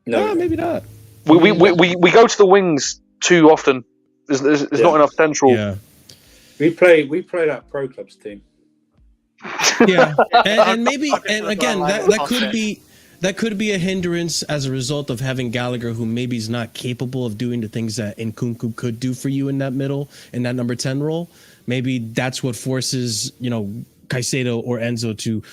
Speaker 1: No, maybe not.
Speaker 6: We go to the wings too often. There's not enough central.
Speaker 1: Yeah.
Speaker 7: We play that pro clubs team.
Speaker 1: Yeah, and maybe,
Speaker 4: Fucking
Speaker 1: and
Speaker 4: the
Speaker 1: again,
Speaker 4: line
Speaker 1: that
Speaker 4: was
Speaker 1: could be a hindrance as a result of having Gallagher, who maybe is not capable of doing the things that Nkunku could do for you in that middle, in that number 10 role. Maybe that's what forces Caicedo or Enzo to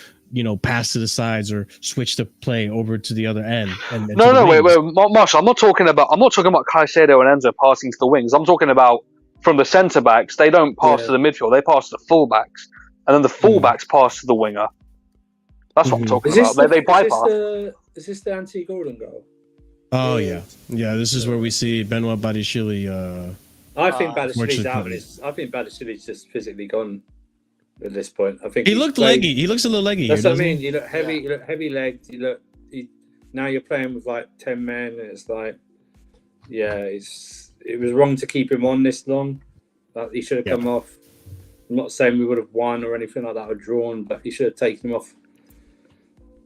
Speaker 1: pass to the sides or switch the play over to the other end. And to the
Speaker 6: Wait,
Speaker 1: wings.
Speaker 6: Marshall. I'm not talking about Caicedo and Enzo passing to the wings. I'm talking about from the centre backs. They don't pass to the midfield. They pass to the full backs, and then the full backs pass to the winger. That's what I'm talking about. They bypass.
Speaker 7: Is this the anti-Gordon goal?
Speaker 1: Oh yeah. This is where we see Benoit Badiashile.
Speaker 7: I think Badiashili's out.
Speaker 1: fortunately.
Speaker 7: I think Badiashili's just physically gone at this point. I think
Speaker 1: He
Speaker 7: he's
Speaker 1: looked
Speaker 7: played-
Speaker 1: leggy. He looks a little leggy.
Speaker 7: That's
Speaker 1: here,
Speaker 7: what I
Speaker 1: doesn't
Speaker 7: mean.
Speaker 1: he?
Speaker 7: You look heavy. You look heavy-legged. Now you're playing with like 10 men, and it's like, yeah, it was wrong to keep him on this long. Like, he should have come off. I'm not saying we would have won or anything like that or drawn, but he should have taken him off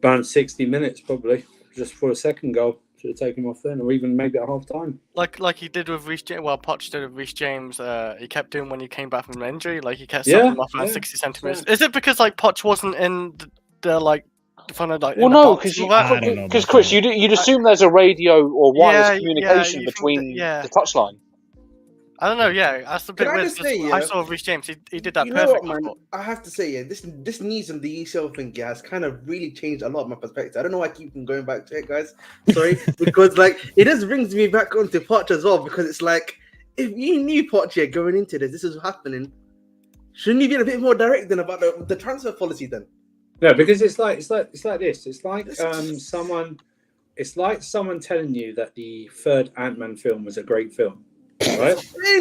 Speaker 7: around 60 minutes probably, just for a second goal. Should have taken him off then, or even maybe at half time.
Speaker 4: Like he did with Reece James. Well, Poch did with Reece James. He kept doing when he came back from an injury. Like he kept subbing him off around 60 centimeters. Is it because like Poch wasn't in the like front of like?
Speaker 6: Well,
Speaker 4: in the
Speaker 6: no,
Speaker 4: box
Speaker 6: because
Speaker 4: and all that?
Speaker 6: because Chris, you'd assume there's a radio or wireless communication
Speaker 4: you think
Speaker 6: between
Speaker 4: that-
Speaker 6: the touchline.
Speaker 4: I don't know. Yeah, that's the bit
Speaker 5: Can I
Speaker 4: weird.
Speaker 5: just say,
Speaker 4: I
Speaker 5: yeah?
Speaker 4: saw Reece James. He did that
Speaker 5: you know what,
Speaker 4: perfectly.
Speaker 5: man? I have to say, this news and the ECL thing, has kind of really changed a lot of my perspective. I don't know why I keep on going back to it, guys. Sorry, because like it just brings me back onto Poch as well. Because it's like, if you knew Poch going into this is happening, shouldn't you be a bit more direct than about the transfer policy then?
Speaker 7: No, because it's like this. It's like someone telling you that the third Ant-Man film was a great film, right?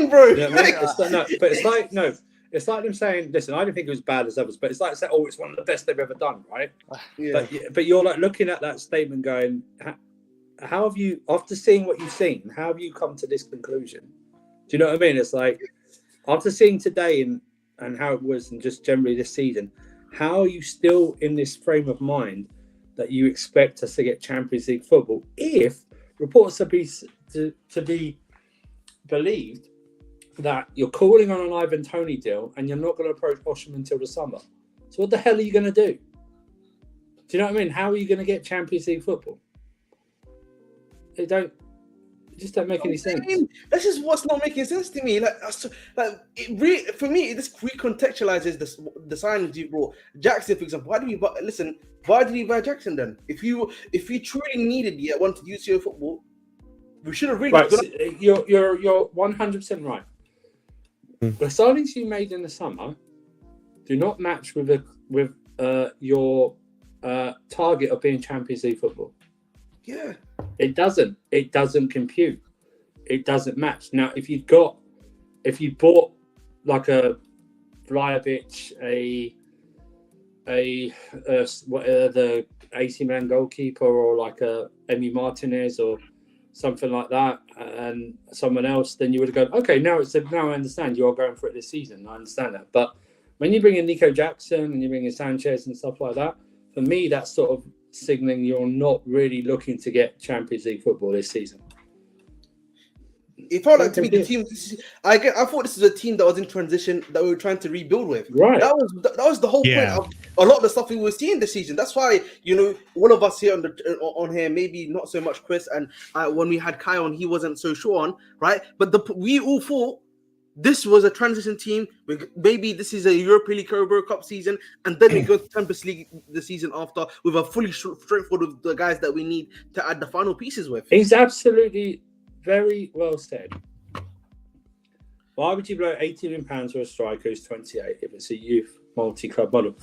Speaker 5: Bro.
Speaker 7: You know what I mean? It's like them saying, "Listen, I didn't think it was bad as others," but it's like saying, "Oh, it's one of the best they've ever done," right?
Speaker 5: Yeah.
Speaker 7: But you're like looking at that statement, going, "How have you, after seeing what you've seen, how have you come to this conclusion?" Do you know what I mean? It's like after seeing today and how it was, and just generally this season, how are you still in this frame of mind that you expect us to get Champions League football if reports to be believed that you're calling on an Ivan Toney deal and you're not going to approach Osham until the summer? So what the hell are you going to do? Do you know what I mean? How are you going to get Champions League football? it just don't make any sense.
Speaker 5: This is what's not making sense to me. For me, this recontextualizes the signings you brought. Jackson, for example. Why did we buy Jackson then? If you truly needed wanted to use your football, we should have really.
Speaker 7: Right, so you're 100% right. The signings you made in the summer do not match with your target of being Champions League football.
Speaker 5: Yeah,
Speaker 7: it doesn't. It doesn't compute. It doesn't match. Now, if you bought like a Vlahovic, the AC Milan goalkeeper, or like a Emi Martinez or something like that, and someone else, then you would have gone, okay, now I understand you're going for it this season. I understand that. But when you bring in Nico Jackson and you bring in Sanchez and stuff like that, for me, that's sort of signaling you're not really looking to get Champions League football this season.
Speaker 5: It felt like to me the team. I thought this was a team that was in transition that we were trying to rebuild with.
Speaker 7: Right.
Speaker 5: That was the whole point of a lot of the stuff we were seeing this season. That's why all of us here on here, maybe not so much Chris, and when we had Kai on, he wasn't so sure on, right? But we all thought this was a transition team. Maybe this is a Europa League Carabao Cup season, and then we go to Champions League the season after with a fully straightforward with the guys that we need to add the final pieces with.
Speaker 7: He's absolutely very well said. Why would you blow £80 million for a striker who's 28 if it's a youth multi-club model?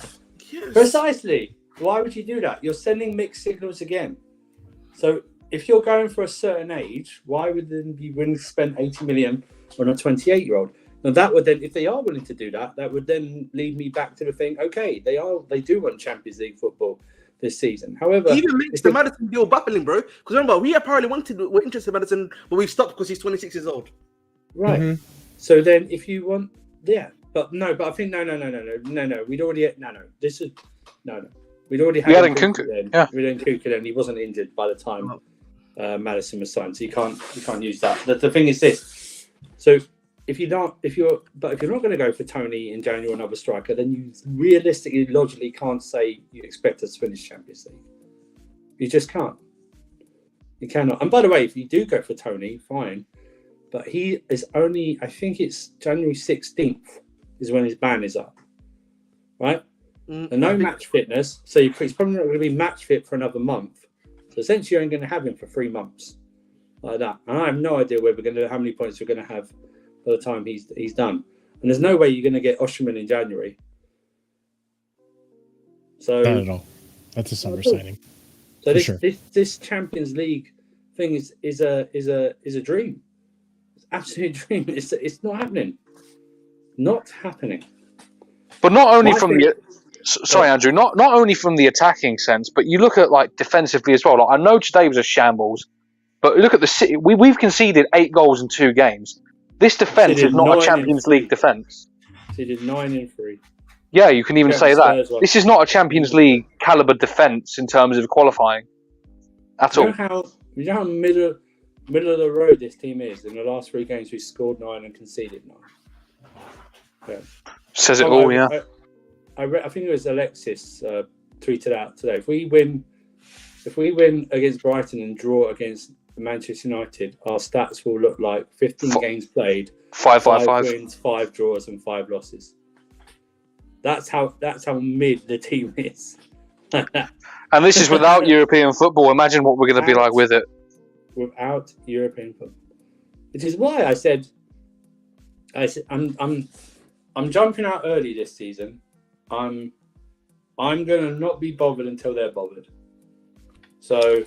Speaker 5: Yes.
Speaker 7: Precisely. Why would you do that? You're sending mixed signals again. So if you're going for a certain age, why would then be willing to spend 80 million on a 28-year-old? Now that would then, if they are willing to do that, that would then lead me back to the thing. Okay, they do want Champions League football this season. However,
Speaker 5: even makes the Maddison deal baffling, bro. Because remember, we apparently we're interested in Maddison, but we've stopped because he's 26 years old.
Speaker 7: Right. Mm-hmm. So then, if you want, but I think no. We'd already We'd already had
Speaker 6: Kunku
Speaker 7: then.
Speaker 6: Yeah,
Speaker 7: we had Kunku then. He wasn't injured by the time Maddison was signed, so you can't use that. The thing is this. So if you're not going to go for Tony in January or another striker, then you realistically, logically can't say you expect us to finish Champions League. You just can't. You cannot. And by the way, if you do go for Tony, fine. But he is only, I think it's January 16th is when his ban is up. Right? And no match fitness. So he's probably not going to be match fit for another month. So essentially you're only going to have him for 3 months. Like that. And I have no idea how many points we're going to have by the time he's done. And there's no way you're going to get Osimhen in January. So
Speaker 1: not at all. That's a summer signing.
Speaker 7: So this Champions League thing is a dream. It's absolutely a dream. It's not happening. Not happening.
Speaker 6: But not only sorry, Andrew. Not only from the attacking sense, but you look at like defensively as well. Like, I know today was a shambles, but look at the City. We've conceded 8 goals in 2 games. This defense is not a Champions League defense.
Speaker 7: They did 9 in 3.
Speaker 6: Yeah, you can even say that. This is not a Champions League caliber defense in terms of qualifying at all.
Speaker 7: You know how middle of the road this team is. In the last 3 games, we scored 9 and conceded 9. Yeah.
Speaker 6: Says it all, yeah.
Speaker 7: I think it was Alexis tweeted out today. If we win against Brighton and draw against Manchester United, our stats will look like 15 games played, 5 wins, 5 draws, and 5 losses. That's how mid the team is.
Speaker 6: And this is without European football. Imagine what we're going to be like with it.
Speaker 7: Without European football, which is why I said I'm jumping out early this season. I'm going to not be bothered until they're bothered. So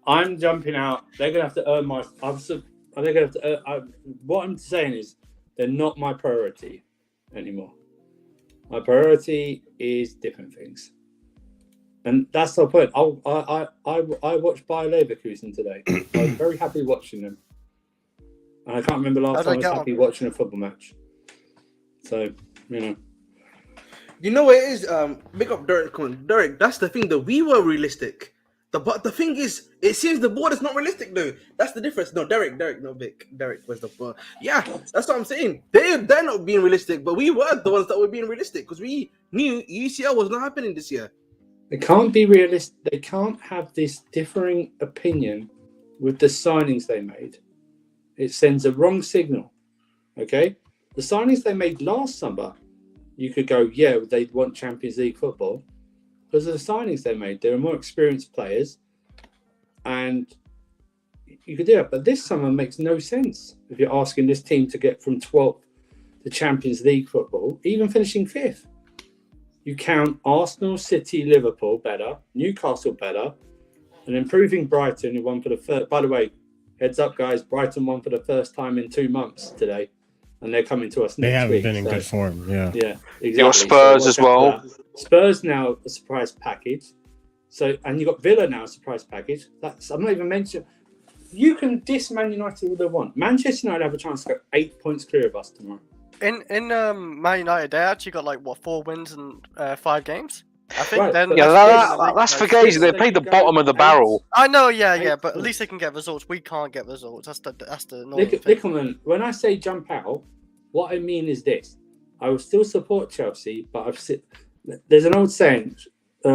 Speaker 7: I'm jumping out. They're going to have to earn my. They're going to have to. What I'm saying is they're not my priority anymore. My priority is different things, and that's the point. I watched Bayer Leverkusen today. I was very happy watching them, and I can't remember last time I was happy watching a football match. So
Speaker 5: you know what it is. Big up Derek. Come on, Derek. That's the thing. That we were realistic. But the thing is, it seems the board is not realistic though. That's the difference. No, Derek, no Vic. Derek was the board. Yeah, that's what I'm saying. They're not being realistic, but we were the ones that were being realistic because we knew UCL was not happening this year.
Speaker 7: They can't be realistic. They can't have this differing opinion with the signings they made. It sends a wrong signal. Okay? The signings they made last summer, you could go, yeah, they want Champions League football. Because of the signings they made, they were more experienced players. And you could do it. But this summer makes no sense if you're asking this team to get from 12th to Champions League football, even finishing 5th. You count Arsenal, City, Liverpool better, Newcastle better, and improving Brighton, who won for the first. By the way, heads up, guys, Brighton won for the first time in 2 months today, and they're coming to us next week.
Speaker 1: They haven't been in good form, yeah.
Speaker 7: Yeah, exactly.
Speaker 6: Your Spurs as well.
Speaker 7: Spurs now a surprise package. So, and you got Villa now a surprise package. I'm not even mentioning. You can diss Man United all they want. Manchester United have a chance to go 8 points clear of us tomorrow.
Speaker 4: In Man United, they actually got like 4 wins in 5 games. I think.
Speaker 7: Right,
Speaker 4: Then
Speaker 6: That's for Gazy. They played the bottom of the barrel.
Speaker 4: I know, yeah, but at least they can get results. We can't get results. That's the normal thing.
Speaker 7: Nickelman, when I say jump out, what I mean is this: I will still support Chelsea, but there's an old saying: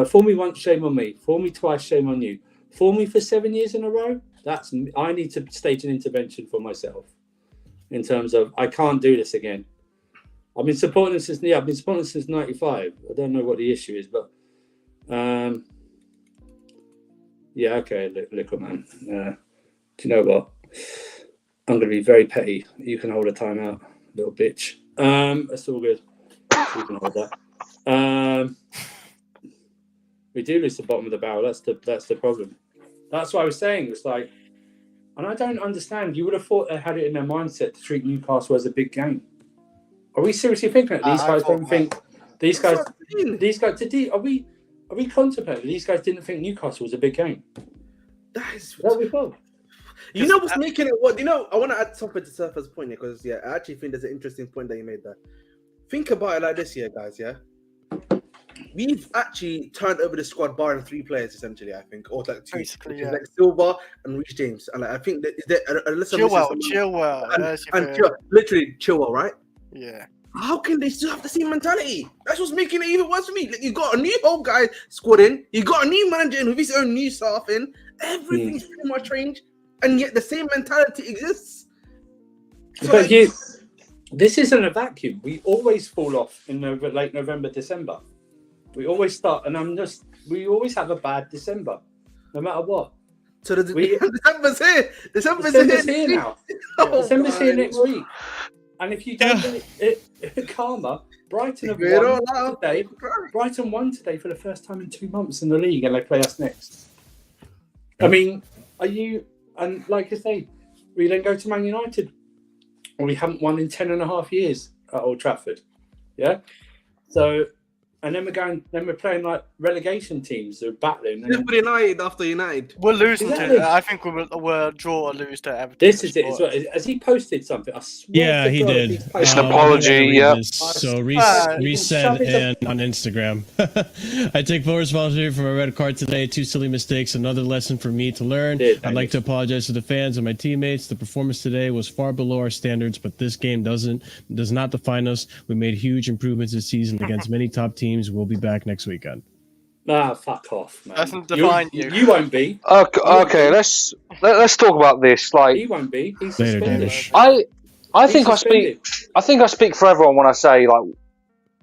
Speaker 7: "Fool me once, shame on me. Fool me twice, shame on you. Fool me for 7 years in a row." I need to stage an intervention for myself in terms of I can't do this again. I've been supporting them since '95. I don't know what the issue is, but yeah, okay, little man. Do you know what? I'm going to be very petty. You can hold a timeout, little bitch. That's all good. You can hold that. We do lose the bottom of the barrel. That's the problem. That's what I was saying. It's like, and I don't understand. You would have thought they had it in their mindset to treat Newcastle as a big game. Are we seriously thinking that these guys don't think these guys? Are we contemplating? These guys didn't think Newcastle was a big game.
Speaker 5: That is
Speaker 7: what we thought.
Speaker 5: You know what's making it? What you know? I want to add something to Surfer's point here because I actually think there's an interesting point that you made there. Think about it like this, guys. We've actually turned over the squad barring 3 players essentially. I think, or like 2,
Speaker 4: basically,
Speaker 5: like Silva and Reece James, and I think that is there Chilwell, literally Chilwell, right?
Speaker 4: Yeah.
Speaker 5: How can they still have the same mentality? That's what's making it even worse for me. Like, you got a new old guy squad in, you got a new manager in with his own new staff in. Everything's pretty much changed, and yet the same mentality exists.
Speaker 7: But this isn't a vacuum. We always fall off in late November, December. We always start, and we always have a bad December, no matter what.
Speaker 5: So December's here. December's
Speaker 7: here now. December's here next week. And if you don't do it, karma, Brighton have won today. Brighton won today for the first time in 2 months in the league, and they play us next. I mean, and like I say, we then go to Man United, and we haven't won in 10.5 years at Old Trafford. Yeah? So, and then we're playing like relegation teams who are battling.
Speaker 5: United after United.
Speaker 4: We're losing to. I think we'll draw or lose to Everton.
Speaker 7: This is it as well. Has he posted something? I swear
Speaker 1: he did.
Speaker 6: It's an apology. Yeah.
Speaker 1: So reset and on Instagram. I take full responsibility for my red card today. 2 silly mistakes. Another lesson for me to learn. I'd like to apologize to the fans and my teammates. The performance today was far below our standards, but this game does not define us. We made huge improvements this season against many top teams. We'll be back next weekend.
Speaker 7: Fuck off, man.
Speaker 4: Doesn't define you.
Speaker 7: You won't be.
Speaker 6: Okay, let's talk about this. Like,
Speaker 7: he won't be. He's
Speaker 1: later,
Speaker 7: suspended.
Speaker 6: I think I speak for everyone when I say, like,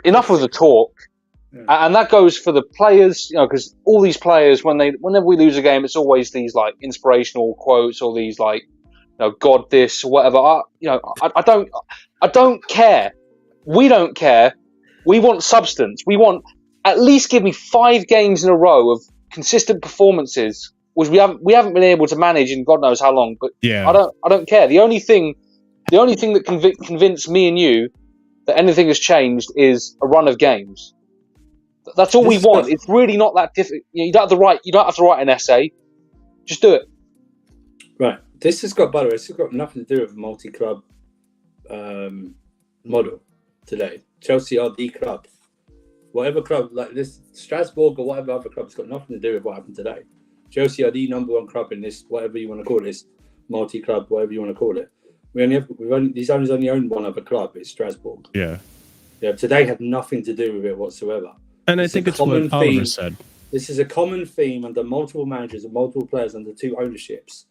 Speaker 6: enough of the talk, and that goes for the players. You know, because all these players, whenever we lose a game, it's always these like inspirational quotes or these like, God this or whatever. I don't care. We don't care. We want substance. We want at least give me 5 games in a row of consistent performances, which we haven't been able to manage in God knows how long. But I don't care. The only thing that convinced me and you that anything has changed is a run of games. That's all we want. It's really not that difficult. You don't have to write an essay. Just do it.
Speaker 7: Right. This has got nothing to do with a multi-club model today. Chelsea are the club. Whatever club, like this, Strasbourg or whatever other club, has got nothing to do with what happened today. Chelsea are the number 1 club in this, whatever you want to call this, multi-club, whatever you want to call it. These owners only own one other club. It's Strasbourg.
Speaker 1: Yeah.
Speaker 7: Today had nothing to do with it whatsoever.
Speaker 1: And I think it's what Oliver said.
Speaker 7: This is a common theme under multiple managers and multiple players under 2 ownerships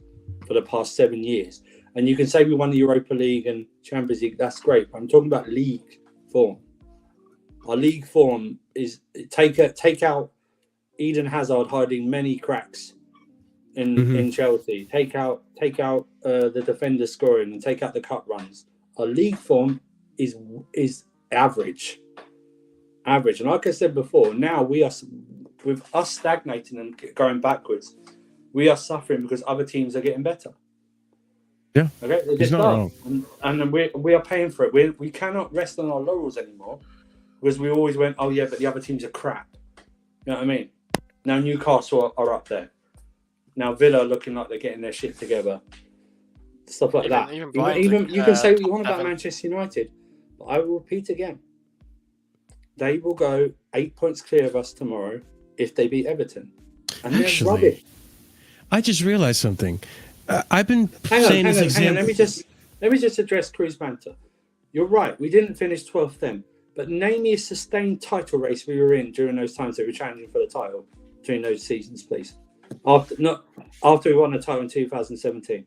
Speaker 7: for the past 7 years. And you can say we won the Europa League and Champions League. That's great. But I'm talking about league form. Our league form is take out Eden Hazard hiding many cracks in Chelsea. Take out the defender scoring and take out the cut runs. Our league form is average. And like I said before, now we are, with us stagnating and going backwards, we are suffering because other teams are getting better.
Speaker 1: Yeah.
Speaker 7: Okay. They just are. And we are paying for it. We cannot rest on our laurels anymore because we always went, oh yeah, but the other teams are crap. You know what I mean? Now Newcastle are up there. Now Villa are looking like they're getting their shit together. Stuff like that. Even you can say what you want about Manchester United, but I will repeat again. They will go 8 points clear of us tomorrow if they beat Everton. And they're rubbish.
Speaker 1: I just realized something. I've been
Speaker 7: hang
Speaker 1: saying
Speaker 7: on,
Speaker 1: this example.
Speaker 7: Let me just address Cruz Banter. You're right. We didn't finish 12th then, but name me a sustained title race we were in during those times that we were challenging for the title during those seasons, please. After we won the title in 2017.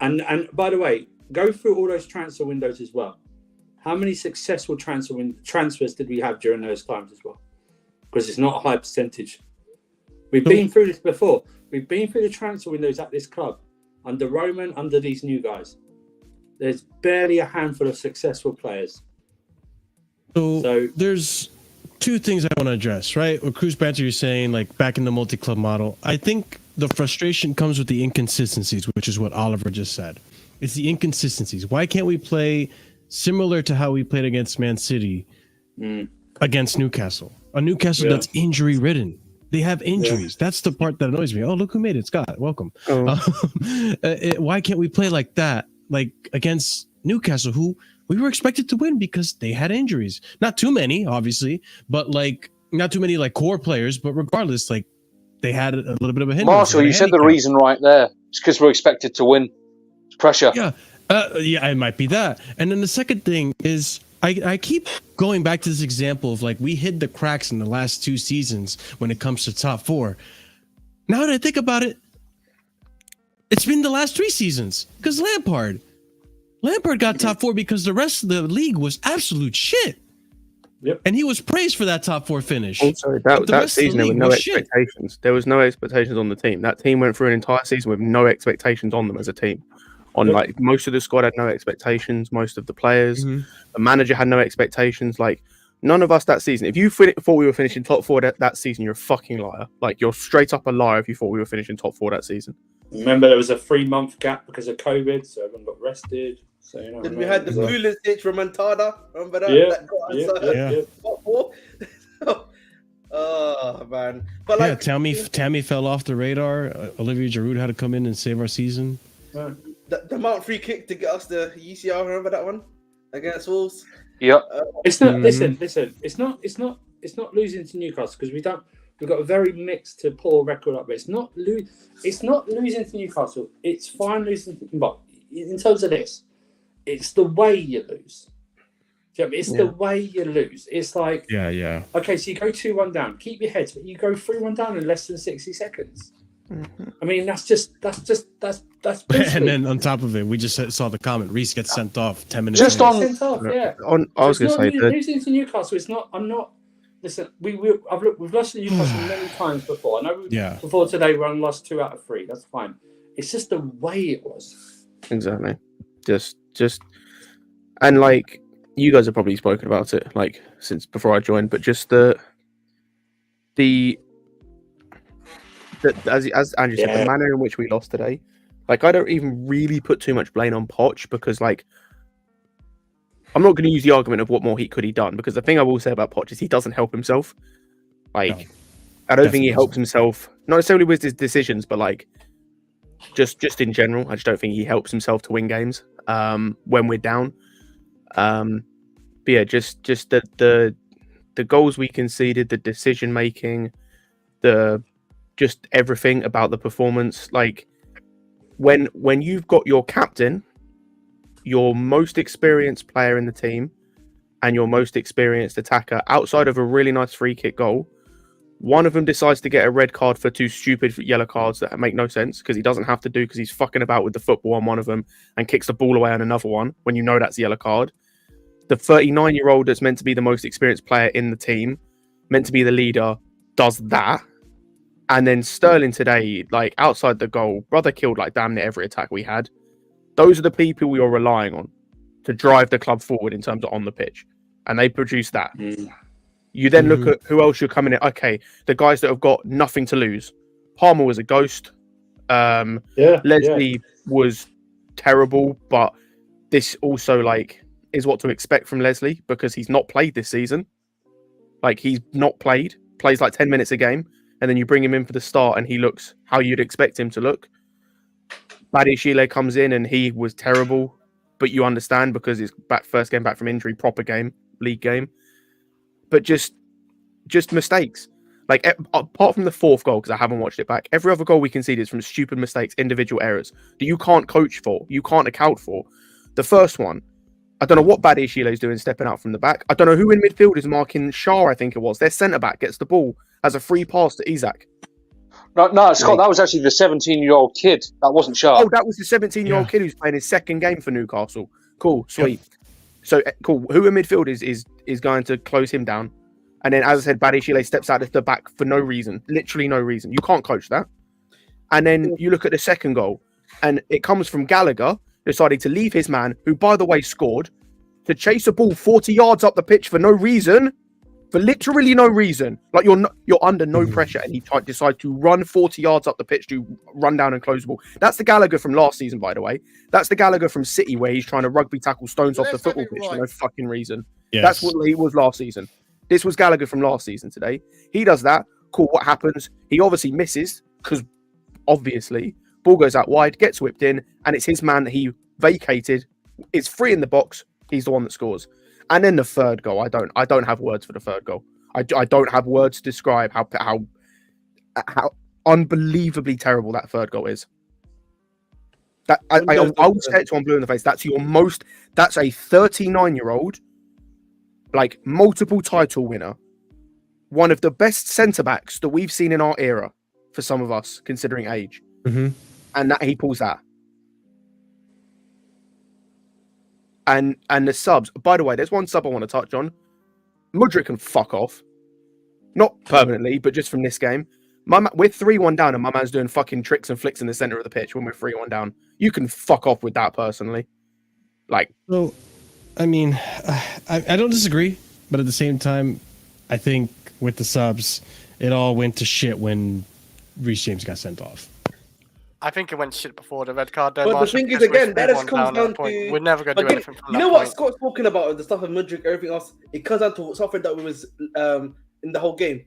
Speaker 7: And by the way, go through all those transfer windows as well. How many successful transfers did we have during those times as well? Because it's not a high percentage. We've been through this before. We've been through the transfer windows at this club under Roman, under these new guys. There's barely a handful of successful players.
Speaker 1: So there's two things I want to address, right? What Cruz Banter, you're saying, like back in the multi-club model. I think the frustration comes with the inconsistencies, which is what Oliver just said. It's the inconsistencies. Why can't we play similar to how we played against Man City against Newcastle? A Newcastle that's injury-ridden. They have injuries. That's the part that annoys me. Oh, look who made it. Scott, welcome. Why can't we play like that, like against Newcastle, who we were expected to win because they had injuries? Not too many, obviously, but like not too many like core players, but regardless, like they had a little bit of a hindrance.
Speaker 6: Marshall, you said the reason right there. It's because we're expected to win. It's pressure.
Speaker 1: Yeah. Yeah, it might be that. And then the second thing is I keep going back to this example of like we hid the cracks in the last 2 seasons when it comes to top 4. Now that I think about it, it's been the last 3 seasons because Lampard got top 4 because the rest of the league was absolute shit.
Speaker 7: Yep.
Speaker 1: And he was praised for that top 4 finish.
Speaker 10: Also, that season there were no expectations. Shit. There was no expectations on the team. That team went through an entire season with no expectations on them as a team. Like most of the squad had no expectations. Most of the players, the manager had no expectations. Like none of us that season. If you thought we were finishing top 4 that season, you're a fucking liar. Like you're straight up a liar if you thought we were finishing top 4 that season.
Speaker 7: Remember, there was a 3-month gap because of COVID, so everyone got rested. So you know,
Speaker 5: then we had the Pulisic remontada. Remember that?
Speaker 7: Yeah.
Speaker 5: Oh man! But like,
Speaker 1: Tammy fell off the radar. Olivier Giroud had to come in and save our season.
Speaker 5: The Mount free kick to get us the UCL. Remember that one against Wolves?
Speaker 6: Yeah.
Speaker 7: It's not. Listen. It's not losing to Newcastle because we've got a very mixed to poor record up there. It's not losing to Newcastle. It's fine losing. But in terms of this, it's the way you lose. It's the way you lose. It's like okay, so you go 2-1 down, keep your heads, but you go 3-1 down in less than 60 seconds. I mean, that's bullshit.
Speaker 1: And then on top of it, we just saw the comment. Reece gets sent off 10 minutes.
Speaker 7: Just sent off, yeah.
Speaker 10: I was going to say
Speaker 7: losing to Newcastle. It's not. I'm not. Listen, we've lost to Newcastle many times before. I know. Before today, we only lost 2 out of 3. That's fine. It's just the way it was.
Speaker 10: Exactly. Just, and like you guys have probably spoken about it like since before I joined, but just the as Andrew said, the manner in which we lost today, like I don't even really put too much blame on Poch because like I'm not going to use the argument of what more could he done because the thing I will say about Poch is he doesn't help himself. Like I don't think he helps himself, not necessarily with his decisions, but like just in general. I just don't think he helps himself to win games when we're down. But yeah, just the goals we conceded, the decision making, just everything about the performance. Like when you've got your captain, your most experienced player in the team, and your most experienced attacker outside of a really nice free kick goal One of them decides to get a red card for 2 stupid yellow cards that make no sense because he doesn't have to do because he's fucking about with the football on one of them and kicks the ball away on another one when you know that's a yellow card. The 39-year-old that's meant to be the most experienced player in the team, meant to be the leader, does that. And then Sterling today, like outside the goal, brother killed like damn near every attack we had. Those are the people we are relying on to drive the club forward in terms of on the pitch. And they produce that. You then look at who else you're coming in. Okay, the guys that have got nothing to lose. Palmer was a ghost. Leslie was terrible, but this also like is what to expect from Leslie because he's not played this season. Like he's not played, plays like 10 minutes a game, and then you bring him in for the start and he looks how you'd expect him to look. Badiashile comes in and he was terrible, but you understand because it's first game back from injury, proper game, league game. But just mistakes. Like apart from the 4th goal, because I haven't watched it back, every other goal we conceded is from stupid mistakes, individual errors that you can't coach for, you can't account for. The first one, I don't know what Badiashile is doing stepping out from the back. I don't know who in midfield is marking Shah, I think it was. Their centre-back gets the ball, has a free pass to Isak.
Speaker 6: No, Scott, that was actually the 17-year-old kid. That wasn't Shah.
Speaker 10: Oh, that was the 17-year-old kid who's playing his 2nd game for Newcastle. Cool, sweet. Yep. So, cool. Who in midfield is going to close him down? And then, as I said, Badiashile steps out of the back for no reason. Literally no reason. You can't coach that. And then you look at the 2nd goal, and it comes from Gallagher deciding to leave his man, who, by the way, scored, to chase a ball 40 yards up the pitch for no reason. For literally no reason. Like, you're under no pressure, and he decides to run 40 yards up the pitch to run down and close the ball. That's the Gallagher from last season, by the way. That's the Gallagher from City, where he's trying to rugby tackle stones off the football pitch for no fucking reason. Yes. That's what he was last season. This was Gallagher from last season today. He does that. Cool, what happens? He obviously misses, because obviously, ball goes out wide, gets whipped in, and it's his man that he vacated. It's free in the box. He's the one that scores. And then the 3rd goal, I don't have words for the 3rd goal. I don't have words to describe how unbelievably terrible that 3rd goal is. That I would say it to one blue in the face. That's a 39-year-old, like multiple title winner, one of the best centre backs that we've seen in our era for some of us, considering age, and that he pulls that. And the subs, by the way, there's one sub I want to touch on. Mudryk can fuck off. Not permanently, but just from this game. We're 3-1 down and my man's doing fucking tricks and flicks in the centre of the pitch when we're 3-1 down. You can fuck off with that personally. Like,
Speaker 1: well, I mean, I don't disagree, but at the same time, I think with the subs, it all went to shit when Reece James got sent off.
Speaker 4: I think it went shit before the red card.
Speaker 5: But the thing is, again, that just comes down to...
Speaker 4: We're never going to do anything from that point.
Speaker 5: You know what Scott's talking about, the stuff of Mudryk, everything else, it comes down to something that was in the whole game.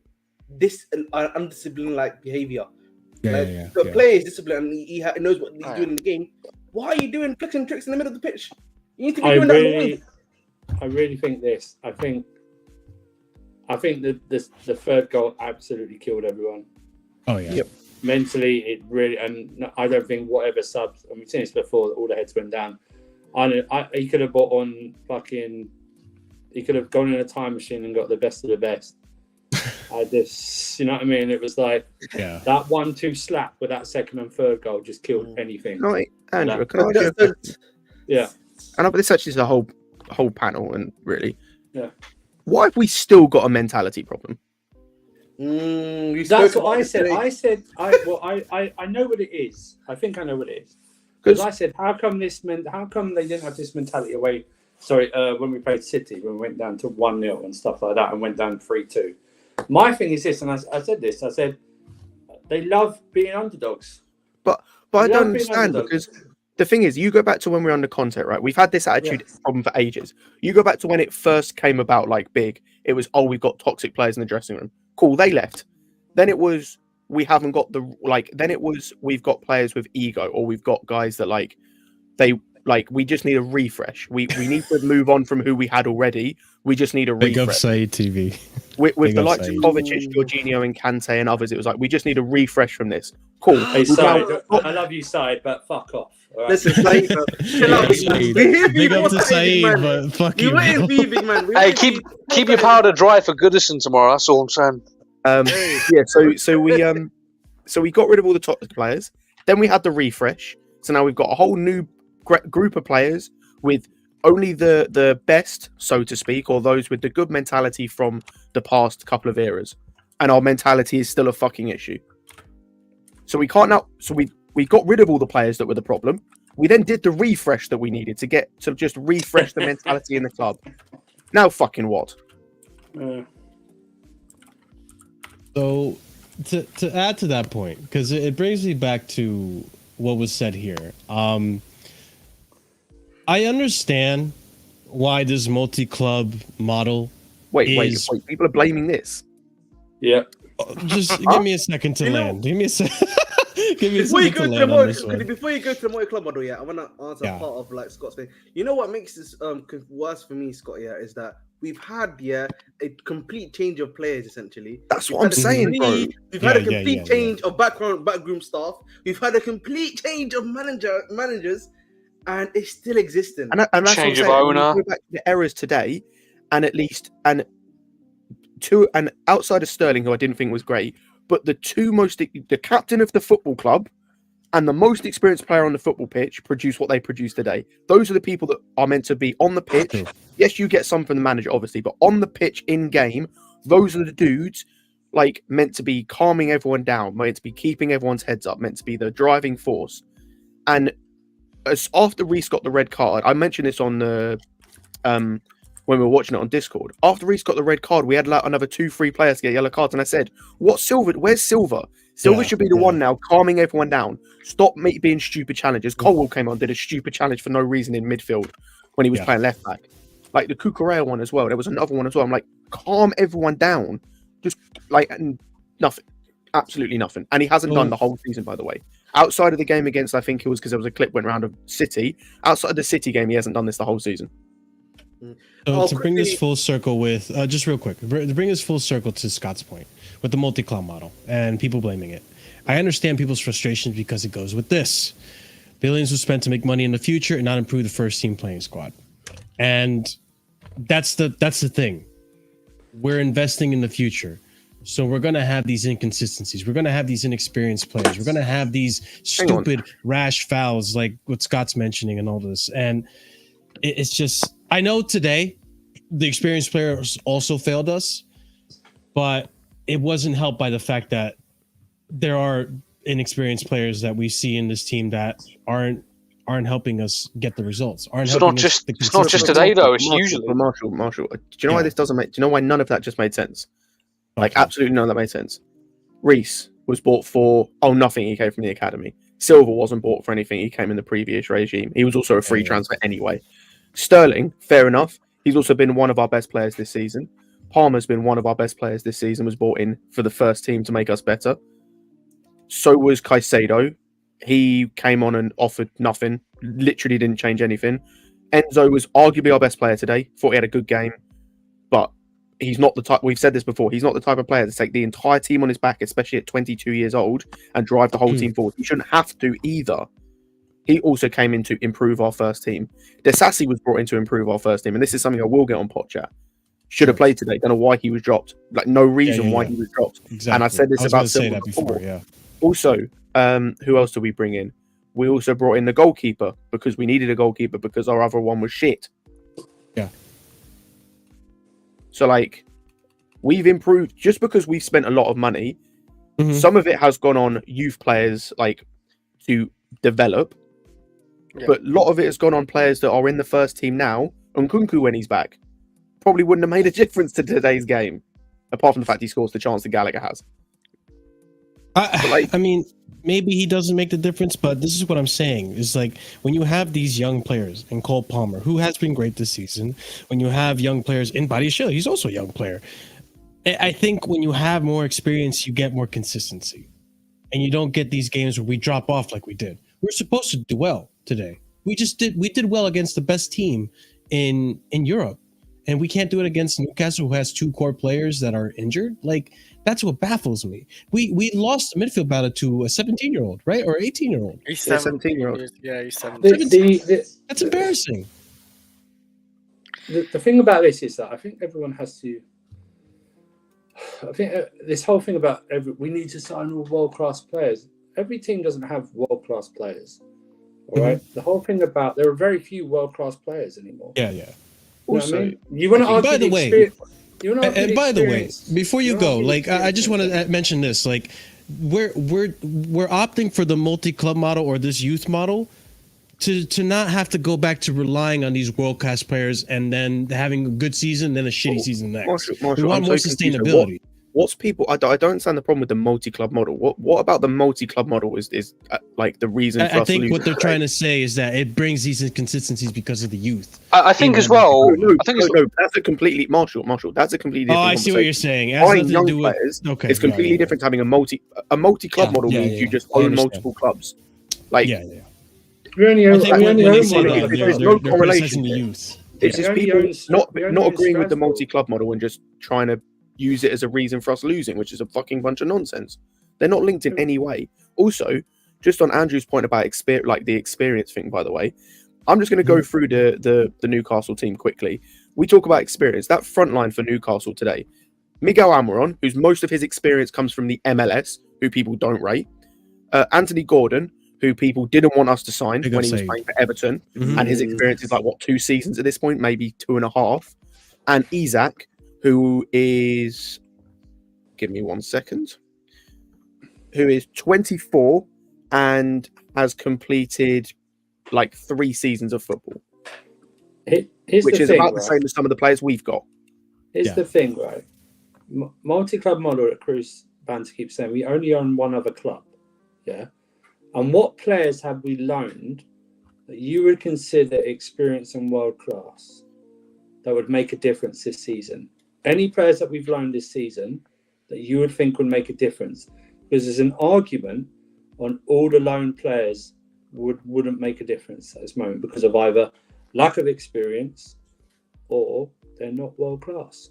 Speaker 5: This undisciplined-like behaviour. The player is disciplined and he knows what he's doing in the game. Why are you doing flicks and tricks in the middle of the pitch? You need to be doing that.
Speaker 7: I really think this. I think the 3rd goal absolutely killed everyone.
Speaker 1: Oh, yeah.
Speaker 7: Yep. Mentally, it really, and I don't think whatever subs, and we've seen this before, all the heads went down. He could have bought on he could have gone in a time machine and got the best of the best. You know what I mean? It was like that 1-2 slap with that 2nd and 3rd goal just killed anything.
Speaker 10: No, Andrew,
Speaker 7: yeah.
Speaker 10: And this actually is a whole panel, and really,
Speaker 7: why
Speaker 10: have we still got a mentality problem?
Speaker 7: That's what I said. I know what it is. I think I know what it is. Because I said, how come they didn't have this mentality away? Sorry, when we played City, when we went down to 1-0 and stuff like that, and went down 3-2. My thing is this, and I said this. I said they love being underdogs.
Speaker 10: But I don't understand, because the thing is, you go back to when we were under Conte, right? We've had this attitude problem for ages. You go back to when it first came about, like big. It was, we've got toxic players in the dressing room. Cool, they left. Then it was, we haven't got then it was, we've got players with ego, or we've got guys that we just need a refresh. We need to move on from who we had already. We just need a refresh.
Speaker 1: Big up Said TV.
Speaker 10: With the likes of Kovacic, Jorginho and Kante and others, it was like, we just need a refresh from this. Cool.
Speaker 7: Hey, Said, I love you, Said, but fuck off.
Speaker 5: Right. Listen, Said,
Speaker 1: big up to Said, but fuck you.
Speaker 6: Hey, keep your powder dry for Goodison tomorrow. That's all I'm saying.
Speaker 10: Yeah, so we got rid of all the top players. Then we had the refresh. So now we've got a whole new group of players with only the best, so to speak, or those with the good mentality from the past couple of eras. And our mentality is still a fucking issue. So we can't now. So we got rid of all the players that were the problem. We then did the refresh that we needed to get to just refresh the mentality in the club. Now fucking what?
Speaker 1: So to add to that point, because it brings me back to what was said here. I understand why this multi-club model.
Speaker 10: Wait. People are blaming this.
Speaker 7: Yeah.
Speaker 1: Just give me a second to land. Give me a second.
Speaker 5: Before you go to the multi-club model, yeah, I want to answer part of like Scott's thing. You know what makes this worse for me, Scott? Yeah, is that we've had a complete change of players essentially.
Speaker 10: That's what I'm saying, bro.
Speaker 5: We've had a complete change of backroom staff. We've had a complete change of managers, and it's still existing.
Speaker 10: And that's
Speaker 6: change
Speaker 10: what
Speaker 6: of
Speaker 10: I'm saying.
Speaker 6: owner.
Speaker 10: When you go back to the errors today, and outside of Sterling, who I didn't think was great, but the captain of the football club and the most experienced player on the football pitch produce what they produce today. Those are the people that are meant to be on the pitch. Yes, you get some from the manager, obviously, but on the pitch in game, those are the dudes like meant to be calming everyone down, meant to be keeping everyone's heads up, meant to be the driving force. And after Reece got the red card, I mentioned this on the when we were watching it on Discord. After Reece got the red card, we had like another 2-3 players get yellow cards, and I said, "What's Silver? Where's Silver? Silver should be the one now, calming everyone down. Stop being stupid challenges." Colwell came on, did a stupid challenge for no reason in midfield when he was playing left back. Like the Cucurella one as well. There was another one as well. I'm like, calm everyone down. Just like nothing, absolutely nothing. And he hasn't done the whole season, by the way. Outside of the game against, I think it was because there was a clip went around of City. Outside of the City game, he hasn't done this the whole season.
Speaker 1: So to bring this full circle with, just real quick, to bring this full circle to Scott's point with the multi-club model and people blaming it. I understand people's frustrations because it goes with this. Billions were spent to make money in the future and not improve the first team playing squad. And that's the thing. We're investing in the future. So we're going to have these inconsistencies. We're going to have these inexperienced players. We're going to have these stupid rash fouls like what Scott's mentioning and all this. And it's just, I know today the experienced players also failed us, but it wasn't helped by the fact that there are inexperienced players that we see in this team that aren't helping us get the results.
Speaker 6: It's not just today though. It's usually
Speaker 10: Marshall. Do you know why this doesn't make? Do you know why none of that just made sense? Like absolutely none of that made sense. Reece was bought for nothing. He came from the academy. Silver wasn't bought for anything. He came in the previous regime. He was also a free transfer anyway. Sterling, fair enough. He's also been one of our best players this season. Palmer's been one of our best players this season. Was brought in for the first team to make us better. So was Caicedo. He came on and offered nothing. Literally didn't change anything. Enzo was arguably our best player today. Thought he had a good game, but he's not the type. We've said this before. He's not the type of player to take the entire team on his back, especially at 22 years old, and drive the whole team forward. He shouldn't have to either. He also came in to improve our first team. Desassi was brought in to improve our first team, and this is something I will get on Pot Chat. Should have played today. Don't know why he was dropped. Like no reason why he was dropped.
Speaker 1: Exactly.
Speaker 10: And I said this about Silver before. Also, who else did we bring in? We also brought in the goalkeeper because we needed a goalkeeper because our other one was shit.
Speaker 1: Yeah.
Speaker 10: So like, we've improved just because we've spent a lot of money. Some of it has gone on youth players like to develop. But a lot of it has gone on players that are in the first team now. And Nkunku, when he's back, probably wouldn't have made a difference to today's game, apart from the fact he scores the chance that Gallagher has.
Speaker 1: I mean, maybe he doesn't make the difference, but this is what I'm saying. Is like when you have these young players, and Cole Palmer, who has been great this season, when you have young players in Badiashile, he's also a young player. I think when you have more experience, you get more consistency. And you don't get these games where we drop off like we did. We're supposed to do well today. We did well against the best team in Europe. And we can't do it against Newcastle, who has 2 core players that are injured. Like, that's what baffles me. We lost the midfield battle to a 17-year-old, right? Or 18-year-old.
Speaker 5: He's 17-year-old.
Speaker 4: Yeah, he's 17.
Speaker 1: That's embarrassing.
Speaker 7: The thing about this is that I think everyone has to I think this whole thing about we need to sign all world-class players. Every team doesn't have world-class players. All right. The whole thing about there are very few world-class players anymore.
Speaker 1: Yeah.
Speaker 7: You know
Speaker 10: Also,
Speaker 7: what I mean? You want to argue
Speaker 1: by the way,
Speaker 7: experience.
Speaker 1: And by the way, before you go, like I just want
Speaker 7: to
Speaker 1: to mention this, like we're opting for the multi-club model or this youth model to not have to go back to relying on these world-class players and then having a good season, then a shitty season next.
Speaker 10: Marshall,
Speaker 1: we want
Speaker 10: I'm
Speaker 1: more
Speaker 10: so confused.
Speaker 1: sustainability.
Speaker 10: What's people? I don't understand the problem with the multi-club model. What about the multi-club model is like the reason? For
Speaker 1: I
Speaker 10: us
Speaker 1: think
Speaker 10: losing
Speaker 1: what they're
Speaker 10: today?
Speaker 1: trying to say is that it brings these inconsistencies because of the youth.
Speaker 6: I think as well.
Speaker 10: No,
Speaker 6: I think it's,
Speaker 10: no, that's a completely Marshall. That's a completely different.
Speaker 1: I see what you're saying. It has
Speaker 10: Buying
Speaker 1: nothing to
Speaker 10: young
Speaker 1: do with-
Speaker 10: players
Speaker 1: okay,
Speaker 10: it's completely
Speaker 1: yeah.
Speaker 10: different to having a multi-club model means you just
Speaker 1: I
Speaker 10: own
Speaker 1: understand.
Speaker 10: multiple clubs. Like
Speaker 7: we only
Speaker 1: I
Speaker 7: own,
Speaker 1: think
Speaker 7: we
Speaker 1: when
Speaker 7: only
Speaker 1: they
Speaker 7: own
Speaker 1: say
Speaker 7: one.
Speaker 1: that,
Speaker 10: there's
Speaker 1: they're
Speaker 10: no correlation
Speaker 1: criticizing the
Speaker 10: there.
Speaker 1: youth.
Speaker 10: It's
Speaker 7: We
Speaker 10: just
Speaker 7: only
Speaker 10: people
Speaker 7: own-
Speaker 10: not
Speaker 7: we only
Speaker 10: not
Speaker 7: own
Speaker 10: agreeing with the
Speaker 7: Strasbourg.
Speaker 10: multi-club model and just trying to use it as a reason for us losing, which is a fucking bunch of nonsense. They're not linked in any way. Also, just on Andrew's point about the experience thing, by the way, I'm just going to go through the Newcastle team quickly. We talk about experience. That front line for Newcastle today, Miguel Almiron, whose most of his experience comes from the MLS, who people don't rate. Anthony Gordon, who people didn't want us to sign when he was playing for Everton, and his experience is like 2 seasons at this point, maybe 2.5. And Isak, who is, give me 1 second, who is 24 and has completed like 3 seasons of football, which is about the same as some of the players we've got.
Speaker 7: Here's the thing, right? Multi-club model that Cruz Banter keeps saying, we only own one other club. Yeah. And what players have we loaned that you would consider experienced and world class that would make a difference this season? Any players that we've loaned this season that you would think would make a difference? Because there's an argument on all the loaned players wouldn't make a difference at this moment because of either lack of experience or they're not world class.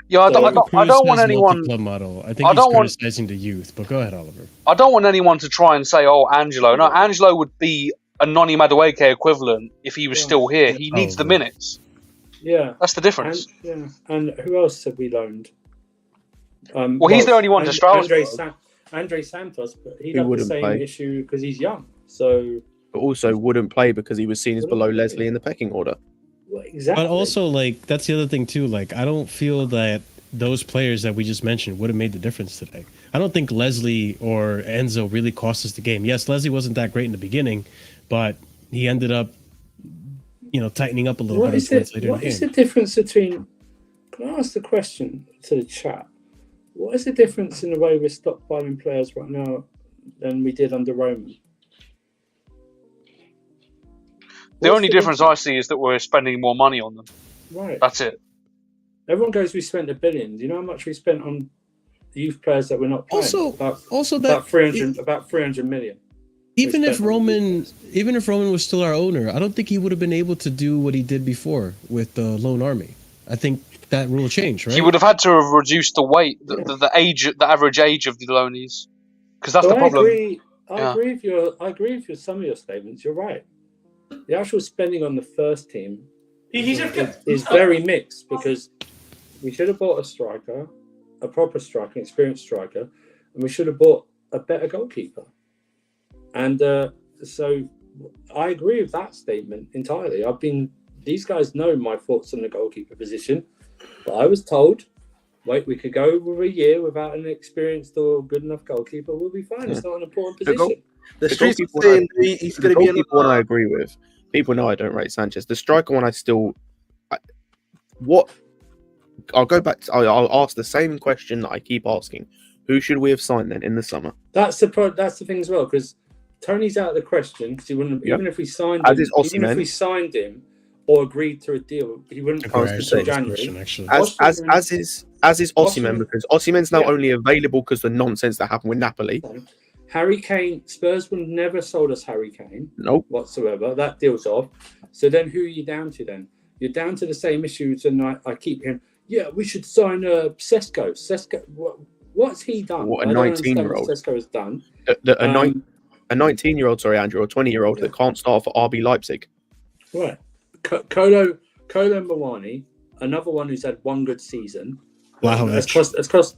Speaker 6: Yeah, I don't want anyone.
Speaker 1: Model. I think he's criticizing the youth, but go ahead, Oliver.
Speaker 6: I don't want anyone to try and say, "Oh, Angelo." No, Angelo would be a Noni Madueke equivalent if he was still here. He needs the minutes.
Speaker 7: Yeah,
Speaker 6: that's the difference.
Speaker 7: And who else have we loaned?
Speaker 6: Well, he's the only one to Strasbourg.
Speaker 7: Andre Santos, but he'd have the same issue because he's young. So,
Speaker 10: but also wouldn't play because he was seen as below Leslie in the pecking order.
Speaker 7: Well, exactly.
Speaker 1: But also, like, that's the other thing too. Like, I don't feel that those players that we just mentioned would have made the difference today. I don't think Leslie or Enzo really cost us the game. Yes, Leslie wasn't that great in the beginning, but he ended up, tightening up a little bit.
Speaker 7: What is the difference between? Can I ask the question to the chat? What is the difference in the way we're stockpiling players right now than we did under Roman?
Speaker 6: The only difference I see is that we're spending more money on them.
Speaker 7: Right.
Speaker 6: That's it.
Speaker 7: Everyone goes, we spent $1 billion. Do you know how much we spent on youth players that we're not playing? About 300 million.
Speaker 1: Even if Roman was still our owner, I don't think he would have been able to do what he did before with the loan army. I think that rule changed, right?
Speaker 6: He would have had to have reduced the weight, the age, the average age of the loanees, because that's the problem.
Speaker 7: I agree with some of your statements. You're right. The actual spending on the first team is very mixed because we should have bought a striker, a proper striker, an experienced striker, and we should have bought a better goalkeeper. And so I agree with that statement entirely. These guys know my thoughts on the goalkeeper position, but I was told, wait, we could go over a year without an experienced or good enough goalkeeper. We'll be fine. It's not an important position.
Speaker 5: The streets are saying he's going to be
Speaker 10: one I agree with. People know I don't rate Sanchez. The striker one, I'll go back. I'll ask the same question that I keep asking. Who should we have signed then in the summer?
Speaker 7: That's the thing as well, because Tony's out of the question because he wouldn't. Even if we signed him, even if we signed him or agreed to a deal, he wouldn't come until January.
Speaker 10: As is Osimhen, because Osimhen's now only available because the nonsense that happened with Napoli.
Speaker 7: Harry Kane, Spurs would never sold us Harry Kane.
Speaker 10: Nope.
Speaker 7: Whatsoever. That deal's off. So then who are you down to then? You're down to the same issues, and I keep hearing, yeah, we should sign Sesko. Sesko, what's he done?
Speaker 10: What a 19-year-old.
Speaker 7: Sesko has done.
Speaker 10: A 19-year-old, sorry, Andrew, or a 20-year-old that can't start for RB Leipzig.
Speaker 7: Right. Kolo Muani, another one who's had one good season, That's cost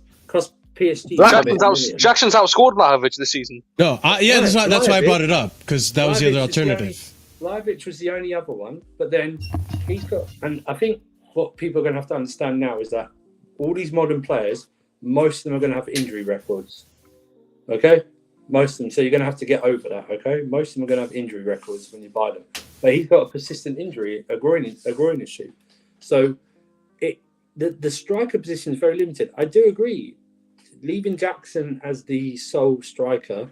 Speaker 7: PSG.
Speaker 6: Jackson's outscored Vlahovic this season.
Speaker 1: No, that's why I brought it up, because that was the other alternative.
Speaker 7: Vlahovic was the only other one, but then he's got, and I think what people are going to have to understand now is that all these modern players, most of them are going to have injury records. Okay? Most of them. So you're going to have to get over that, okay? Most of them are going to have injury records when you buy them. But he's got a persistent injury, a groin issue. So the striker position is very limited. I do agree. Leaving Jackson as the sole striker,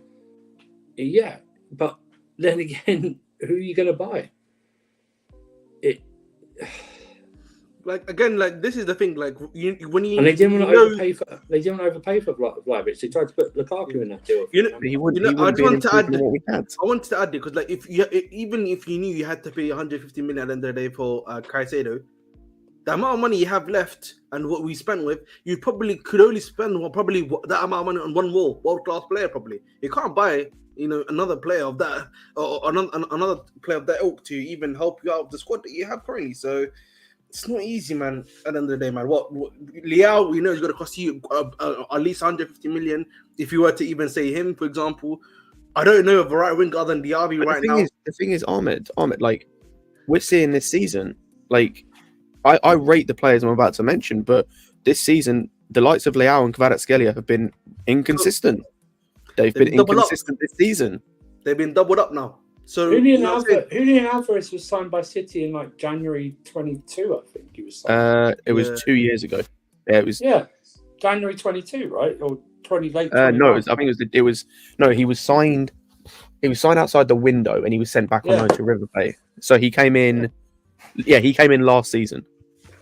Speaker 7: yeah. But then again, who are you going to buy?
Speaker 5: This is the thing. Like when you
Speaker 7: and they didn't want to overpay for Vlahovic. They tried to put Lukaku in that deal.
Speaker 5: I wanted to add it because, like, even if you knew you had to pay 150 million at the end of the day for Caicedo, the amount of money you have left and what we spent with, you probably could only spend that amount of money on one world-class player. Probably you can't buy another player of that or another player of that ilk to even help you out of the squad that you have currently. So. It's not easy, man. At the end of the day, man. What Leao, is going to cost you at least 150 million if you were to even say him, for example. I don't know of a right winger other than Diaby right now.
Speaker 10: The thing is, Ahmed, like we're seeing this season, like I rate the players I'm about to mention, but this season the likes of Leao and Kvaratskhelia have been inconsistent. They've been inconsistent this season.
Speaker 5: They've been doubled up now. So
Speaker 7: Julian Alvarez was signed by City in like January 22, I think he was signed.
Speaker 10: It was 2 years ago. Yeah, it was.
Speaker 7: Yeah, January 22, right? Or 20 late.
Speaker 10: No, I think it was. No, he was signed. He was signed outside the window, and he was sent back on loan to River Plate. So he came in. Yeah, he came in last season.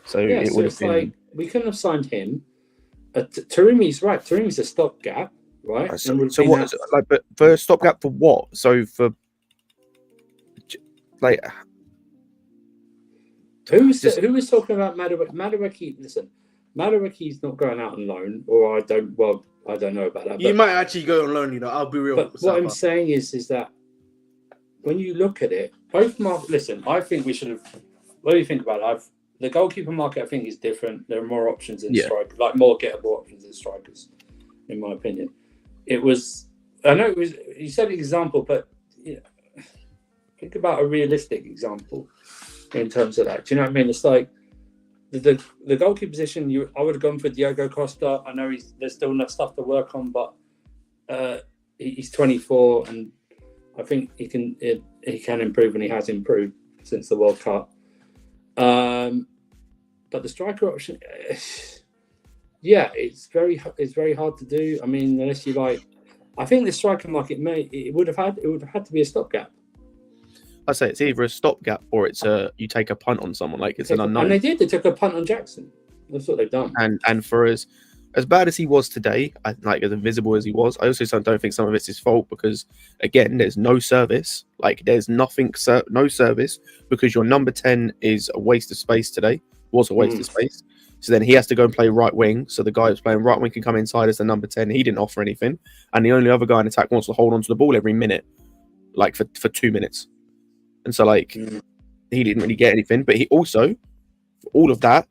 Speaker 10: So it would have been.
Speaker 7: Like, we couldn't have signed him. Tarumi's right. Tarumi's a stopgap, right?
Speaker 10: So what? Is it, like, but for a stopgap for what? So for. Like,
Speaker 7: who was talking about Madueke? Listen, Madueke's not going out on loan, or I don't know about that.
Speaker 5: He might actually go on loan. I'll be real.
Speaker 7: But what I'm saying is that when you look at it, listen, I think we should have. What do you think about it? The goalkeeper market, I think, is different. There are more options in strikers, like more gettable options in strikers, in my opinion. I know it was. You said an example, but think about a realistic example in terms of that. Do you know what I mean? It's like the goalkeeper position. I would have gone for Diogo Costa. I know there's still enough stuff to work on, but he's 24, and I think he can improve, and he has improved since the World Cup. But the striker option, it's very hard to do. I mean, unless you like, I think the striker market it would have had to be a stopgap.
Speaker 10: I say it's either a stopgap or it's you take a punt on someone, like it's an unknown.
Speaker 7: And they did. They took a punt on Jackson. That's what they've done.
Speaker 10: And for as bad as he was today, like as invisible as he was, I also don't think some of it's his fault because again, there's no service. Like there's no service because your number 10 is a waste of space today. Was a waste of space. So then he has to go and play right wing. So the guy who's playing right wing can come inside as the number 10. He didn't offer anything, and the only other guy in attack wants to hold on to the ball every minute, like for 2 minutes. And so, like, he didn't really get anything. But he also, for all of that,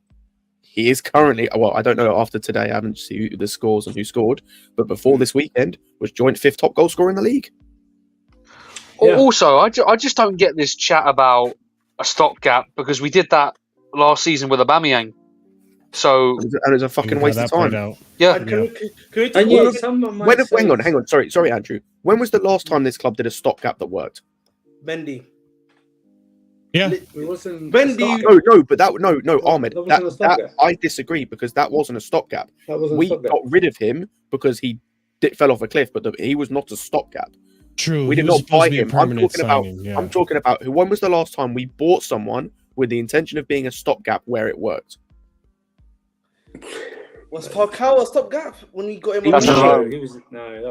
Speaker 10: he is currently, well, I don't know after today, I haven't seen the scores and who scored. But before this weekend, was joint 5th top goal scorer in the league.
Speaker 6: Yeah. Also, I just don't get this chat about a stopgap because we did that last season with Aubameyang. So
Speaker 10: and it was a fucking waste of time.
Speaker 6: Yeah.
Speaker 10: Hang on. Sorry, Andrew. When was the last time this club did a stopgap that worked?
Speaker 5: Bendy.
Speaker 1: Yeah,
Speaker 5: it wasn't
Speaker 10: Bendy. Ahmed. That I disagree because that wasn't a stopgap. We got rid of him because he fell off a cliff, but he was not a stopgap.
Speaker 1: True,
Speaker 10: we did not buy him. I'm talking about when was the last time we bought someone with the intention of being a stopgap where it worked?
Speaker 5: Was Falcao a stopgap when we got him?
Speaker 7: That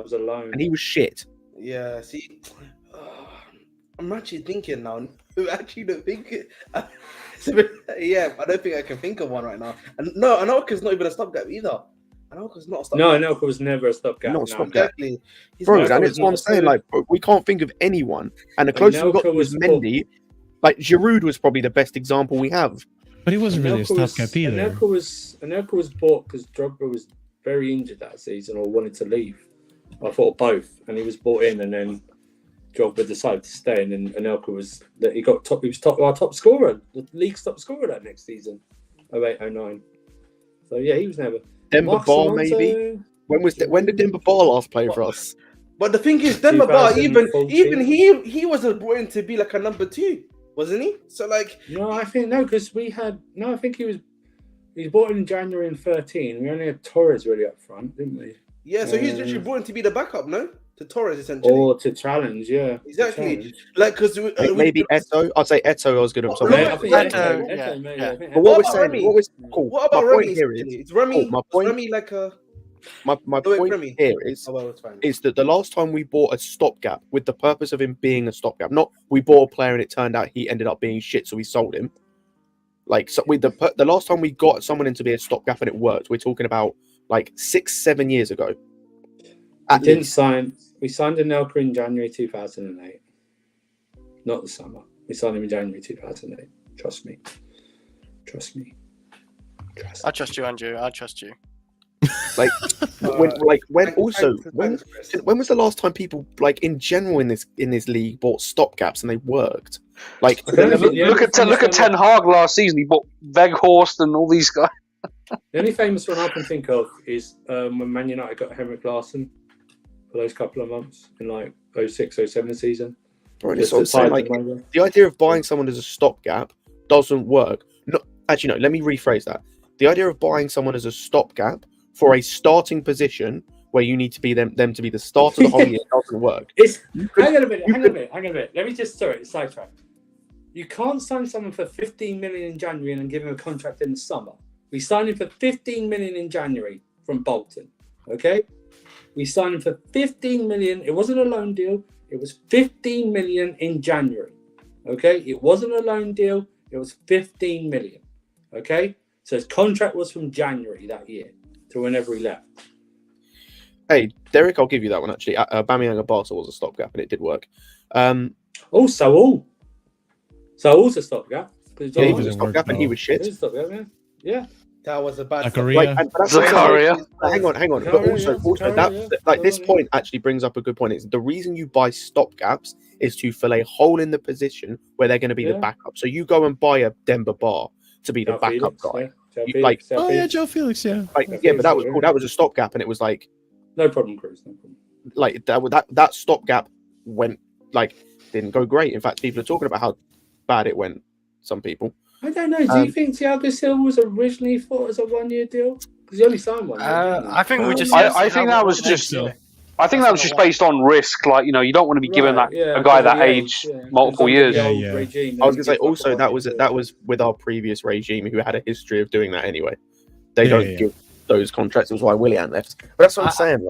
Speaker 7: was a loan,
Speaker 10: and he was shit.
Speaker 5: Yeah, see, I'm actually thinking now. I don't think I don't think I can think of one right now. And no, Anelka's not even a stopgap either. Anelka's not a stopgap.
Speaker 7: No, Anelka was never a stopgap.
Speaker 10: Not a stopgap. Exactly. Bro, and it's what I'm saying. Like, we can't think of anyone. And the closest we got was Mendy. Like, Giroud was probably the best example we have.
Speaker 1: But he wasn't really a stopgap either.
Speaker 7: Anelka was bought because Drogba was very injured that season or wanted to leave. I thought both, and he was brought in, and then Drogba decided to stay, and then Anelka was our top scorer, the league's top scorer that next season, 08-09. So yeah, he was never.
Speaker 10: Demba Ba maybe. When did Demba Ba last play for us?
Speaker 5: But the thing is, Demba Ba, even he wasn't brought in to be like a number 2, wasn't he? So like,
Speaker 7: no, I think because I think he was brought in January in 13. We only had Torres really up front, didn't we?
Speaker 5: Yeah, so he's literally brought in to be the backup, no? To Torres essentially,
Speaker 7: or to challenge, yeah,
Speaker 5: exactly. Like because
Speaker 10: maybe Eto. I'd say Eto. I was good at something.
Speaker 7: But
Speaker 10: what we're saying, cool.
Speaker 5: What about Remy? It's Remy.
Speaker 10: My point.
Speaker 5: Remy like a.
Speaker 10: My point here is that the last time we bought a stopgap with the purpose of him being a stopgap, not we bought a player and it turned out he ended up being shit, so we sold him. Like so, with the last time we got someone in to be a stopgap and it worked, we're talking about like 6-7 years ago.
Speaker 7: We signed Anelka in January 2008. Not the summer. We signed him in January 2008. Trust me.
Speaker 4: I trust you, Andrew. I trust you.
Speaker 10: Like when was the last time people like in general in this league bought stopgaps and they worked? Like
Speaker 6: look at Ten Hag last season. He bought Weghorst and all these guys.
Speaker 7: The only famous one I can think of is when Man United got Henrik Larsson for those couple of months in like 06-07 season.
Speaker 10: Right, that's what I'm saying. Like, the idea of buying someone as a stopgap doesn't work. No, actually, no. Let me rephrase that. The idea of buying someone as a stopgap for a starting position where you need to be them to be the start of the whole year doesn't work.
Speaker 7: Hang on a minute. Let me just sidetrack. You can't sign someone for 15 million in January and then give him a contract in the summer. We signed him for 15 million in January from Bolton. Okay? We signed him for 15 million. It wasn't a loan deal. It was 15 million in January. Okay? It wasn't a loan deal. It was 15 million. Okay? So his contract was from January that year to whenever he left.
Speaker 10: Hey, Derek, I'll give you that one actually. Aubameyang at Barca was a stopgap and it did work.
Speaker 7: Saul's a stopgap.
Speaker 10: Yeah, he was a stopgap and he was shit.
Speaker 7: Yeah.
Speaker 5: That was a bad
Speaker 6: Zakaria.
Speaker 10: Hang on. But also that like this point actually brings up a good point. It's the reason you buy stopgaps is to fill a hole in the position where they're going to be the backup. So you go and buy a Demba Ba to be the backup guy.
Speaker 1: Joe Felix, yeah.
Speaker 10: But that was cool. That was a stopgap, and it was like
Speaker 7: no problem, Cruz. No problem.
Speaker 10: Like that stopgap didn't go great. In fact, people are talking about how bad it went. Some people.
Speaker 7: I don't know. Do you think Thiago Silva was originally thought as a 1-year deal? Because he only signed one.
Speaker 4: I think we just.
Speaker 6: I think that was just. I think that was just based on risk. Like, you know, you don't want to be giving a guy that age multiple years.
Speaker 10: I was gonna say also that was with our previous regime who had a history of doing that anyway. They don't give those contracts. It was why Willian left. But that's what I'm saying.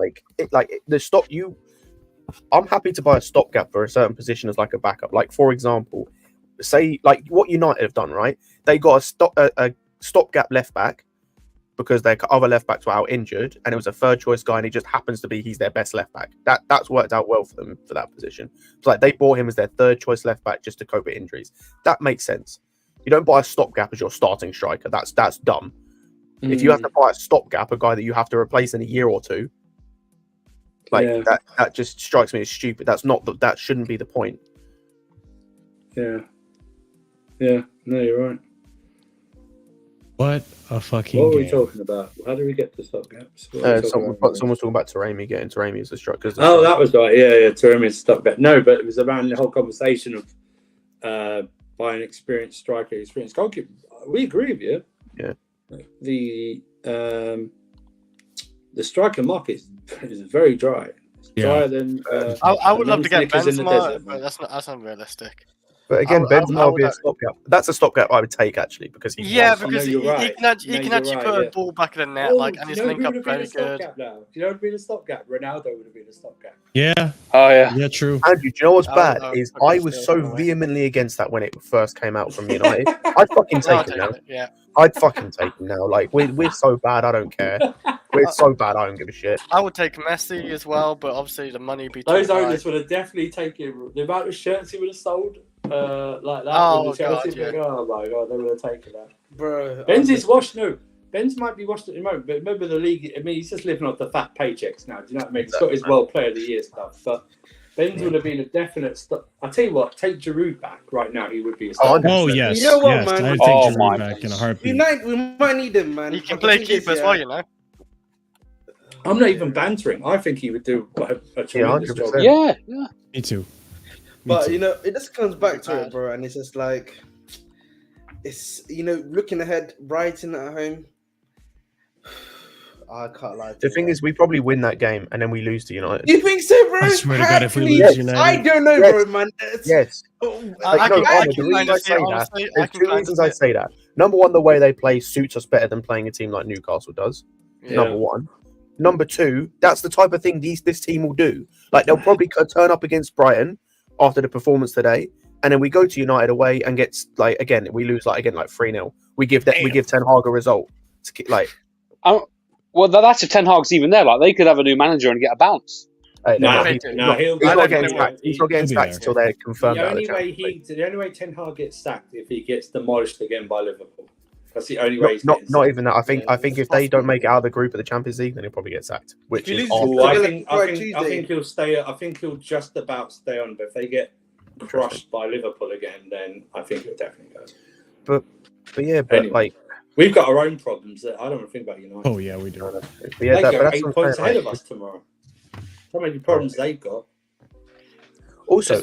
Speaker 10: I'm happy to buy a stopgap for a certain position as like a backup. Like for example, say like what United have done, right? They got a stopgap left back because their other left backs were out injured, and it was a third choice guy, and it just happens to be he's their best left back. That's worked out well for them for that position. It's like they bought him as their third choice left back just to cope with injuries. That makes sense. You don't buy a stopgap as your starting striker. That's dumb. If you have to buy a stopgap, a guy that you have to replace in a year or two, that just strikes me as stupid. That shouldn't be the point.
Speaker 7: Yeah. No, you're right.
Speaker 1: What a fucking
Speaker 7: What were we talking about? How do we get to stopgaps?
Speaker 10: Someone's talking about Taremi getting Taremi as a striker.
Speaker 7: Oh, that was right. Yeah, Taremi as a stopgap. No, but it was around the whole conversation of buying experienced striker, experienced goalkeeper. We agree with you.
Speaker 10: Yeah.
Speaker 7: The striker market is very dry. It's drier than.
Speaker 4: I would love to get Benzema, but that's unrealistic.
Speaker 10: But again, Benzema would be a stopgap. That's a stopgap I would take actually because he's
Speaker 4: because he can actually put a ball back in the net, and his link up very good.
Speaker 7: Do you know what would be the stopgap? Ronaldo would have been a stopgap.
Speaker 1: Yeah.
Speaker 6: Oh yeah.
Speaker 1: Yeah, true.
Speaker 10: Andrew, do you know what's bad? I was so vehemently against that when it first came out from United. I'd fucking take him now.
Speaker 4: Yeah.
Speaker 10: I'd fucking take him now. Like we're so bad, I don't care. We're so bad, I don't give a shit.
Speaker 4: I would take Messi as well, but obviously the money be.
Speaker 7: Those owners would have definitely taken the amount of shirts he would have sold. like that.
Speaker 4: Oh,
Speaker 7: with the Chelsea
Speaker 4: God, yeah.
Speaker 7: thing. Oh my god, they would have taken that.
Speaker 5: Bro,
Speaker 7: Ben's is washed. No, Ben's might be washed at the moment, but remember the league. I mean, he's just living off the fat paychecks now. Do you know what I mean? He's got his World Player of the Year stuff, but Ben's would have been a definite. I tell you what, take Giroud back right now. He would be a star.
Speaker 1: Oh yes,
Speaker 5: You know what,
Speaker 1: yes,
Speaker 5: man?
Speaker 1: I'd
Speaker 6: Oh,
Speaker 1: take
Speaker 6: my
Speaker 1: Giroud back in a
Speaker 5: We
Speaker 1: heartbeat.
Speaker 5: might need him, man.
Speaker 4: He can
Speaker 5: But
Speaker 4: play
Speaker 5: the thing
Speaker 4: keeper
Speaker 5: is,
Speaker 4: as well, you know.
Speaker 7: I'm not even bantering. I think he would do a tremendous job.
Speaker 10: 100%.
Speaker 6: Yeah, yeah.
Speaker 1: Me too.
Speaker 5: But you know, it just comes back to it, bro, and it's just like, it's looking ahead, Brighton at home. I can't lie.
Speaker 10: The thing is, we probably win that game and then we lose to United.
Speaker 5: You think so, bro?
Speaker 1: I swear to God, if we
Speaker 5: Please.
Speaker 1: lose United,
Speaker 5: I don't know,
Speaker 10: Yes.
Speaker 5: bro, man.
Speaker 10: Yes.
Speaker 4: I
Speaker 10: No,
Speaker 4: can
Speaker 10: Ahmed, the
Speaker 4: kind
Speaker 10: reason
Speaker 4: of
Speaker 10: I
Speaker 4: see
Speaker 10: say
Speaker 4: it,
Speaker 10: that,
Speaker 4: honestly. I
Speaker 10: there's
Speaker 4: can
Speaker 10: two
Speaker 4: kind of
Speaker 10: reasons
Speaker 4: see
Speaker 10: I
Speaker 4: it.
Speaker 10: say that. Number one, the way they play suits us better than playing a team like Newcastle does.
Speaker 7: Yeah.
Speaker 10: Number one. Number two, that's the type of thing this team will do. Like, they'll probably turn up against Brighton after the performance today, and then we go to United away and get, like, again, we lose, like, again, like 3-0. We give Ten Hag a result.
Speaker 6: Well, that's if Ten Hag's even there. Like, they could have a new manager and get a bounce.
Speaker 10: Hey,
Speaker 7: Nah,
Speaker 10: he's
Speaker 7: he'll
Speaker 10: not getting sacked. He's not getting
Speaker 1: He'll be
Speaker 10: sacked
Speaker 1: there.
Speaker 10: until they're confirmed out of the Champions League.
Speaker 7: The only way Ten Hag gets sacked if he gets demolished again by Liverpool. That's the only way. He's
Speaker 10: Not
Speaker 7: getting
Speaker 10: not
Speaker 7: sacked.
Speaker 10: even that. I think if they don't make it out of the group of the Champions League, then he'll probably get sacked. Which
Speaker 5: If he
Speaker 10: is
Speaker 5: loses-
Speaker 10: awful.
Speaker 7: Well, I
Speaker 5: Tuesday.
Speaker 7: think he'll stay. I think he'll just about stay on. But if they get crushed by Liverpool again, then I think he'll definitely go.
Speaker 10: But yeah, but
Speaker 7: Anyway.
Speaker 10: like,
Speaker 7: We've got our own problems. That I don't want to think about United.
Speaker 1: Oh yeah, we do.
Speaker 10: but
Speaker 7: They
Speaker 10: yeah,
Speaker 7: go
Speaker 10: but that's
Speaker 7: 8
Speaker 10: what I'm
Speaker 7: points
Speaker 10: saying,
Speaker 7: ahead
Speaker 10: like,
Speaker 7: of us tomorrow. How many problems they've got?
Speaker 10: Also,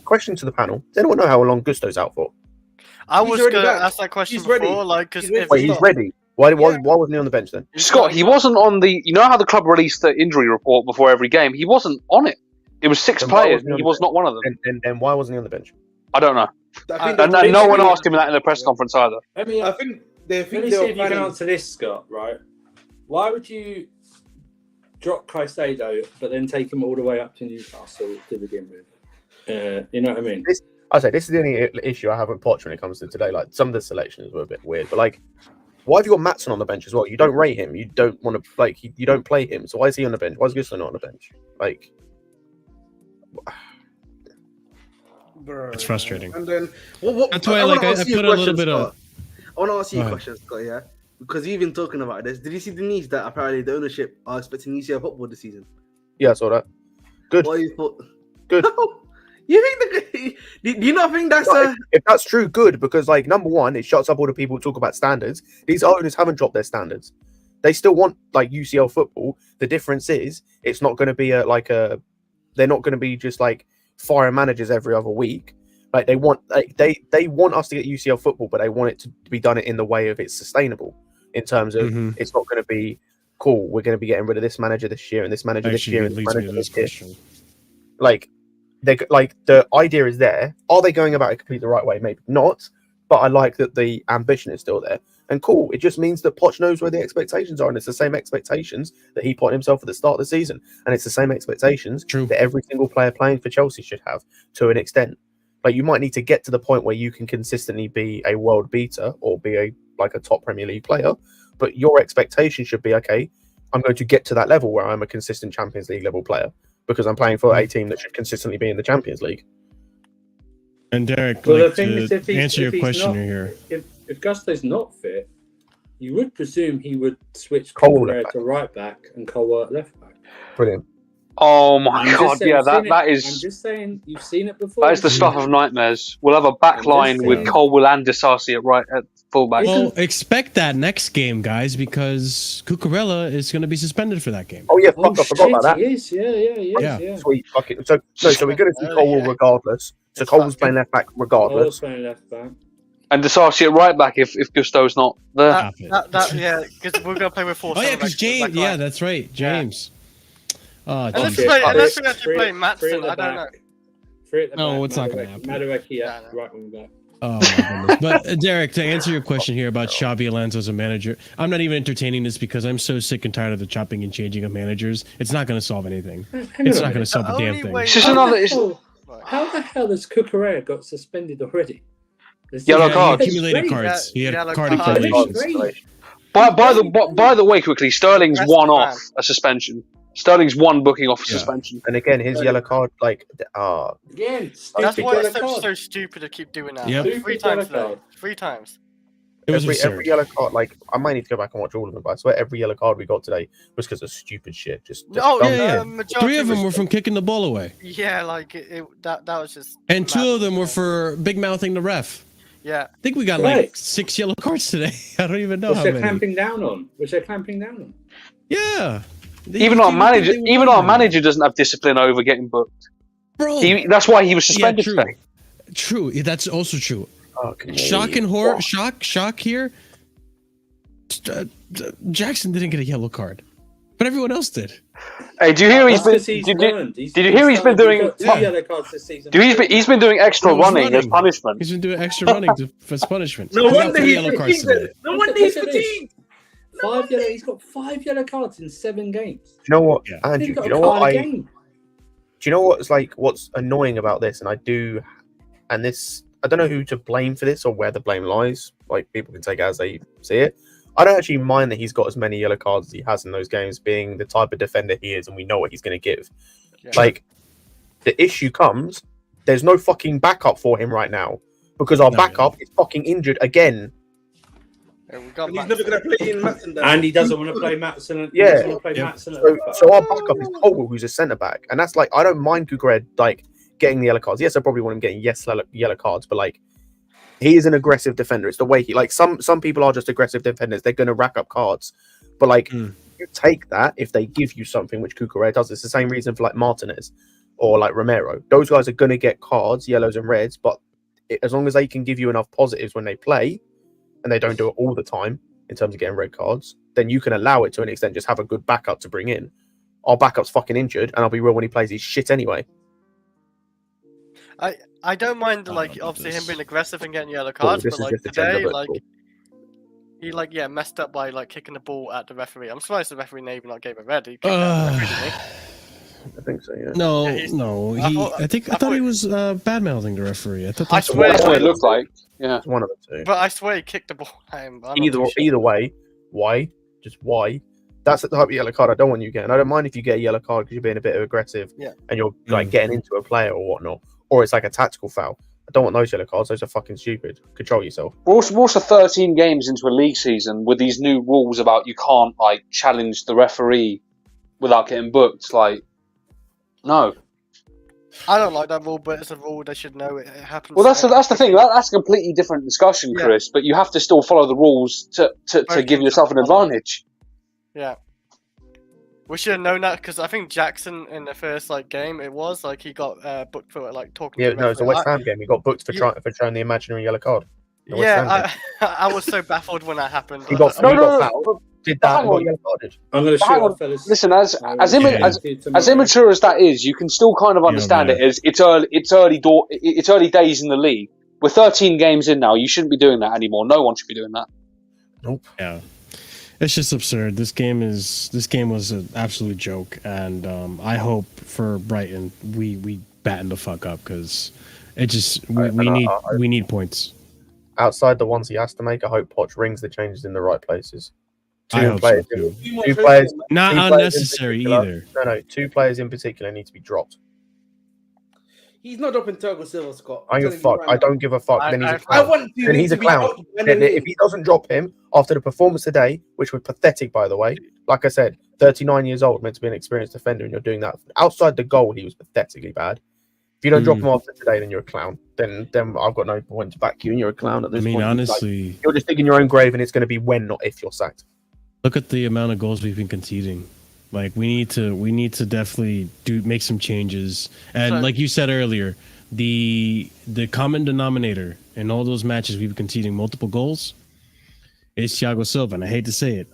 Speaker 10: question to the panel: does anyone know how long Gusto's out for?
Speaker 4: I
Speaker 5: He's
Speaker 4: was
Speaker 5: already
Speaker 4: going to
Speaker 5: back.
Speaker 4: ask that question
Speaker 5: He's ready.
Speaker 4: before, like, because
Speaker 5: He's ready.
Speaker 4: if
Speaker 10: Wait, he's ready. Why wasn't he on the bench then?
Speaker 6: Scott, he wasn't on the. You know how the club released the injury report before every game? He wasn't on it. It was 6
Speaker 10: Then why
Speaker 6: players,
Speaker 10: wasn't he
Speaker 6: and
Speaker 10: on
Speaker 6: he
Speaker 10: the
Speaker 6: was not one of them.
Speaker 10: And why wasn't he on the bench?
Speaker 6: I don't know.
Speaker 5: I
Speaker 6: And
Speaker 5: think
Speaker 6: no one asked him that in the press conference either.
Speaker 7: Let me
Speaker 5: I think they
Speaker 7: let me
Speaker 5: they
Speaker 7: see
Speaker 5: were
Speaker 7: if you can
Speaker 5: planning.
Speaker 7: answer this, Scott. Right? Why would you drop Caicedo but then take him all the way up to Newcastle to begin with? You know what I mean?
Speaker 10: I say this is the only issue I have with Poch when it comes to today. Like, some of the selections were a bit weird, but like, why have you got Maatsen on the bench as well? You don't rate him. You don't want to you don't play him. So why is he on the bench? Why is Gusto not on the bench? Like,
Speaker 5: Bro.
Speaker 1: It's frustrating.
Speaker 5: And then what
Speaker 1: That's why,
Speaker 5: I
Speaker 1: like,
Speaker 5: wanna
Speaker 1: I
Speaker 5: ask you
Speaker 1: put a
Speaker 5: question,
Speaker 1: little bit of.
Speaker 5: Scott. I want to ask you
Speaker 1: Go
Speaker 5: a
Speaker 1: ahead.
Speaker 5: question, Scott. Yeah, because you've been talking about this. Did you see the news that apparently the ownership are expecting UCL football this season?
Speaker 10: yeah, I saw that. Good.
Speaker 5: What you thought?
Speaker 10: Good.
Speaker 5: You think do you not think that's
Speaker 10: If that's true, good, because like, number one, it shuts up all the people who talk about standards. These owners haven't dropped their standards. They still want like UCL football. The difference is it's not going to be they're not going to be just like firing managers every other week. Like, they want they want us to get UCL football, but they want it to be done in the way of it's sustainable in terms of it's not going to be cool. We're going to be getting rid of this manager this year and this manager this year
Speaker 1: Actually,
Speaker 10: and
Speaker 1: it
Speaker 10: this
Speaker 1: leads me
Speaker 10: manager
Speaker 1: to this
Speaker 10: this year.
Speaker 1: question.
Speaker 10: Like, the idea is there. Are they going about it completely the right way? Maybe not, but I like that the ambition is still there. And cool, it just means that Poch knows where the expectations are, and it's the same expectations that he put on himself at the start of the season, and it's the same expectations that every single player playing for Chelsea should have to an extent. Like, you might need to get to the point where you can consistently be a world beater or be a top Premier League player, but your expectation should be, okay, I'm going to get to that level where I'm a consistent Champions League level player because I'm playing for a team that should consistently be in the Champions League.
Speaker 1: And Derek,
Speaker 7: Well,
Speaker 1: like,
Speaker 7: the thing
Speaker 1: to
Speaker 7: is, if
Speaker 1: answer your
Speaker 7: he's
Speaker 1: question
Speaker 7: not,
Speaker 1: here.
Speaker 7: If Gusto's not fit, you would presume he would switch
Speaker 10: Cole
Speaker 7: Cucurella
Speaker 10: left
Speaker 7: to right back and Cole left back.
Speaker 10: Brilliant.
Speaker 6: Oh my
Speaker 7: I'm just
Speaker 6: god,
Speaker 7: saying,
Speaker 6: yeah,
Speaker 7: you've seen
Speaker 6: that
Speaker 7: it.
Speaker 6: is
Speaker 7: I'm just saying, you've seen it before.
Speaker 6: that is the stuff of nightmares. We'll have a back line with
Speaker 7: saying.
Speaker 6: Colwell and Disasi at fullback.
Speaker 1: Well, expect that next game, guys, because Cucurella is going to be suspended for that game.
Speaker 10: Oh yeah, fuck, I forgot about that.
Speaker 7: He is,
Speaker 1: Yeah.
Speaker 7: yeah.
Speaker 10: Sweet, fuck it. So we're going to see Cole regardless. So Cole's playing left back regardless.
Speaker 7: Cole's playing left back.
Speaker 6: And Disasi at right back if Gusto's not there.
Speaker 4: Yeah, because we're gonna play with 4.
Speaker 1: Oh yeah, because James. Yeah, that's right, James. Oh,
Speaker 4: Unless
Speaker 1: Jesus.
Speaker 4: we actually play Maatsen, I don't know.
Speaker 1: No, it's not going to happen.
Speaker 7: Madueke, right wing back.
Speaker 1: Oh my goodness. But Derek, to answer your question here about Xabi Alonso as a manager, I'm not even entertaining this because I'm so sick and tired of the chopping and changing of managers. It's not going to solve anything. It's not going to solve a damn thing.
Speaker 7: How the hell has Cucurella got suspended already?
Speaker 6: Yellow cards.
Speaker 1: He accumulated cards. He had card accumulations.
Speaker 6: By the way, quickly, Sterling's one off a suspension. Sterling's one booking off suspension.
Speaker 10: And again, his yellow card, like,
Speaker 7: Again,
Speaker 4: That's
Speaker 7: stupid
Speaker 4: why
Speaker 7: yellow
Speaker 4: it's
Speaker 7: card.
Speaker 4: so stupid to keep doing that.
Speaker 1: Yep.
Speaker 4: Like,
Speaker 7: Stupid
Speaker 4: 3 times
Speaker 7: yellow
Speaker 4: today.
Speaker 7: card.
Speaker 4: 3 times.
Speaker 1: It was
Speaker 10: every yellow card, like, I might need to go back and watch all of them, but I swear every yellow card we got today was because of stupid shit. Just
Speaker 4: Oh,
Speaker 10: dumb
Speaker 4: yeah,
Speaker 10: shit.
Speaker 4: majority
Speaker 1: 3 of them
Speaker 4: was-
Speaker 1: were from kicking the ball away.
Speaker 4: Yeah, like that was just.
Speaker 1: And 2
Speaker 4: mad.
Speaker 1: of them were for big mouthing the ref.
Speaker 4: Yeah.
Speaker 1: I think we got
Speaker 7: Right.
Speaker 1: like 6 yellow cards today. I don't even know
Speaker 7: Which
Speaker 1: how
Speaker 7: they're
Speaker 1: many.
Speaker 7: clamping down on.
Speaker 1: Yeah.
Speaker 6: Even our manager doesn't have discipline over getting booked.
Speaker 1: Bro.
Speaker 6: That's why he was suspended
Speaker 1: true.
Speaker 6: today.
Speaker 1: True. That's also true.
Speaker 10: Fucking
Speaker 1: Shock and
Speaker 10: hell.
Speaker 1: horror. Shock here. Jackson didn't get a yellow card, but everyone else did.
Speaker 6: Hey, do you hear he's been? Did you hear he's been doing?
Speaker 7: Two yellow cards this season.
Speaker 6: He's been doing extra
Speaker 1: He was
Speaker 6: running as
Speaker 1: running.
Speaker 6: punishment.
Speaker 1: He's been doing extra running as punishment.
Speaker 5: No
Speaker 1: He got
Speaker 5: wonder
Speaker 1: 3
Speaker 5: he's
Speaker 1: yellow cards
Speaker 5: fatigued.
Speaker 1: today.
Speaker 5: No wonder he's fatigued.
Speaker 7: He's got 5 yellow cards in 7 games.
Speaker 10: Do you know what,
Speaker 1: Yeah.
Speaker 10: Andrew?
Speaker 7: He's
Speaker 10: Do
Speaker 7: got
Speaker 10: you
Speaker 7: a
Speaker 10: know what
Speaker 7: card a
Speaker 10: I?
Speaker 7: game.
Speaker 10: Do you know what's annoying about this? And I don't know who to blame for this or where the blame lies. Like, people can take it as they see it. I don't actually mind that he's got as many yellow cards as he has in those games, being the type of defender he is, and we know what he's going to give.
Speaker 4: Yeah.
Speaker 10: Like, the issue comes, there's no fucking backup for him right now because our backup is fucking injured again.
Speaker 4: Yeah, we got
Speaker 5: And he's
Speaker 4: Matt.
Speaker 5: never going to play in Matson.
Speaker 7: And he doesn't want to play Matson.
Speaker 10: Yeah.
Speaker 1: Yeah.
Speaker 10: So our backup is Cole, who's a centre back, and that's like, I don't mind Kukured like getting the yellow cards. Yes, I probably want him getting yellow cards, but like, he is an aggressive defender. It's the way he like some people are just aggressive defenders. They're going to rack up cards, but like you take that if they give you something, which Kukured does. It's the same reason for like Martinez or like Romero. Those guys are going to get cards, yellows and reds, but as long as they can give you enough positives when they play, and they don't do it all the time in terms of getting red cards, then you can allow it to an extent. Just have a good backup to bring in. Our backup's fucking injured, and I'll be real, when he plays, he's shit anyway.
Speaker 4: I don't mind like obviously him being aggressive and getting yellow cards,
Speaker 10: this
Speaker 4: but
Speaker 10: is
Speaker 4: like
Speaker 10: just a gender
Speaker 4: today,
Speaker 10: blitz
Speaker 4: like
Speaker 10: ball.
Speaker 4: he like messed up by like kicking the ball at the referee. I'm surprised the referee maybe not gave it red. He kicked it at the referee, didn't he?
Speaker 10: I think so, yeah.
Speaker 1: No,
Speaker 4: Yeah, he's-
Speaker 1: no.
Speaker 4: I
Speaker 1: I thought he was bad mouthing the referee. I thought
Speaker 4: I
Speaker 1: that's
Speaker 4: swear-
Speaker 6: That's what it looked like. Yeah.
Speaker 10: It's one of the two.
Speaker 4: But I swear he kicked the ball at him. I'm not too sure.
Speaker 10: Either way, why? Just why? That's the type of yellow card I don't want you getting. I don't mind if you get a yellow card because you're being a bit aggressive
Speaker 4: Yeah.
Speaker 10: and you're like getting into a player or whatnot, or it's like a tactical foul. I don't want those yellow cards. Those are fucking stupid. Control yourself.
Speaker 6: We're also 13 games into a league season with these new rules about you can't like challenge the referee without getting booked. Like, no.
Speaker 4: I don't like that rule, but it's a rule. They should know it happens.
Speaker 6: Well, that's the thing. That's a completely different discussion,
Speaker 4: Yeah.
Speaker 6: Chris. But you have to still follow the rules to
Speaker 4: Very
Speaker 6: give yourself an advantage.
Speaker 4: Yeah. We should have known that because I think Jackson in the first like game he got booked for like talking.
Speaker 10: Yeah,
Speaker 4: to the
Speaker 10: no, it's a
Speaker 4: referee.
Speaker 10: West Ham game. He got booked for showing the imaginary yellow card. The West Ham
Speaker 4: Yeah,
Speaker 10: game.
Speaker 4: I was so baffled when that happened.
Speaker 10: He got fouled. Did that?
Speaker 6: Hang
Speaker 10: And got
Speaker 6: on.
Speaker 10: yellow carded.
Speaker 7: I'm going to shoot
Speaker 6: Hang on.
Speaker 7: off, fellas.
Speaker 6: Listen, as
Speaker 7: Yeah.
Speaker 6: immature as that is, you can still kind of understand
Speaker 1: man.
Speaker 6: it as it's early days in the league. We're 13 games in now. You shouldn't be doing that anymore. No one should be doing that.
Speaker 10: Nope.
Speaker 1: Yeah, it's just absurd. This game was an absolute joke, and I hope for Brighton we batten the fuck up because it just we need points.
Speaker 10: Outside the ones he has to make, I hope Poch rings the changes in the right places.
Speaker 1: I hope so, too.
Speaker 10: Two players,
Speaker 1: Not
Speaker 10: two players in
Speaker 1: unnecessary
Speaker 10: particular-
Speaker 1: either.
Speaker 10: No, 2 players in particular need to be dropped.
Speaker 5: He's not dropping Thiago Silva, Scott.
Speaker 10: I don't give a fuck. I don't give a fuck. Then he's a
Speaker 5: I
Speaker 10: clown.
Speaker 5: want
Speaker 10: Then he's a clown. Then if he doesn't drop him after the performance today, which was pathetic, by the way, like I said, 39 years old, meant to be an experienced defender, and you're doing that outside the goal, he was pathetically bad. If you don't drop him after today, then you're a clown. Then I've got no point to back you, and you're a clown at this point.
Speaker 1: Honestly,
Speaker 10: you're just digging your own grave, and it's going to be when, not if, you're sacked.
Speaker 1: look at the amount of goals we've been conceding. Like we need to definitely make some changes. And
Speaker 4: So-
Speaker 1: like you said earlier, the common denominator in all those matches we've been conceding multiple goals is Thiago Silva, and I hate to say it.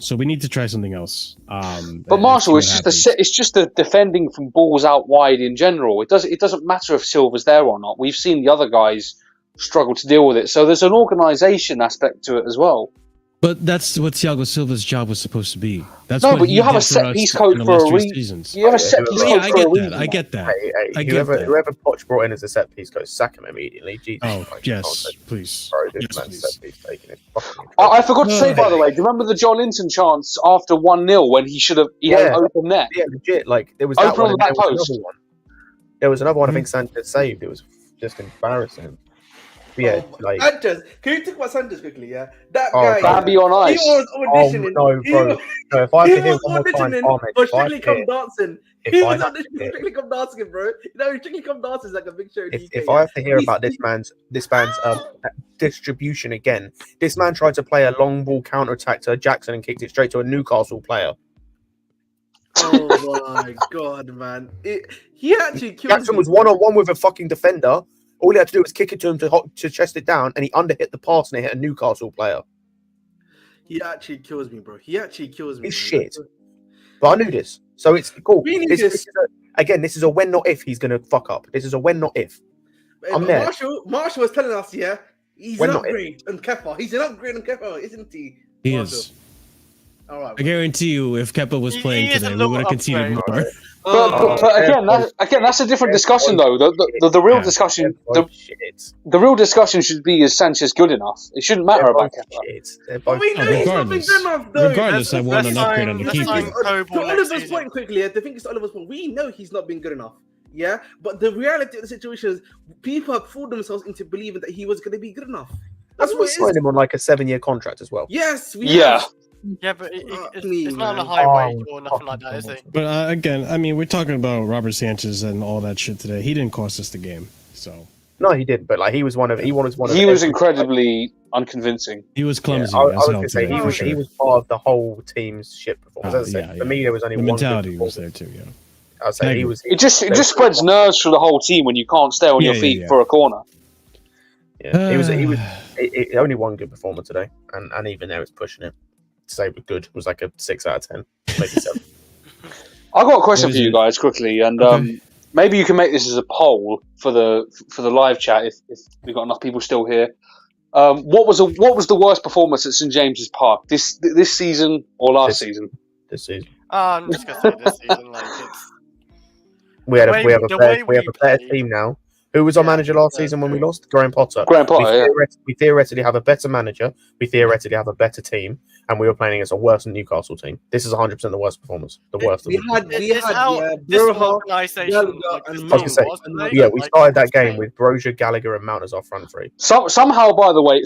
Speaker 1: So we need to try something else.
Speaker 6: But Marshall, it's just the defending from balls out wide in general. It doesn't matter if Silva's there or not. We've seen the other guys struggle to deal with it. So there's an organisation aspect to it as well.
Speaker 1: But that's what Thiago Silva's job was supposed to be. That's
Speaker 6: No,
Speaker 1: what
Speaker 6: but
Speaker 1: he
Speaker 6: you have
Speaker 1: did
Speaker 6: a set
Speaker 1: us
Speaker 6: piece
Speaker 1: in
Speaker 6: coach
Speaker 1: the
Speaker 6: for
Speaker 1: last
Speaker 6: a
Speaker 1: three
Speaker 6: reason.
Speaker 1: seasons.
Speaker 6: You have a set piece
Speaker 1: Yeah,
Speaker 6: coach
Speaker 1: I
Speaker 6: for a
Speaker 1: get
Speaker 6: reason.
Speaker 1: that. I get that. I get
Speaker 10: whoever
Speaker 1: that.
Speaker 10: whoever Poch brought in as a set piece coach, sack him immediately. Jesus
Speaker 1: Oh,
Speaker 10: Christ,
Speaker 1: yes,
Speaker 10: can't
Speaker 1: please.
Speaker 10: Bro, this
Speaker 1: Yes,
Speaker 10: man's
Speaker 1: please.
Speaker 10: set piece taking it. Fucking
Speaker 6: I forgot to say,
Speaker 1: Ugh.
Speaker 6: by the way, do you remember the John Linton chance after 1-0 when he had an open net?
Speaker 10: Yeah, legit. Like there was that
Speaker 6: Open
Speaker 10: one,
Speaker 6: on the
Speaker 10: and
Speaker 6: back
Speaker 10: there was
Speaker 6: post.
Speaker 10: another one. There was another one. I
Speaker 1: Mhm.
Speaker 10: think Sanchez saved. It was just embarrassing. But yeah, like
Speaker 5: Sanchez. Can you talk about Sanchez quickly? Yeah, that
Speaker 10: Oh,
Speaker 5: guy.
Speaker 6: Bambi on
Speaker 5: He
Speaker 6: ice.
Speaker 5: was auditioning.
Speaker 10: no,
Speaker 5: He
Speaker 10: bro.
Speaker 5: was-
Speaker 10: No, if I
Speaker 5: he
Speaker 10: have to hear
Speaker 5: was
Speaker 10: one more time,
Speaker 5: auditioning
Speaker 10: Ahmed,
Speaker 5: for
Speaker 10: if I have
Speaker 5: Strictly
Speaker 10: to
Speaker 5: Come
Speaker 10: hear-
Speaker 5: Dancing.
Speaker 10: if
Speaker 5: He
Speaker 10: I
Speaker 5: was
Speaker 10: have to
Speaker 5: auditioning for
Speaker 10: hear-
Speaker 5: Strictly Come Dancing, bro. You know, Strictly Come Dancing is like a big show in the UK.
Speaker 10: if I have to hear about this man's distribution again, this man tried to play a long ball counter attack to Jackson and kicked it straight to a Newcastle player.
Speaker 5: Oh my god, man! He actually killed
Speaker 10: Jackson
Speaker 5: me.
Speaker 10: was 1-on-1 with a fucking defender. All he had to do was kick it to him to chest it down, and he underhit the pass and it hit a Newcastle player.
Speaker 5: He actually kills me, bro. He actually kills me.
Speaker 10: He's
Speaker 5: man.
Speaker 10: shit. But I knew this, so it's cool.
Speaker 5: We knew
Speaker 10: This
Speaker 5: this.
Speaker 10: is this is a when not if he's gonna fuck up. This is a when not if. I'm there.
Speaker 5: Marshall was telling us, yeah, he's
Speaker 10: When
Speaker 5: an
Speaker 10: not if.
Speaker 5: upgrade on Kepa. He's an upgrade on Kepa, isn't he?
Speaker 1: He
Speaker 5: Marshall?
Speaker 1: is.
Speaker 5: All right.
Speaker 1: I guarantee you, if Kepa was
Speaker 4: He
Speaker 1: playing
Speaker 4: is a
Speaker 1: today, we
Speaker 4: little
Speaker 1: would have conceded
Speaker 4: upgrade.
Speaker 1: more.
Speaker 6: But again, that's a different discussion, though. The real discussion, the real discussion should be: is Sanchez good enough? It shouldn't matter about Kepa.
Speaker 5: But we know he's not been good enough, though.
Speaker 1: Regardless, I want an upgrade on the
Speaker 4: let's
Speaker 1: keeper.
Speaker 4: sign Coble
Speaker 5: To
Speaker 4: next
Speaker 5: Oliver's
Speaker 4: season.
Speaker 5: point quickly, the thing is to Oliver's point, we know he's not been good enough. Yeah, but the reality of the situation is people have fooled themselves into believing that he was going to be good enough. That's what it
Speaker 10: signed
Speaker 5: is.
Speaker 10: him on like a 7-year contract as well.
Speaker 5: Yes, we
Speaker 6: Yeah.
Speaker 5: have.
Speaker 4: Yeah, but it's not on a
Speaker 5: man.
Speaker 4: high wage or nothing like that, is he?
Speaker 1: But again, I mean, we're talking about Robert Sanchez and all that shit today. He didn't cost us the game, so
Speaker 10: No, he didn't. But like he was one of
Speaker 6: He was incredibly unconvincing.
Speaker 1: he was clumsy.
Speaker 10: I
Speaker 1: as
Speaker 10: was
Speaker 1: hell
Speaker 10: going to say
Speaker 1: today,
Speaker 10: he
Speaker 1: for
Speaker 10: was
Speaker 1: sure.
Speaker 10: he was part of the whole team's shit performance. As I said,
Speaker 1: Yeah,
Speaker 10: for me, there was only
Speaker 1: the
Speaker 10: one.
Speaker 1: mentality was there too. Yeah.
Speaker 10: I'd say he was.
Speaker 6: It just spreads nerves through the whole team when you can't stay on your feet for a corner.
Speaker 10: Yeah, he was only one good performer today, and even there, it's pushing it. To say we're good was like a 6 out of 10, maybe 7.
Speaker 6: I got a question for you guys quickly, and maybe you can make this as a poll for the live chat if we've got enough people still here. What was the worst performance at St James's Park this season or last season?
Speaker 10: This season.
Speaker 4: I'm just gonna say this season, like it's.
Speaker 10: We have a better
Speaker 4: played.
Speaker 10: team now. Who was our manager last season when we lost? Graham Potter. We theoretically have a better manager. We theoretically have a better team, and we were playing against a worse Newcastle team. This is 100% the worst performance. The worst.
Speaker 5: We had
Speaker 4: Broha,
Speaker 10: we started that game with Broja, Gallagher, and Mount as our front three.
Speaker 6: Somehow, by the way,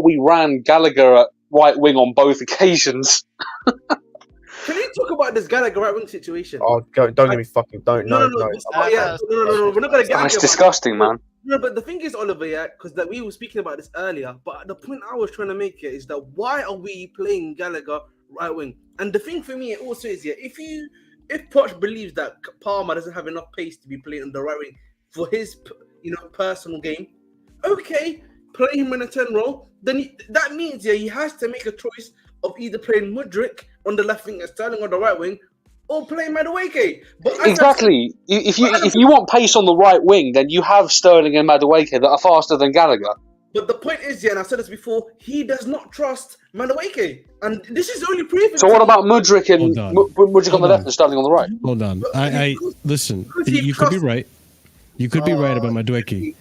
Speaker 6: we ran Gallagher at right wing on both occasions.
Speaker 5: Can you talk about this Gallagher right wing situation?
Speaker 10: Oh, don't get me fucking no.
Speaker 5: We're not gonna get.
Speaker 6: That's disgusting, man.
Speaker 5: No, but the thing is, Oliver, yeah, because we were speaking about this earlier. But the point I was trying to make here is that why are we playing Gallagher right wing? And the thing for me, it also is, yeah, if Poch believes that Palmer doesn't have enough pace to be playing on the right wing for his, personal game, okay, play him in a 10 role. Then that means, yeah, he has to make a choice of either playing Mudryk on the left wing and Sterling on the right wing, or playing Madueke. But
Speaker 6: exactly. If you want pace on the right wing, then you have Sterling and Madueke that are faster than Gallagher.
Speaker 5: But the point is, yeah, and I said this before, he does not trust Madueke, and this is only proven.
Speaker 6: So what about Mudryk and Mudryk on the left and Sterling on the right?
Speaker 1: Hold on. I listen. You could be right. You could be right about Madueke.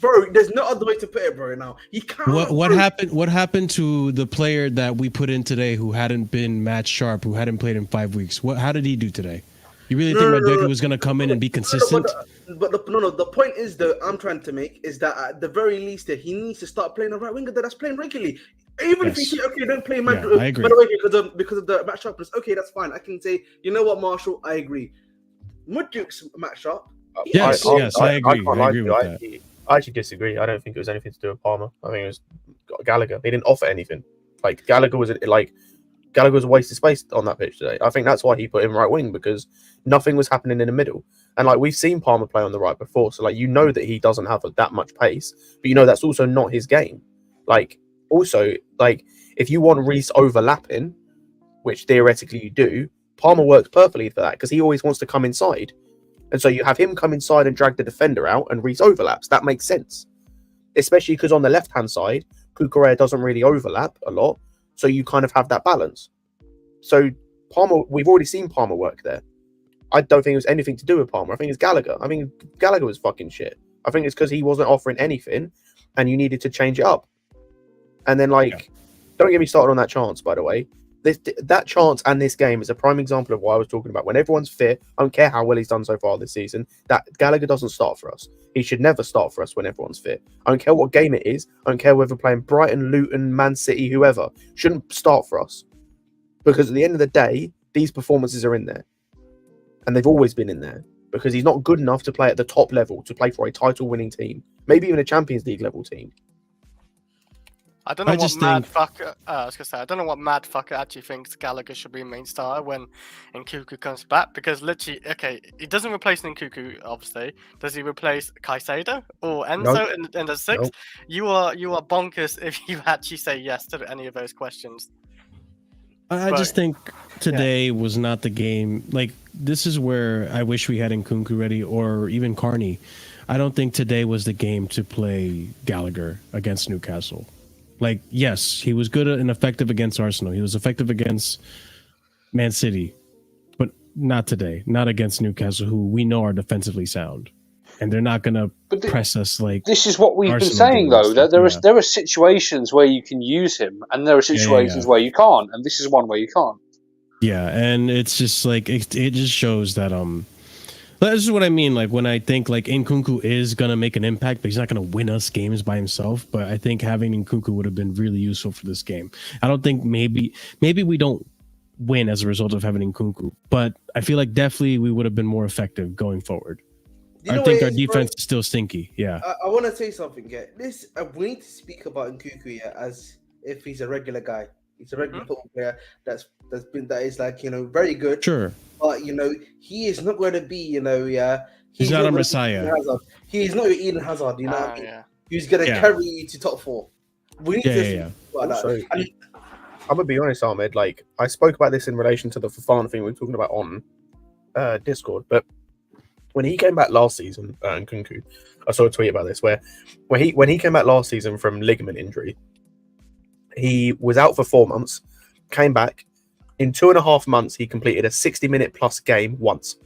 Speaker 5: Bro, there's no other way to put it, bro. Now he can't.
Speaker 1: What happened? What happened to the player that we put in today, who hadn't been match sharp, who hadn't played in 5 weeks? How did he do today? You really think Madueke was going to come in and be consistent?
Speaker 5: The point is that I'm trying to make is that at the very least, that he needs to start playing a right winger that's playing regularly. Even if you say, okay, don't play Madueke because of the match sharpness. Okay, that's fine. I can say, you know what, Marshall, I agree. Mudryk's match sharp.
Speaker 1: Yes, I agree. I agree with that.
Speaker 10: I actually disagree. I don't think it was anything to do with Palmer. I think it was Gallagher. He didn't offer anything. Like Gallagher was a waste of space on that pitch today. I think that's why he put him right wing, because nothing was happening in the middle. And like we've seen Palmer play on the right before, so like that he doesn't have that much pace, but that's also not his game. Like also like if you want Reece overlapping, which theoretically you do, Palmer works perfectly for that because he always wants to come inside. And so you have him come inside and drag the defender out, and Reece overlaps. That makes sense, especially because on the left-hand side, Cucurella doesn't really overlap a lot. So you kind of have that balance. So Palmer, we've already seen Palmer work there. I don't think it was anything to do with Palmer. I think it's Gallagher. I mean, Gallagher was fucking shit. I think it's because he wasn't offering anything and you needed to change it up. And then, don't get me started on that chance, by the way. That chance and this game is a prime example of what I was talking about. When everyone's fit, I don't care how well he's done so far this season, that Gallagher doesn't start for us. He should never start for us when everyone's fit. I don't care what game it is. I don't care whether playing Brighton, Luton, Man City, whoever. Shouldn't start for us. Because at the end of the day, these performances are in there. And they've always been in there. Because he's not good enough to play at the top level, to play for a title-winning team. Maybe even a Champions League level team.
Speaker 4: I don't know what mad fucker. I was gonna say I don't know what mad fucker actually thinks Gallagher should be main starter when Nkunku comes back, because literally, okay, he doesn't replace Nkunku, obviously. Does he replace Caicedo or Enzo in the sixth?
Speaker 10: Nope.
Speaker 4: You are bonkers if you actually say yes to any of those questions.
Speaker 1: I just think today was not the game. Like, this is where I wish we had Nkunku ready, or even Carney. I don't think today was the game to play Gallagher against Newcastle. Like, yes, he was good and effective against Arsenal. He was effective against Man City, but not today. Not against Newcastle, who we know are defensively sound, and they're not going to press us like.
Speaker 6: This is what we've
Speaker 1: Arsenal
Speaker 6: been saying, though. That there are situations where you can use him, and there are situations where you can't, and this is one where you can't.
Speaker 1: Yeah, and it's just like it just shows that this is what I mean. Like, when I think like Nkunku is gonna make an impact, but he's not gonna win us games by himself. But I think having Nkunku would have been really useful for this game. I don't think maybe we don't win as a result of having Nkunku, but I feel like definitely we would have been more effective going forward. I think our defense is still stinky. Yeah.
Speaker 5: I want to say something. Yeah, we need to speak about Nkunku as if he's a regular guy. He's a regular football player that is like, very good.
Speaker 1: Sure.
Speaker 5: But he is not going to be,
Speaker 1: he's not a Messiah.
Speaker 5: He is not your Eden Hazard, what I mean? Yeah. He's going to carry you to top 4. We need to about that.
Speaker 10: I'm gonna be honest, Ahmed. Like, I spoke about this in relation to the Fafana thing we were talking about on Discord, but when he came back last season, Nkunku, I saw a tweet about this where when he came back last season from ligament injury, he was out for 4 months, came back. In 2.5 months, he completed a 60-minute plus game once.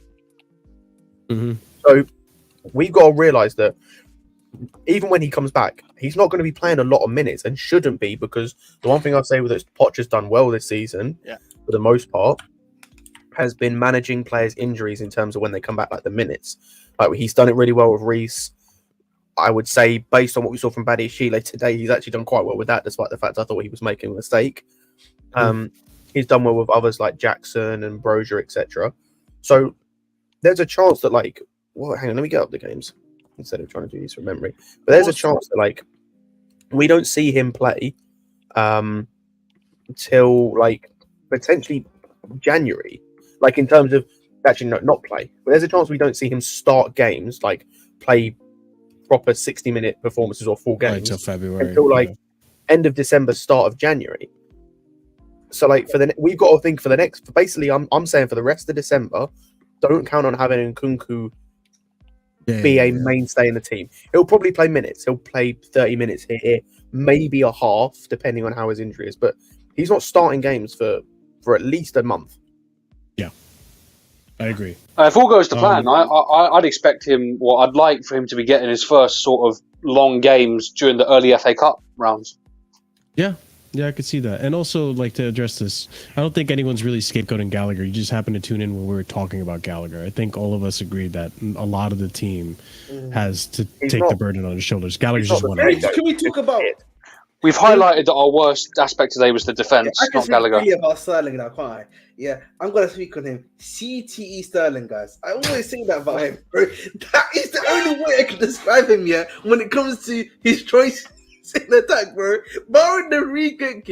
Speaker 1: Mm-hmm.
Speaker 10: So we've got to realise that even when he comes back, he's not going to be playing a lot of minutes and shouldn't be, because the one thing I'd say that Poch has done well this season, for the most part, has been managing players' injuries in terms of when they come back, like the minutes. Like, he's done it really well with Reece. I would say, based on what we saw from Badiashile today, he's actually done quite well with that, despite the fact I thought he was making a mistake. He's done well with others like Jackson and Brozier, etc. So there's a chance that, like, hang on, let me get up the games instead of trying to do these from memory. But there's a chance that, like, we don't see him play till like potentially January. Like, in terms of actually not play, but there's a chance we don't see him start games, like play proper 60-minute performances or full games
Speaker 1: until February,
Speaker 10: until like end of December, start of January. So, like, we've got to think for the next. Basically, I'm saying for the rest of December, don't count on having Nkunku be a mainstay in the team. He'll probably play minutes. He'll play 30 minutes here, maybe a half, depending on how his injury is. But he's not starting games for at least a month.
Speaker 1: Yeah, I agree.
Speaker 6: If all goes to plan, I'd expect him. Well, I'd like for him to be getting his first sort of long games during the early FA Cup rounds.
Speaker 1: Yeah, I could see that. And also, like, to address this, I don't think anyone's really scapegoating Gallagher. You just happened to tune in when we were talking about Gallagher. I think all of us agreed that a lot of the team has to take the burden on his shoulders. Gallagher's just one.
Speaker 5: Can we talk about it?
Speaker 6: We've highlighted that our worst aspect today was the defence, not Gallagher.
Speaker 5: I can speak about Sterling now, can't I? Yeah, I'm going to speak on him. CTE Sterling, guys. I always say that about him, bro. That is the only way I can describe him, when it comes to his choice in attack, bro. Barring the re-kick,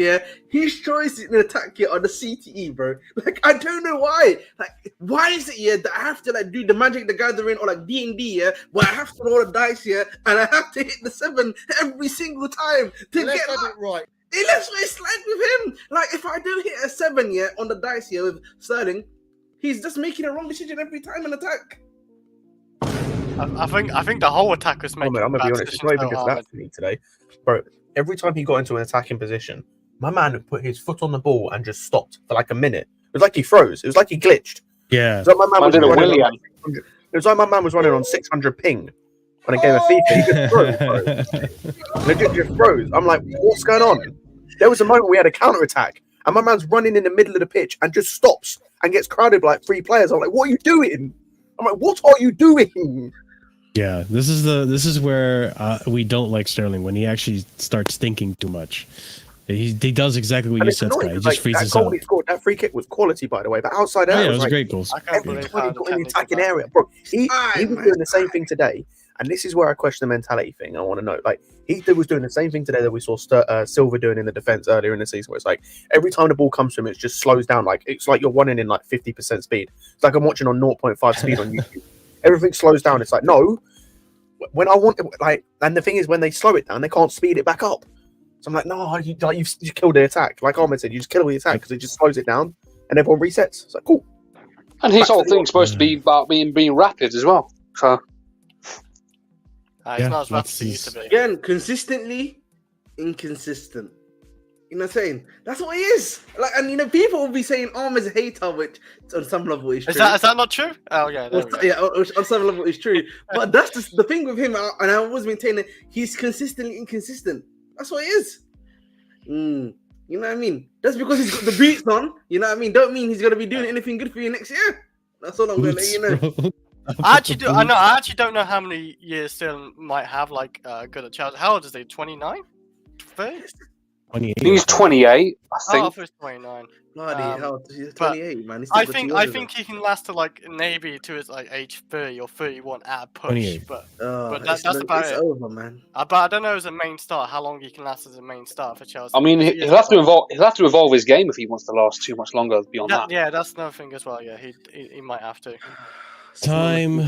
Speaker 5: his choice in attack are the CTE, bro. Like, I don't know why. Like, why is it that I have to do the Magic the Gathering or like D&D, where I have to roll the dice and I have to hit the 7 every single time to get it right. That's what it's like with him. Like, if I do hit a 7 on the dice with Sterling, he's just making a wrong decision every time in attack.
Speaker 4: I think the whole attack was making.
Speaker 10: I'm gonna be honest. It's not even just that for me today, bro. Every time he got into an attacking position, my man put his foot on the ball and just stopped for like a minute. It was like he froze. It was like he glitched.
Speaker 1: Yeah.
Speaker 10: It was like my man was
Speaker 6: did a
Speaker 10: running
Speaker 6: William.
Speaker 10: on 600 it was like my man was running on 600 ping on a game of FIFA. He just froze, bro. Legit just froze. I'm like, what's going on? There was a moment we had a counter attack, and my man's running in the middle of the pitch and just stops and gets crowded by like 3 players. I'm like, what are you doing? I'm like, what are you doing?
Speaker 1: Yeah, this is where we don't like Sterling, when he actually starts thinking too much. He does exactly what
Speaker 10: And
Speaker 1: you
Speaker 10: it's
Speaker 1: said,
Speaker 10: annoying
Speaker 1: Sky. He
Speaker 10: 'cause,
Speaker 1: just
Speaker 10: like,
Speaker 1: freezes
Speaker 10: that goal
Speaker 1: up.
Speaker 10: he scored, that free kick was quality, by the way. But outside
Speaker 1: Oh,
Speaker 10: out,
Speaker 1: yeah, it
Speaker 10: it
Speaker 1: was
Speaker 10: was
Speaker 1: a
Speaker 10: like,
Speaker 1: great goal.
Speaker 4: I can't
Speaker 10: every
Speaker 4: believe
Speaker 10: time
Speaker 4: how
Speaker 10: he got in the
Speaker 4: technical
Speaker 10: attacking
Speaker 4: that
Speaker 10: area, bro. He was doing the same thing today, and this is where I question the mentality thing. I want to know, like, he was doing the same thing today that we saw Silva doing in the defense earlier in the season, where it's like every time the ball comes to him, it just slows down. Like it's like you're running in like 50% speed. It's like I'm watching on 0.5 speed on YouTube. Everything slows down. It's like no, when I want like, and the thing is, when they slow it down, they can't speed it back up. So I'm like, no, you killed the attack. Like Ahmed said, you just kill the attack because it just slows it down and everyone resets. It's like, cool.
Speaker 6: And his whole thing's supposed to be about being rapid as well. So
Speaker 4: it's not as rapid as it used to be.
Speaker 5: Again, consistently inconsistent. You know what I'm saying? That's what he is. Like, and you know, people will be saying Ahmed's a hater, which on some level is true.
Speaker 4: Is that not true? Oh yeah, there we go.
Speaker 5: Yeah, on some level it's true. But that's just the thing with him, and I always maintain that he's consistently inconsistent. That's what he is. You know what I mean? Just because he's got the boots on, you know what I mean, don't mean he's gonna be doing anything good for you next year. That's all I'm gonna let you know.
Speaker 4: I actually don't know how many years Sterling might have like good at Chelsea. How old is he? 29? 30?
Speaker 1: 28.
Speaker 6: he's 28, I
Speaker 4: Oh, I
Speaker 6: think.
Speaker 4: thought he was 29.
Speaker 5: Bloody hell, he's
Speaker 4: but
Speaker 5: 28, man. He's
Speaker 4: I
Speaker 5: still
Speaker 4: think
Speaker 5: 20 years
Speaker 4: I think he can last to like maybe to his like age 30 or 31 at a push.
Speaker 1: 28.
Speaker 4: But
Speaker 5: that's
Speaker 4: about it.
Speaker 5: over, man.
Speaker 4: But I don't know as a main start how long he can last as a main start for Chelsea.
Speaker 6: I mean, he'll have to evolve. He'll have to evolve his game if he wants to last too much longer beyond that.
Speaker 4: Yeah, that's another thing as well. Yeah, he might have to.
Speaker 1: Time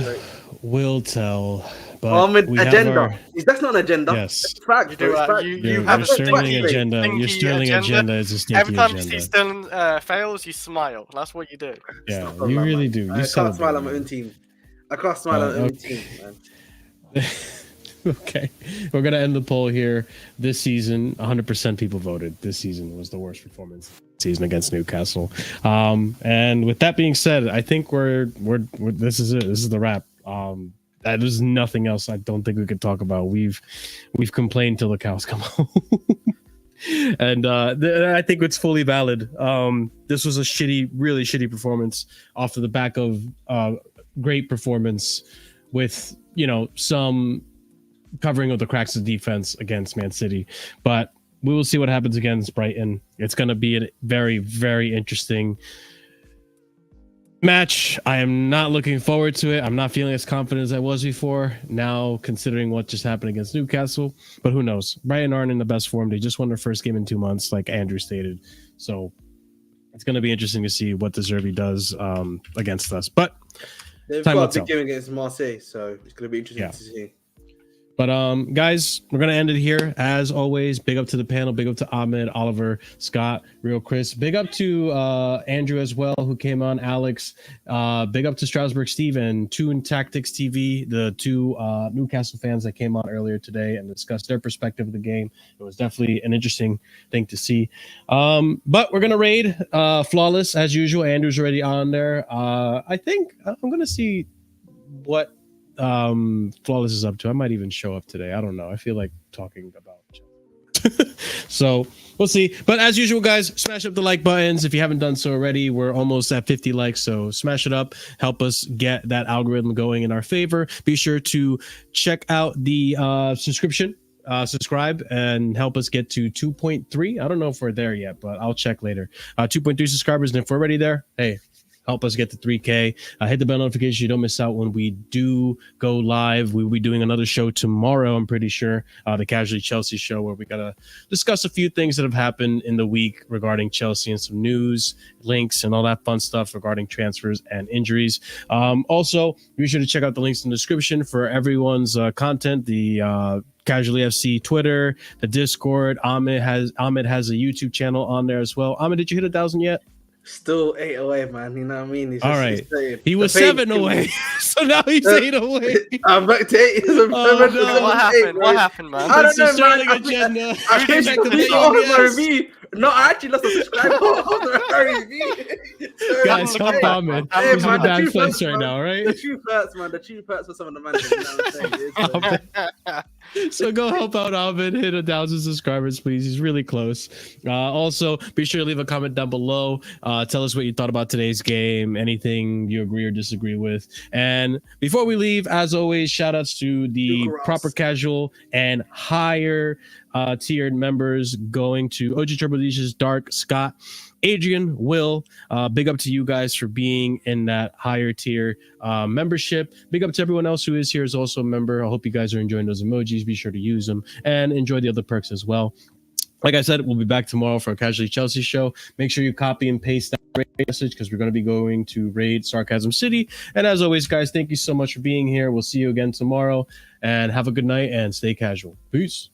Speaker 1: will tell. But
Speaker 5: Ahmed,
Speaker 1: we have
Speaker 5: agenda.
Speaker 1: our-
Speaker 5: That's not an agenda.
Speaker 1: Yes.
Speaker 5: That's fact.
Speaker 4: You do,
Speaker 5: Fact.
Speaker 4: you
Speaker 1: Your
Speaker 4: have a
Speaker 1: Sterling
Speaker 4: stinky
Speaker 1: agenda. Your
Speaker 4: stinky
Speaker 1: Sterling agenda is a stinky
Speaker 4: Every time
Speaker 1: agenda.
Speaker 4: you see Sterling fails, you smile. That's what you do.
Speaker 1: Yeah,
Speaker 5: Stop
Speaker 1: you
Speaker 5: that,
Speaker 1: really
Speaker 5: man.
Speaker 1: do. You
Speaker 5: I can't
Speaker 1: celebrate,
Speaker 5: smile at my
Speaker 1: man.
Speaker 5: own team. I can't smile at my own
Speaker 1: okay.
Speaker 5: team, man.
Speaker 1: Okay, we're gonna end the poll here. This season, 100% people voted. This season was the worst performance season against Newcastle. And with that being said, I think we're this is it. This is the wrap. There's nothing else I don't think we could talk about. We've complained till the cows come home. And I think it's fully valid. This was a really shitty performance off of the back of great performance with, some covering of the cracks of defense against Man City. But we will see what happens against Brighton. It's going to be a very, very interesting match. I am not looking forward to it. I'm not feeling as confident as I was before now, considering what just happened against Newcastle. But who knows? Brighton aren't in the best form. They just won their first game in 2 months, like Andrew stated. So it's going to be interesting to see what De Zerbi does against us. But
Speaker 5: They've
Speaker 1: time will
Speaker 5: got a big
Speaker 1: tell.
Speaker 5: game against Marseille, so it's going to be interesting to see.
Speaker 1: But guys, we're gonna end it here. As always, big up to the panel, big up to Ahmed, Oliver, Scott, Real Chris, big up to Andrew as well, who came on, Alex, big up to Strasbourg Steve and Toon Tactics TV, the two Newcastle fans that came on earlier today and discussed their perspective of the game. It was definitely an interesting thing to see. But we're gonna raid Flawless as usual. Andrew's already on there. I think I'm gonna see what Flawless is up to. I might even show up today. I don't know. I feel like talking about so we'll see. But as usual, guys, smash up the like buttons if you haven't done so already. We're almost at 50 likes, so smash it up. Help us get that algorithm going in our favor. Be sure to check out the subscribe and help us get to 2.3. I don't know if we're there yet, but I'll check later. 2.3 subscribers, and if we're already there, hey, help us get to 3K. Hit the bell notification so you don't miss out when we do go live. We'll be doing another show tomorrow, I'm pretty sure. The Casually Chelsea show, where we got to discuss a few things that have happened in the week regarding Chelsea and some news, links, and all that fun stuff regarding transfers and injuries. Also, be sure to check out the links in the description for everyone's content. The Casually FC Twitter, the Discord. Ahmed has a YouTube channel on there as well. Ahmed, did you hit 1,000 yet?
Speaker 5: Still 8 away, man. You know what I mean? He's
Speaker 1: All
Speaker 5: just,
Speaker 1: right.
Speaker 5: he's saying,
Speaker 1: He was
Speaker 5: the pain
Speaker 1: 7
Speaker 5: kills
Speaker 1: away,
Speaker 5: me.
Speaker 1: so now he's 8 away.
Speaker 5: I'm back to 8.
Speaker 1: Oh, no.
Speaker 4: What happened? What happened, man?
Speaker 5: I don't
Speaker 1: It's the
Speaker 5: know,
Speaker 1: Sterling
Speaker 5: man.
Speaker 1: agenda.
Speaker 5: I changed
Speaker 1: Check
Speaker 5: the
Speaker 1: the
Speaker 5: video on my
Speaker 1: videos.
Speaker 5: review. No, I actually lost a subscriber on my review. Sorry,
Speaker 1: Guys,
Speaker 5: man.
Speaker 1: come on, man.
Speaker 5: Hey,
Speaker 1: He's in
Speaker 5: man,
Speaker 1: a
Speaker 5: the
Speaker 1: bad
Speaker 5: truth
Speaker 1: place
Speaker 5: hurts,
Speaker 1: right
Speaker 5: man.
Speaker 1: now, right?
Speaker 5: The truth hurts, man. The truth hurts for some of the managers. You know what I'm saying? It is, man.
Speaker 1: So go help out Ahmed, hit 1,000 subscribers, please. He's really close. Also, be sure to leave a comment down below. Tell us what you thought about today's game, anything you agree or disagree with. And before we leave, as always, shout outs to the proper casual and higher tiered members going to OG Turbo Leashes, Dark, Scott, Adrian, Will. Big up to you guys for being in that higher tier membership. Big up to everyone else who is here as also a member. I hope you guys are enjoying those emojis. Be sure to use them and enjoy the other perks as well. Like I said, we'll be back tomorrow for a Casually Chelsea show. Make sure you copy and paste that message because we're going to be going to raid Sarcasm City. And as always, guys, thank you so much for being here. We'll see you again tomorrow. And have a good night and stay casual. Peace.